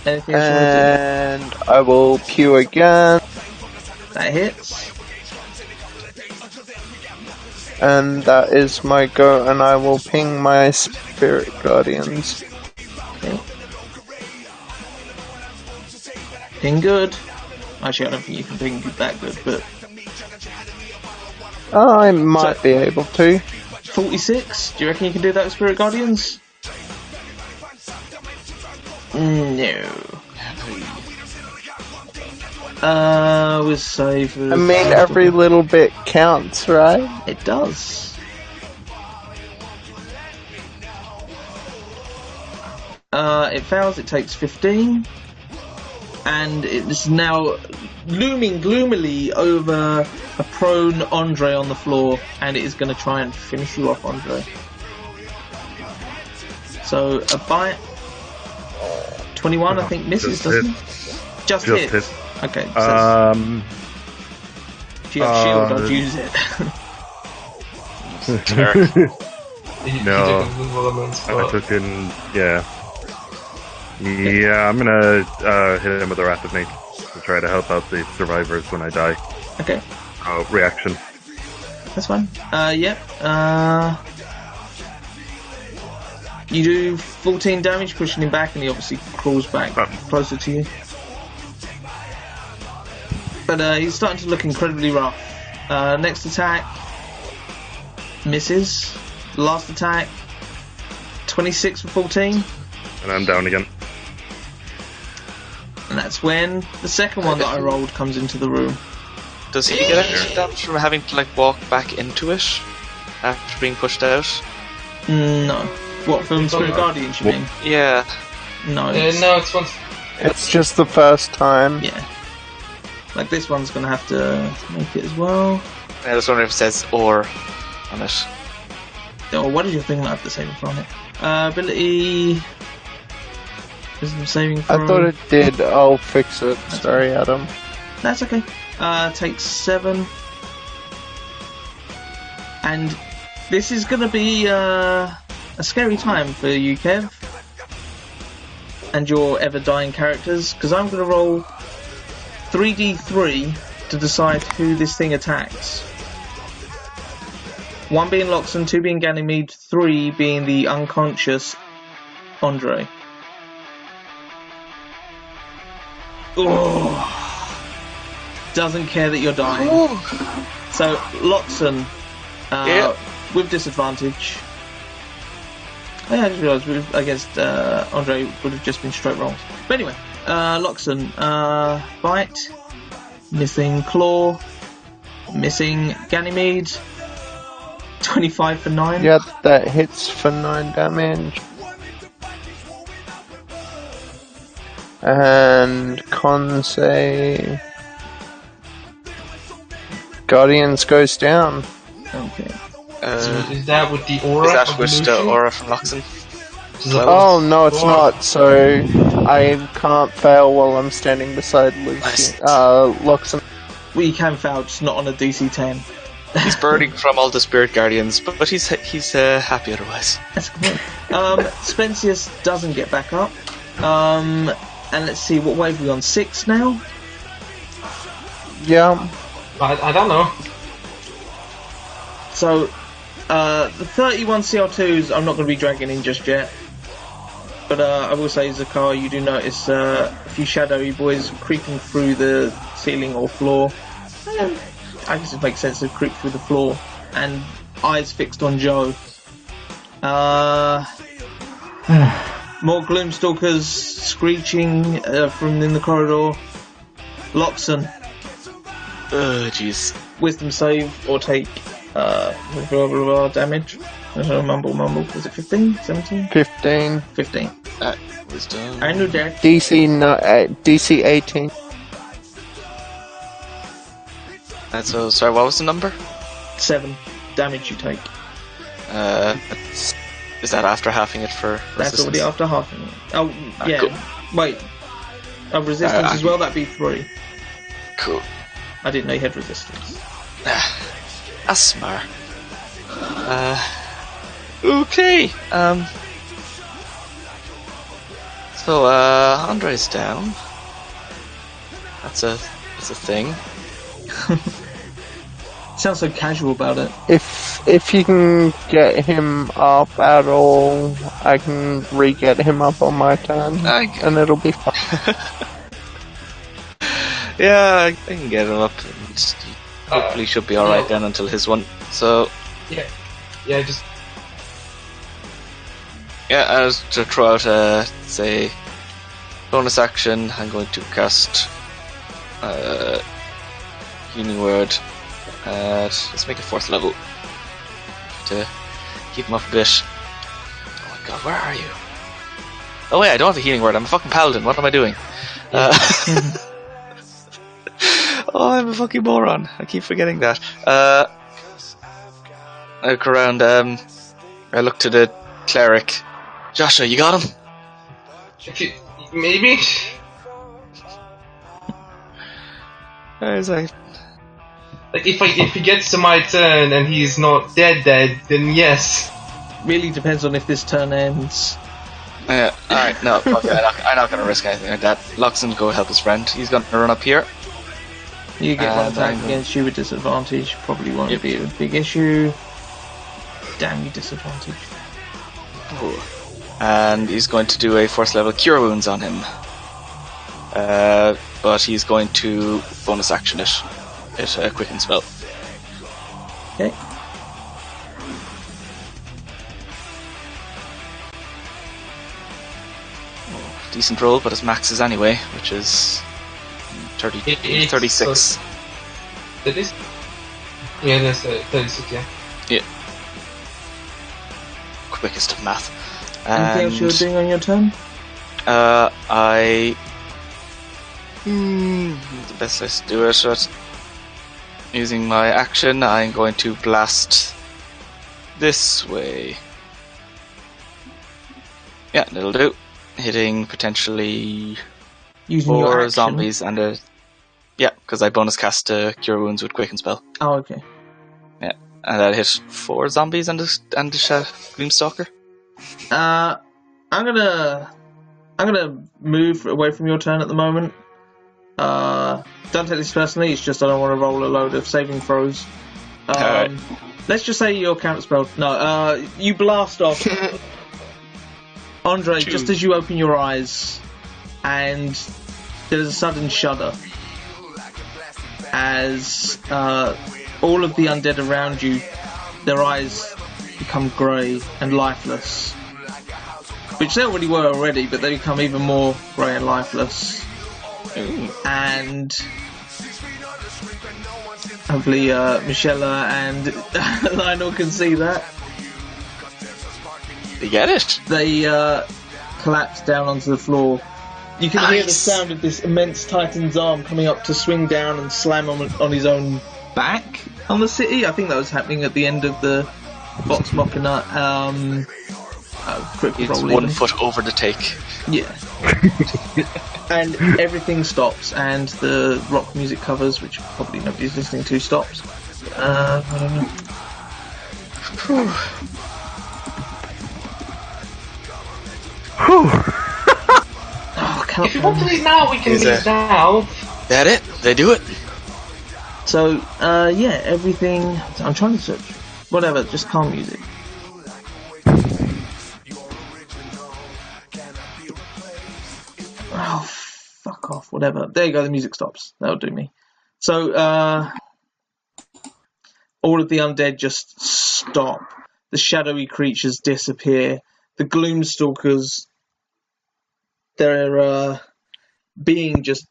Anything else you want And I will pew again, to do? That hits. and that is my go, and I will ping my Spirit Guardians. Okay. Ping good. Actually, I don't think you can ping that good, but I might be able to. 46. Do you reckon you can do that with Spirit Guardians? No. We'll save. I mean, every little bit counts, right? It does. It fails. It takes 15, and it's now looming gloomily over a prone Andre on the floor, and it is going to try and finish you off, Andre. So a bite. 21, I think, misses, doesn't it? Just hits. Okay. So if you have shield, I'd use it. No, I took in. Yeah, I'm gonna hit him with a Wrath of Nature to try to help out the survivors when I die. Okay. Reaction. That's fine. You do 14 damage, pushing him back, and he obviously crawls back closer to you. But he's starting to look incredibly rough. Next attack misses. Last attack 26 for 14. And I'm down again. And that's when the second one that I rolled comes into the room. Does he get extra damage from having to walk back into it after being pushed out? No. What, from Spirit Guardians, you mean? Yeah. No. No, it's once. It's just the first time. Yeah. Like this one's gonna have to make it as well. I was wondering if it says "or" on it. Oh, what did your thing have the saving from it? Ability. Wisdom saving throw. I thought it did. I'll fix it. Sorry, Adam. That's okay. Takes 7. And this is going to be a scary time for you, Kev. And your ever-dying characters. Because I'm going to roll 3d3 to decide who this thing attacks. 1 being Loxon, 2 being Ganymede, 3 being the unconscious Andre. Oh, doesn't care that you're dying. So Loxon, with disadvantage. I just realised against Andre would have just been straight rolls. But anyway, Loxon, bite, missing claw, missing Ganymede. 25 for 9. Yep, that hits for 9 damage. And con save. Guardians goes down. Okay. So is that with the aura? Is that with the aura from Loxon? Oh no, it's not. So I can't fail while I'm standing beside Loxon. Well, you can fail, just not on a DC 10. He's burning from all the spirit guardians, but he's happy otherwise. That's cool. Spensius doesn't get back up. And let's see, what wave are we on? 6 now? Yeah. I don't know. So, the 31 CR2s I'm not going to be dragging in just yet. But I will say, Zakar, you do notice a few shadowy boys creeping through the ceiling or floor. I guess it makes sense to creep through the floor. And eyes fixed on Joe. More Gloomstalkers screeching from in the corridor. Loxon. Jeez. Wisdom save or take blah, blah, blah, damage. Mumble. Was it 15? 17? 15. 15. Wisdom. I knew that. DC 18. So, sorry, what was the number? 7 damage you take. Is that after halving it for resistance? That's already after halving it. Oh, yeah. Cool. Wait. Resistance as well? That'd be 3. Cool. I didn't know you had resistance. That's smart. Okay. So, Andre's down. That's a thing. Sounds so casual about it. If you can get him up at all, I can re-get him up on my turn, and it'll be fine. Yeah, I can get him up. Hopefully, should be all right then until his one. So just I was to throw out say bonus action. I'm going to cast Healing Word. Let's make it 4th level to keep him up a bit. Oh my god, where are you? Oh wait, I don't have a Healing Word. I'm a fucking paladin. What am I doing? Oh, I'm a fucking moron. I keep forgetting that. I look around. I look to the cleric. Joshua, you got him? Maybe. Where's I? Like if he gets to my turn and he's not dead, then yes. Really depends on if this turn ends. Yeah. All right. No. Okay. I'm not gonna risk anything like that. Loxon, go help his friend. He's gonna run up here. You get one attack against you with disadvantage. Probably won't be a big issue. Damn you, disadvantage. Ooh. And he's going to do a 1st level Cure Wounds on him. But he's going to bonus action it. It's a quicken spell. Okay. Decent roll, but his max is anyway, which is 36. So, that is? Yeah, that's 36, yeah. Yeah. Quickest of math. Anything else you're doing on your turn? The best place to do it, but using my action, I'm going to blast this way. Yeah, that'll do. Hitting potentially Using your 4 action. zombies and a... Yeah, because I bonus cast Cure Wounds with Quicken Spell. Oh, okay. Yeah, and that hit 4 zombies and a Gleamstalker. I'm gonna move away from your turn at the moment. Don't take this personally. It's just I don't want to roll a load of saving throws. Alright. Let's just say your counterspell. No, you blast off. Andre, just as you open your eyes, and there's a sudden shudder as all of the undead around you, their eyes become grey and lifeless. Which they already were already, but they become even more grey and lifeless. Ooh. And hopefully Michelle and Lionel can see that. You get it? They collapse down onto the floor. You can hear the sound of this immense Titan's arm coming up to swing down and slam on his own back on the city. I think that was happening at the end of the Vox Machina. It's 1 foot over the take. Yeah. And everything stops, and the rock music covers, which probably nobody's listening to, stops. I don't know. If you want to leave now, we can leave now. That it? They do it? So, yeah, everything... I'm trying to search. Whatever, just calm music. Oh, fuck off, whatever. There you go, the music stops. That'll do me. So, all of the undead just stop. The shadowy creatures disappear. The Gloomstalkers, their being just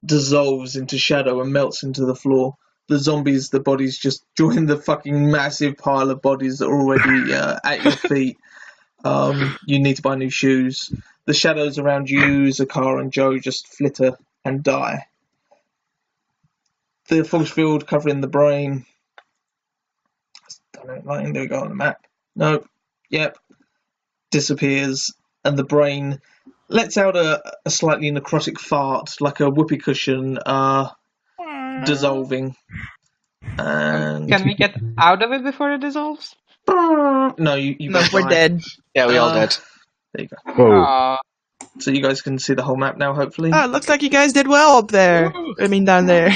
dissolves into shadow and melts into the floor. The zombies, the bodies just join the fucking massive pile of bodies that are already at your feet. You need to buy new shoes. The shadows around you, Zakar and Joe, just flitter and die. The force field covering the brain. There we go on the map. Nope. Yep. Disappears, and the brain lets out a slightly necrotic fart, like a whoopee cushion, dissolving. And can we get out of it before it dissolves? No, you No, we're dead. Yeah, we all dead. There you go. Whoa. So you guys can see the whole map now, hopefully. Oh, it looks like you guys did well up there. I mean, down there.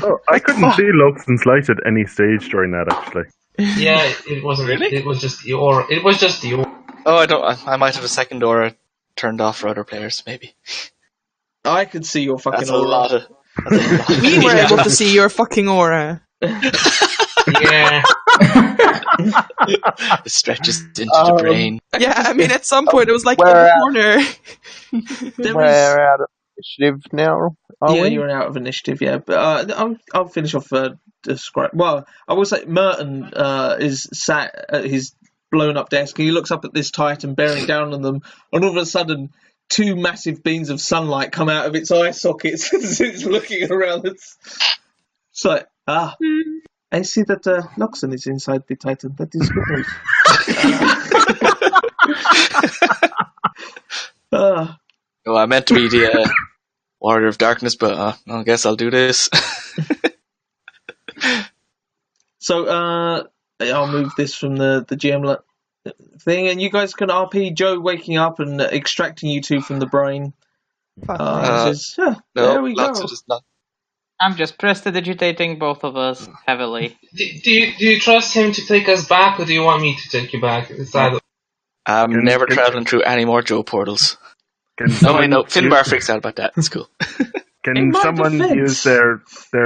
Oh, I couldn't see Lux and Slight at any stage during that, actually. Yeah, it wasn't Really? It was just the aura. It was just the aura. Oh, I might have a second aura turned off for other players, maybe. I could see your fucking That's a aura. lot of... We were able to see your fucking aura. Yeah. It stretches into the brain. Yeah, I mean, at some point it was like in Where the at? corner. We're out of initiative now, are Yeah, we? you're out of initiative, yeah. But I'll finish off describe. Well, I will say Merton is sat at his blown up desk, and he looks up at this Titan bearing down on them, and all of a sudden 2 massive beams of sunlight come out of its eye sockets as it's looking around. It's like, I see that Luxon is inside the Titan. That is good news. Oh, I meant to be the Warrior of Darkness, but I guess I'll do this. So, I'll move this from the GM thing, and you guys can RP Joe waking up and extracting you 2 from the brain. Says, there we go. Lux is not. I'm just prestidigitating both of us heavily. Do you trust him to take us back, or do you want me to take you back? I'm never traveling through any more Joe portals. No, Finbar freaks out about that. It's cool. Can someone use their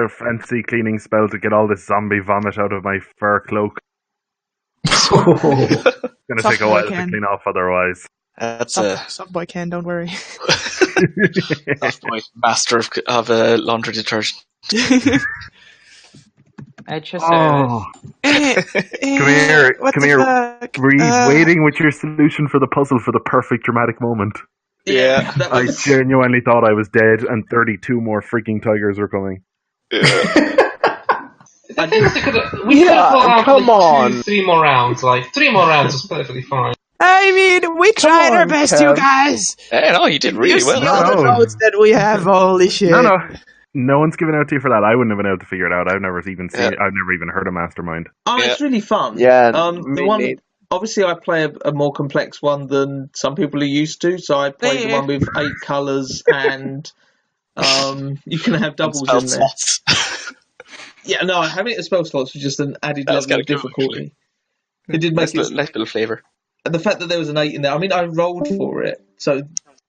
fancy cleaning spell to get all this zombie vomit out of my fur cloak? It's going to take a while to clean off otherwise. That's Some boy can, don't worry. That's my master of laundry detergent. Come here. Were you waiting with your solution for the puzzle for the perfect dramatic moment? Yeah. I genuinely thought I was dead and 32 more freaking tigers were coming. I think we could have pulled out come on. 3 more rounds. Like 3 more rounds is perfectly fine. I mean, we tried our best, you guys. Hey, no, you did really well. You see all the notes that we have. Holy shit! No one's given out to you for that. I wouldn't have been able to figure it out. I've never even heard of Mastermind. Oh, it's really fun. Yeah. The one. Obviously, I play a more complex one than some people are used to. So I play the one with 8 colours, and you can have doubles in there. Yeah, no, having it as spell slots was just an added level of difficulty. It did make it nice bit of flavour. And the fact that there was an 8 in there. I mean, I rolled for it. So,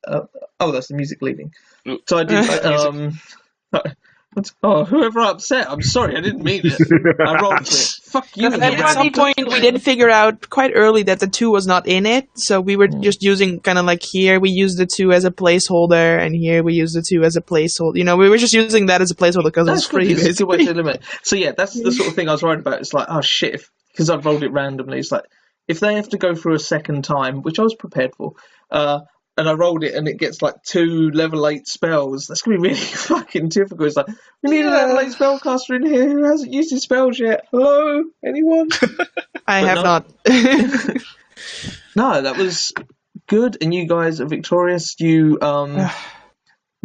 that's the music leaving. So I did. Whoever I upset, I'm sorry, I didn't mean it. I rolled for it. Fuck you. At some point, we did figure out quite early that the 2 was not in it, so we were just using kind of like here we used the 2 as a placeholder, and here we used the 2 as a placeholder. You know, we were just using that as a placeholder because it's free. It's a good way to limit. So yeah, that's the sort of thing I was worried about. It's like, oh shit, because I've rolled it randomly. It's like if they have to go through a second time, which I was prepared for. And I rolled it, and it gets like 2 level 8 spells. That's gonna be really fucking difficult. It's like we need a level 8 spellcaster in here who hasn't used his spells yet. Hello, anyone? I have not. No, that was good, and you guys are victorious. You,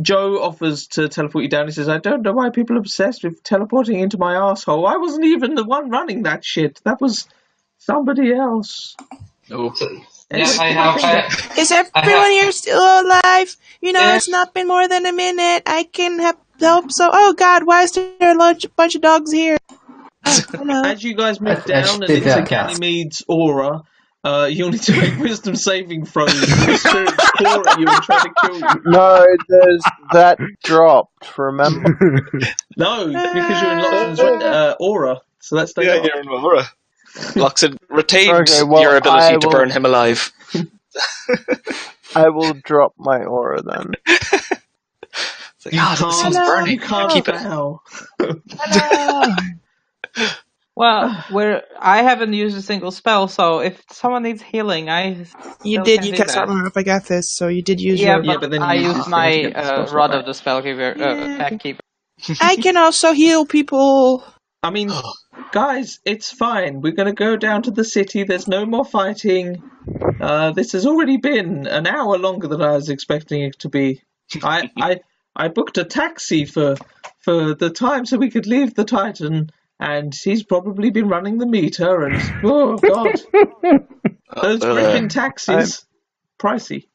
Joe offers to teleport you down. He says, "I don't know why people are obsessed with teleporting into my asshole. I wasn't even the one running that shit. That was somebody else." Oh. Yeah, Is everyone here still alive? You know, it's not been more than a minute. I can help. So, oh God, why is there a bunch of dogs here? As you guys move down and into Ganymede's aura, you'll need to make wisdom saving throws. Spirits pour at you and try to kill you. No, there's that dropped. Remember? No, because you're in Loxton's aura, so that's you're in aura. Loxton retained your ability to burn him alive. I will drop my aura then. It's like, this thing's burning. You can't keep it. Well, I haven't used a single spell, so if someone needs healing, You cast Armor Up, I got this, so you did use your... but then I used my Rod of the Spellkeeper, Packkeeper. I can also heal people. I mean, guys, it's fine. We're going to go down to the city. There's no more fighting. This has already been an hour longer than I was expecting it to be. I booked a taxi for the time so we could leave the Titan, and he's probably been running the meter. And oh god, those Griffin taxis, pricey.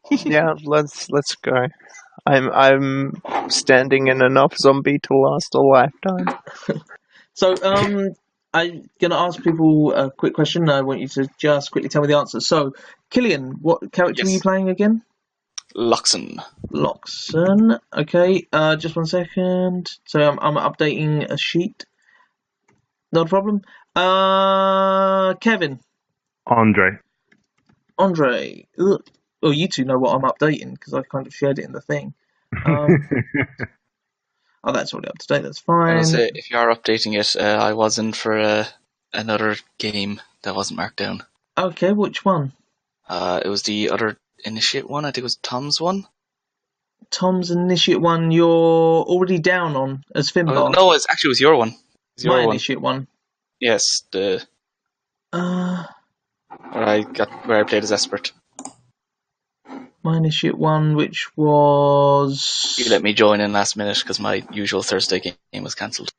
Yeah, let's go. I'm standing in enough zombie to last a lifetime. So, I'm going to ask people a quick question. I want you to just quickly tell me the answer. So, Killian, what character are you playing again? Loxton. Loxton. Okay, just 1 second. So, I'm updating a sheet. Not a problem. Kevin. Andre. Ugh. Well, you two know what I'm updating because I kind of shared it in the thing. Oh, that's already up to date. That's fine. If you are updating it, I was in for another game that wasn't marked down. Okay, which one? It was the other Initiate one. I think it was Tom's one. Tom's Initiate one you're already down on as Finbar. No, it was your one. My Initiate one. Yes, where I played as Esprit. My Initiate one, which was... You let me join in last minute because my usual Thursday game was cancelled.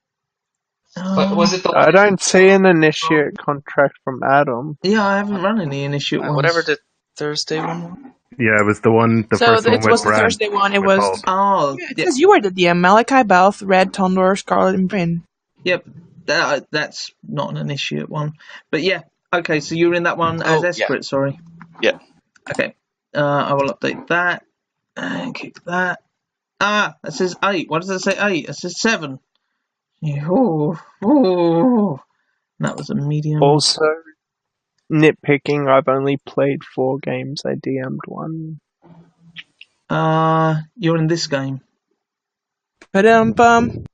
But was it I don't see an Initiate contract from Adam. Yeah, I haven't run any Initiate ones. Whatever the Thursday one. Yeah, it was the one. The first one it was the Thursday one. It was. Because you were the DM. Malachi, Balth, Red, Tondor, Scarlet, and Bryn. Yep, that's not an Initiate one. But yeah, okay. So you're in that one as Esprit. Sorry. Yeah. Okay. I will update that and kick that. It says 8. Why does it say 8? It says 7. Oh. That was a medium. Also, nitpicking, I've only played 4 games. I DM'd 1. You're in this game. Ba-dum-bum.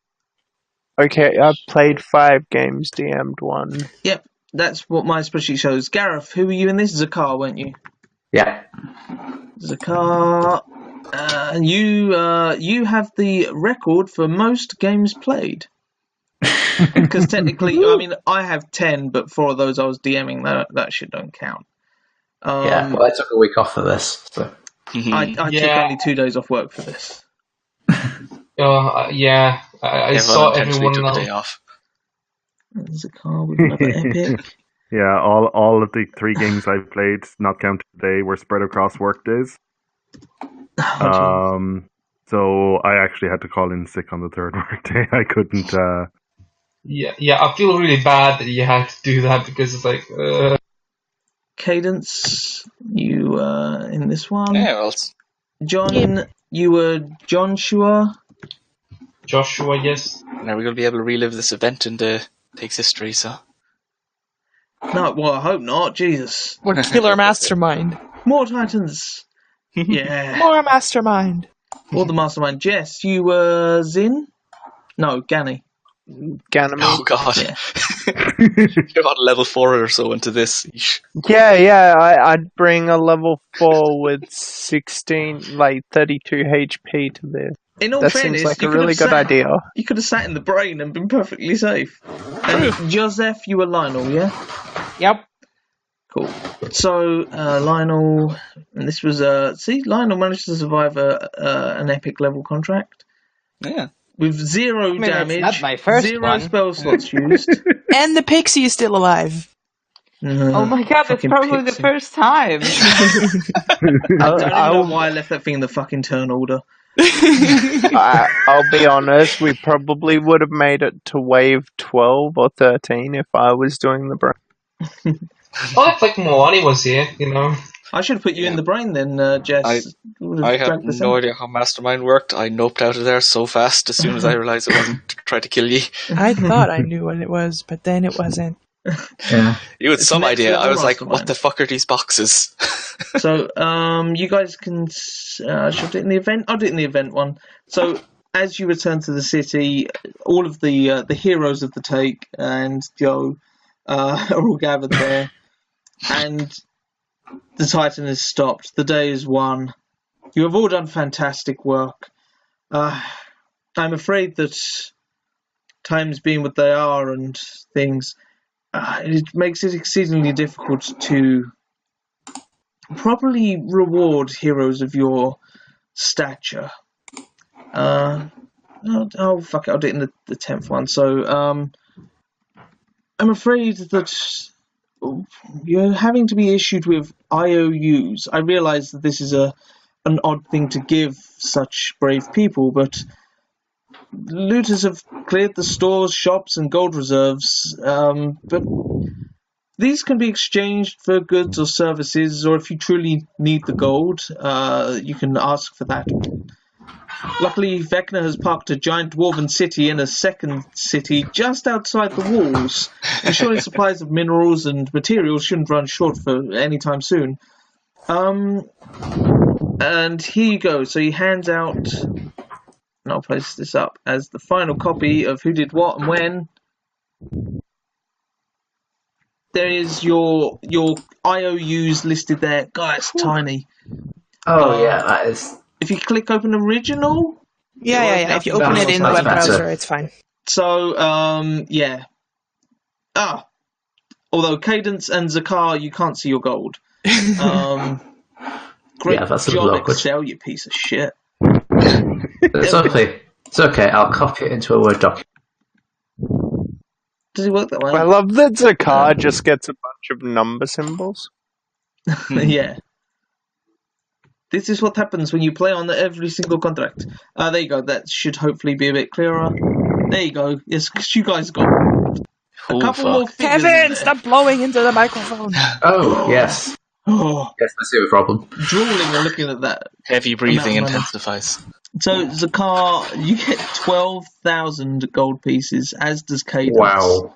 Okay, I've played 5 games, DM'd 1. Yep, that's what my spreadsheet shows. Gareth, who were you in this? Zakar, weren't you? Yeah. Zakar, you have the record for most games played. Because technically, I mean, I have 10, but 4 of those I was DMing. That shit don't count. Yeah, well, I took a week off for this. So. I took only 2 days off work for this. Yeah, I saw everyone took a day off. There's a car with another epic. Yeah, all of the 3 games I've played, not counted today, were spread across work days. So I actually had to call in sick on the 3rd work day. I couldn't. Yeah, I feel really bad that you had to do that because it's like. Cadence, you in this one. Yeah, well, John, you were Joshua. Joshua, yes. Now we're going to be able to relive this event in the Takes history, so. No, well, I hope not. Jesus. We're Killer Mastermind. More Titans. Yeah. More Mastermind. Or the Mastermind. Jess, you were Zin? No, Ganny. Ganymede. Oh god. Yeah. You're on level 4 or so into this. Yeah, I'd bring a level 4 with 16, like 32 HP to this. In all that fairness, seems like you a could really have good sat, idea. You could have sat in the brain and been perfectly safe. And Joseph, you were Lionel, yeah? Yep. Cool. So, Lionel, and this was, Lionel managed to survive an epic level contract. Yeah. With 0 damage, it's not my first 0 one. spell slots used. And the pixie is still alive. Oh my god, that's probably the first time. I don't even know why I left that thing in the fucking turn order. I'll be honest, we probably would have made it to wave 12 or 13 if I was doing the brain. Oh, if like Moani was here, you know. I should have put you in the brain then, Jess. I had no idea how Mastermind worked. I noped out of there so fast as soon as I realised it wasn't to try to kill you. I thought I knew what it was, but then it wasn't. Yeah. You had some idea. I was like, Mastermind. what the fuck are these boxes? So, you guys can... should I do it in the event? I'll do it in the event one. So, as you return to the city, all of the heroes of the Take and Joe are all gathered there. And the Titan is stopped. The day is won. You have all done fantastic work. I'm afraid that times being what they are and things, it makes it exceedingly difficult to properly reward heroes of your stature. Oh, fuck it, I'll do it in the 10th one. So, I'm afraid that you're having to be issued with IOUs. I realise that this is an odd thing to give such brave people, but looters have cleared the stores, shops, and gold reserves, but these can be exchanged for goods or services, or if you truly need the gold, you can ask for that. Luckily, Vecna has parked a giant dwarven city in a second city just outside the walls, ensuring supplies of minerals and materials shouldn't run short for any time soon. And here you go. So he hands out, and I'll place this up as the final copy of who did what and when. There is your IOUs listed there. God, it's tiny. Oh, yeah, that is... If you click open original... Yeah. If you open it in the web browser, it's fine. So, yeah. Although Cadence and Zakar, you can't see your gold. Great that's a job, little awkward. Excel, you piece of shit. It's okay. It's okay. I'll copy it into a Word document. Does it work that way? I love that Zakar just gets a bunch of number symbols. Yeah. This is what happens when you play on every single contract. There you go. That should hopefully be a bit clearer. There you go. Yes, because you guys got a couple more figures. Kevin, stop blowing into the microphone. Oh, yes. Oh, Yes, I see the problem. drooling and looking at that. Heavy breathing Amount of money. intensifies. So, Zakar, you get 12,000 gold pieces, as does Cadence. Wow.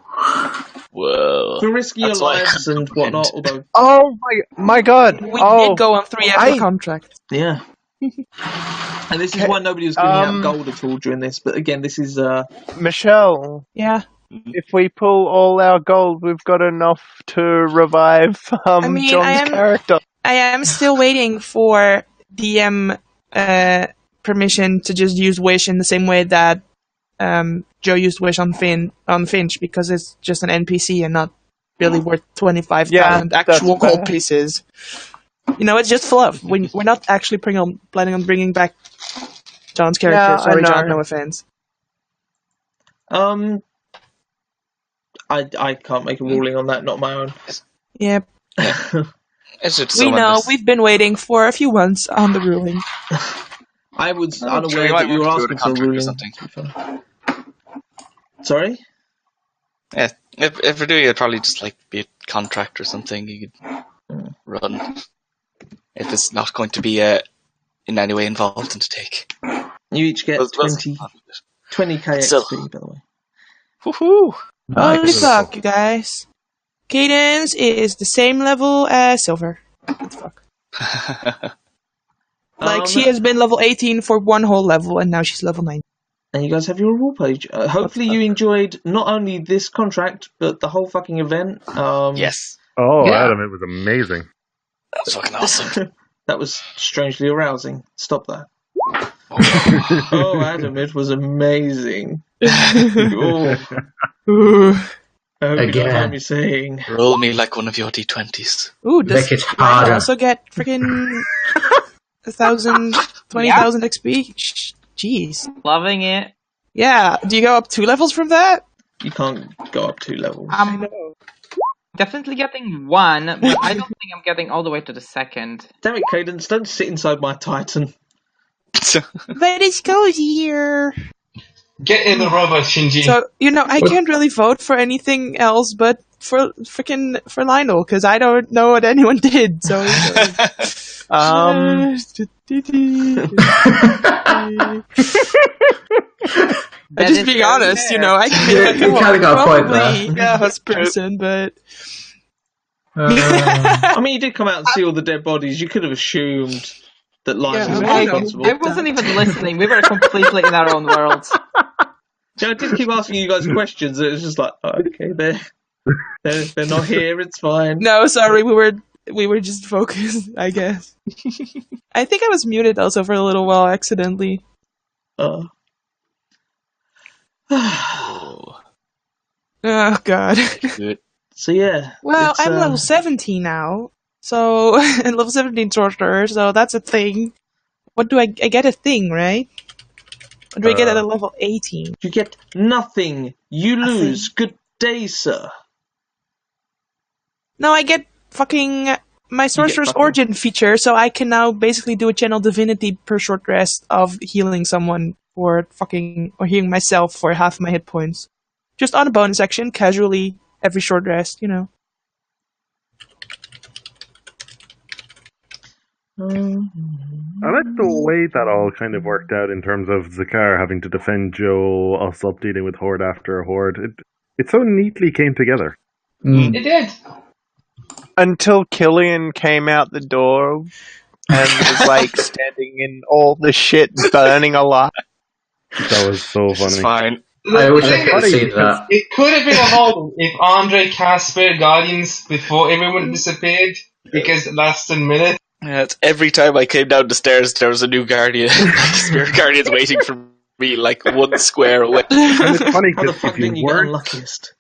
Whoa. For risking your That's why I lives couldn't and whatnot, comprehend. although... Oh my god! We did go on 3 epic contracts. Yeah. And this is why nobody was giving out gold at all during this, but again, this is... Michelle, Yeah. if we pull all our gold, we've got enough to revive John's character. I am still waiting for DM permission to just use Wish in the same way that Joe used Wish on Finch because it's just an NPC and not really worth 25,000 actual gold pieces. You know, it's just fluff. We're not actually planning on bringing back John's character. Yeah, Sorry, I know. John, no offense. I can't make a ruling on that, not my own. Yep. We know. We've been waiting for a few months on the ruling. I was unaware that you were asking for a ruling. Sorry? Yeah, if we're doing it, probably just like be a contract or something you could run. If it's not going to be in any way involved in the take. You each get 20k XP, by the way. Woohoo! Holy fuck, you guys. Cadence is the same level as Silver. What the fuck? Like, she has been level 18 for one whole level, and now she's level 9. And you guys have your reward page. Hopefully you enjoyed not only this contract, but the whole fucking event. Yes. Oh, yeah. Adam, it was amazing. That was fucking awesome. That was strangely arousing. Stop that. Oh, Adam, it was amazing. Oh. I hope you don't mind me saying. Roll me like one of your D20s. Ooh, does I also get freaking 20,000 XP? Jeez. Loving it. Yeah, do you go up 2 levels from that? You can't go up 2 levels. I know. Definitely getting 1, but I don't think I'm getting all the way to the 2nd. Damn it, Cadence, don't sit inside my Titan. But it's cozy here. Get in the robot, Shinji. So, you know, I can't really vote for anything else but for Lionel, because I don't know what anyone did, so... Just being honest, you know, I can you kind of got a point there. Yeah, this person, but... I mean, you did come out and see all the dead bodies. You could have assumed that Lionel was responsible. I wasn't even listening. We were completely in our own world. Yeah, I did keep asking you guys questions. It was just like, oh, okay, they're not here. It's fine. No, sorry, we were just focused, I guess. I think I was muted also for a little while accidentally. Oh God. So yeah. Well, I'm level 17 now. So, and level 17 sorcerer, so that's a thing. What do I get a thing, right? What do I get at a level 18? You get nothing. You lose. Good day, sir. No, I get fucking my Sorcerer's Origin feature, so I can now basically do a Channel Divinity per short rest of healing someone or healing myself for half my hit points. Just on a bonus action, casually, every short rest, you know. I like the way that all kind of worked out in terms of Zakar having to defend Joe, us up dealing with Horde after Horde. It so neatly came together. It did. Until Killian came out the door and was like standing in all the shit burning alive. That was so funny. It's fine. I wish I could have seen that. It could have been avoided if Andre cast Spirit Guardians before everyone disappeared, because it lasted a minute. Yeah, every time I came down the stairs, there was a new Guardian. Spirit Guardian's waiting for me, like 1 square away. And it's funny How the because fuck didn't you get unluckiest?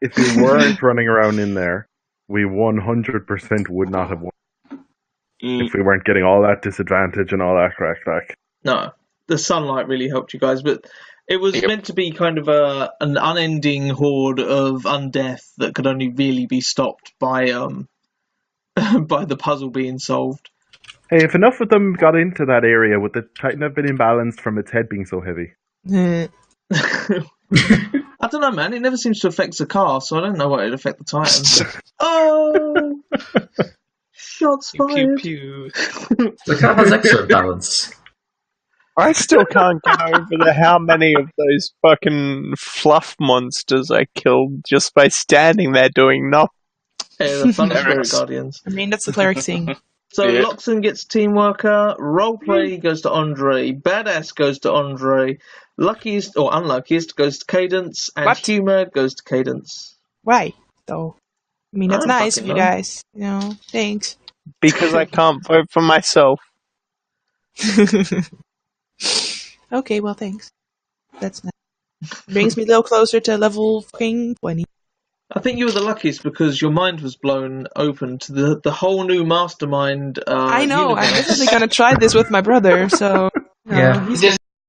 if you weren't running around in there, we 100% would not have won. If we weren't getting all that disadvantage and all that crack. No, the sunlight really helped you guys, but it was meant to be kind of an unending horde of undeath that could only really be stopped by by the puzzle being solved. Hey, if enough of them got into that area, would the Titan have been imbalanced from its head being so heavy? I don't know, man. It never seems to affect Zakar, so I don't know what it'd affect the Titan. Oh! Shots fired. Pew, pew. Zakar has excellent balance. I still can't get over how many of those fucking fluff monsters I killed just by standing there doing nothing. Yeah, the Thunder Spirit Guardians. I mean, that's the cleric thing. So Loxon gets Team Worker, Roleplay goes to Andre, Badass goes to Andre, Luckiest or Unluckiest goes to Cadence, and Humor goes to Cadence. Why, though? I mean, that's nice of you know. guys. You know, thanks. Because I can't vote for myself. Okay, well, thanks. That's nice. Brings me a little closer to level 20. I think you were the luckiest because your mind was blown open to the whole new mastermind. I know. Universe. I'm definitely gonna try this with my brother. So Yeah. he's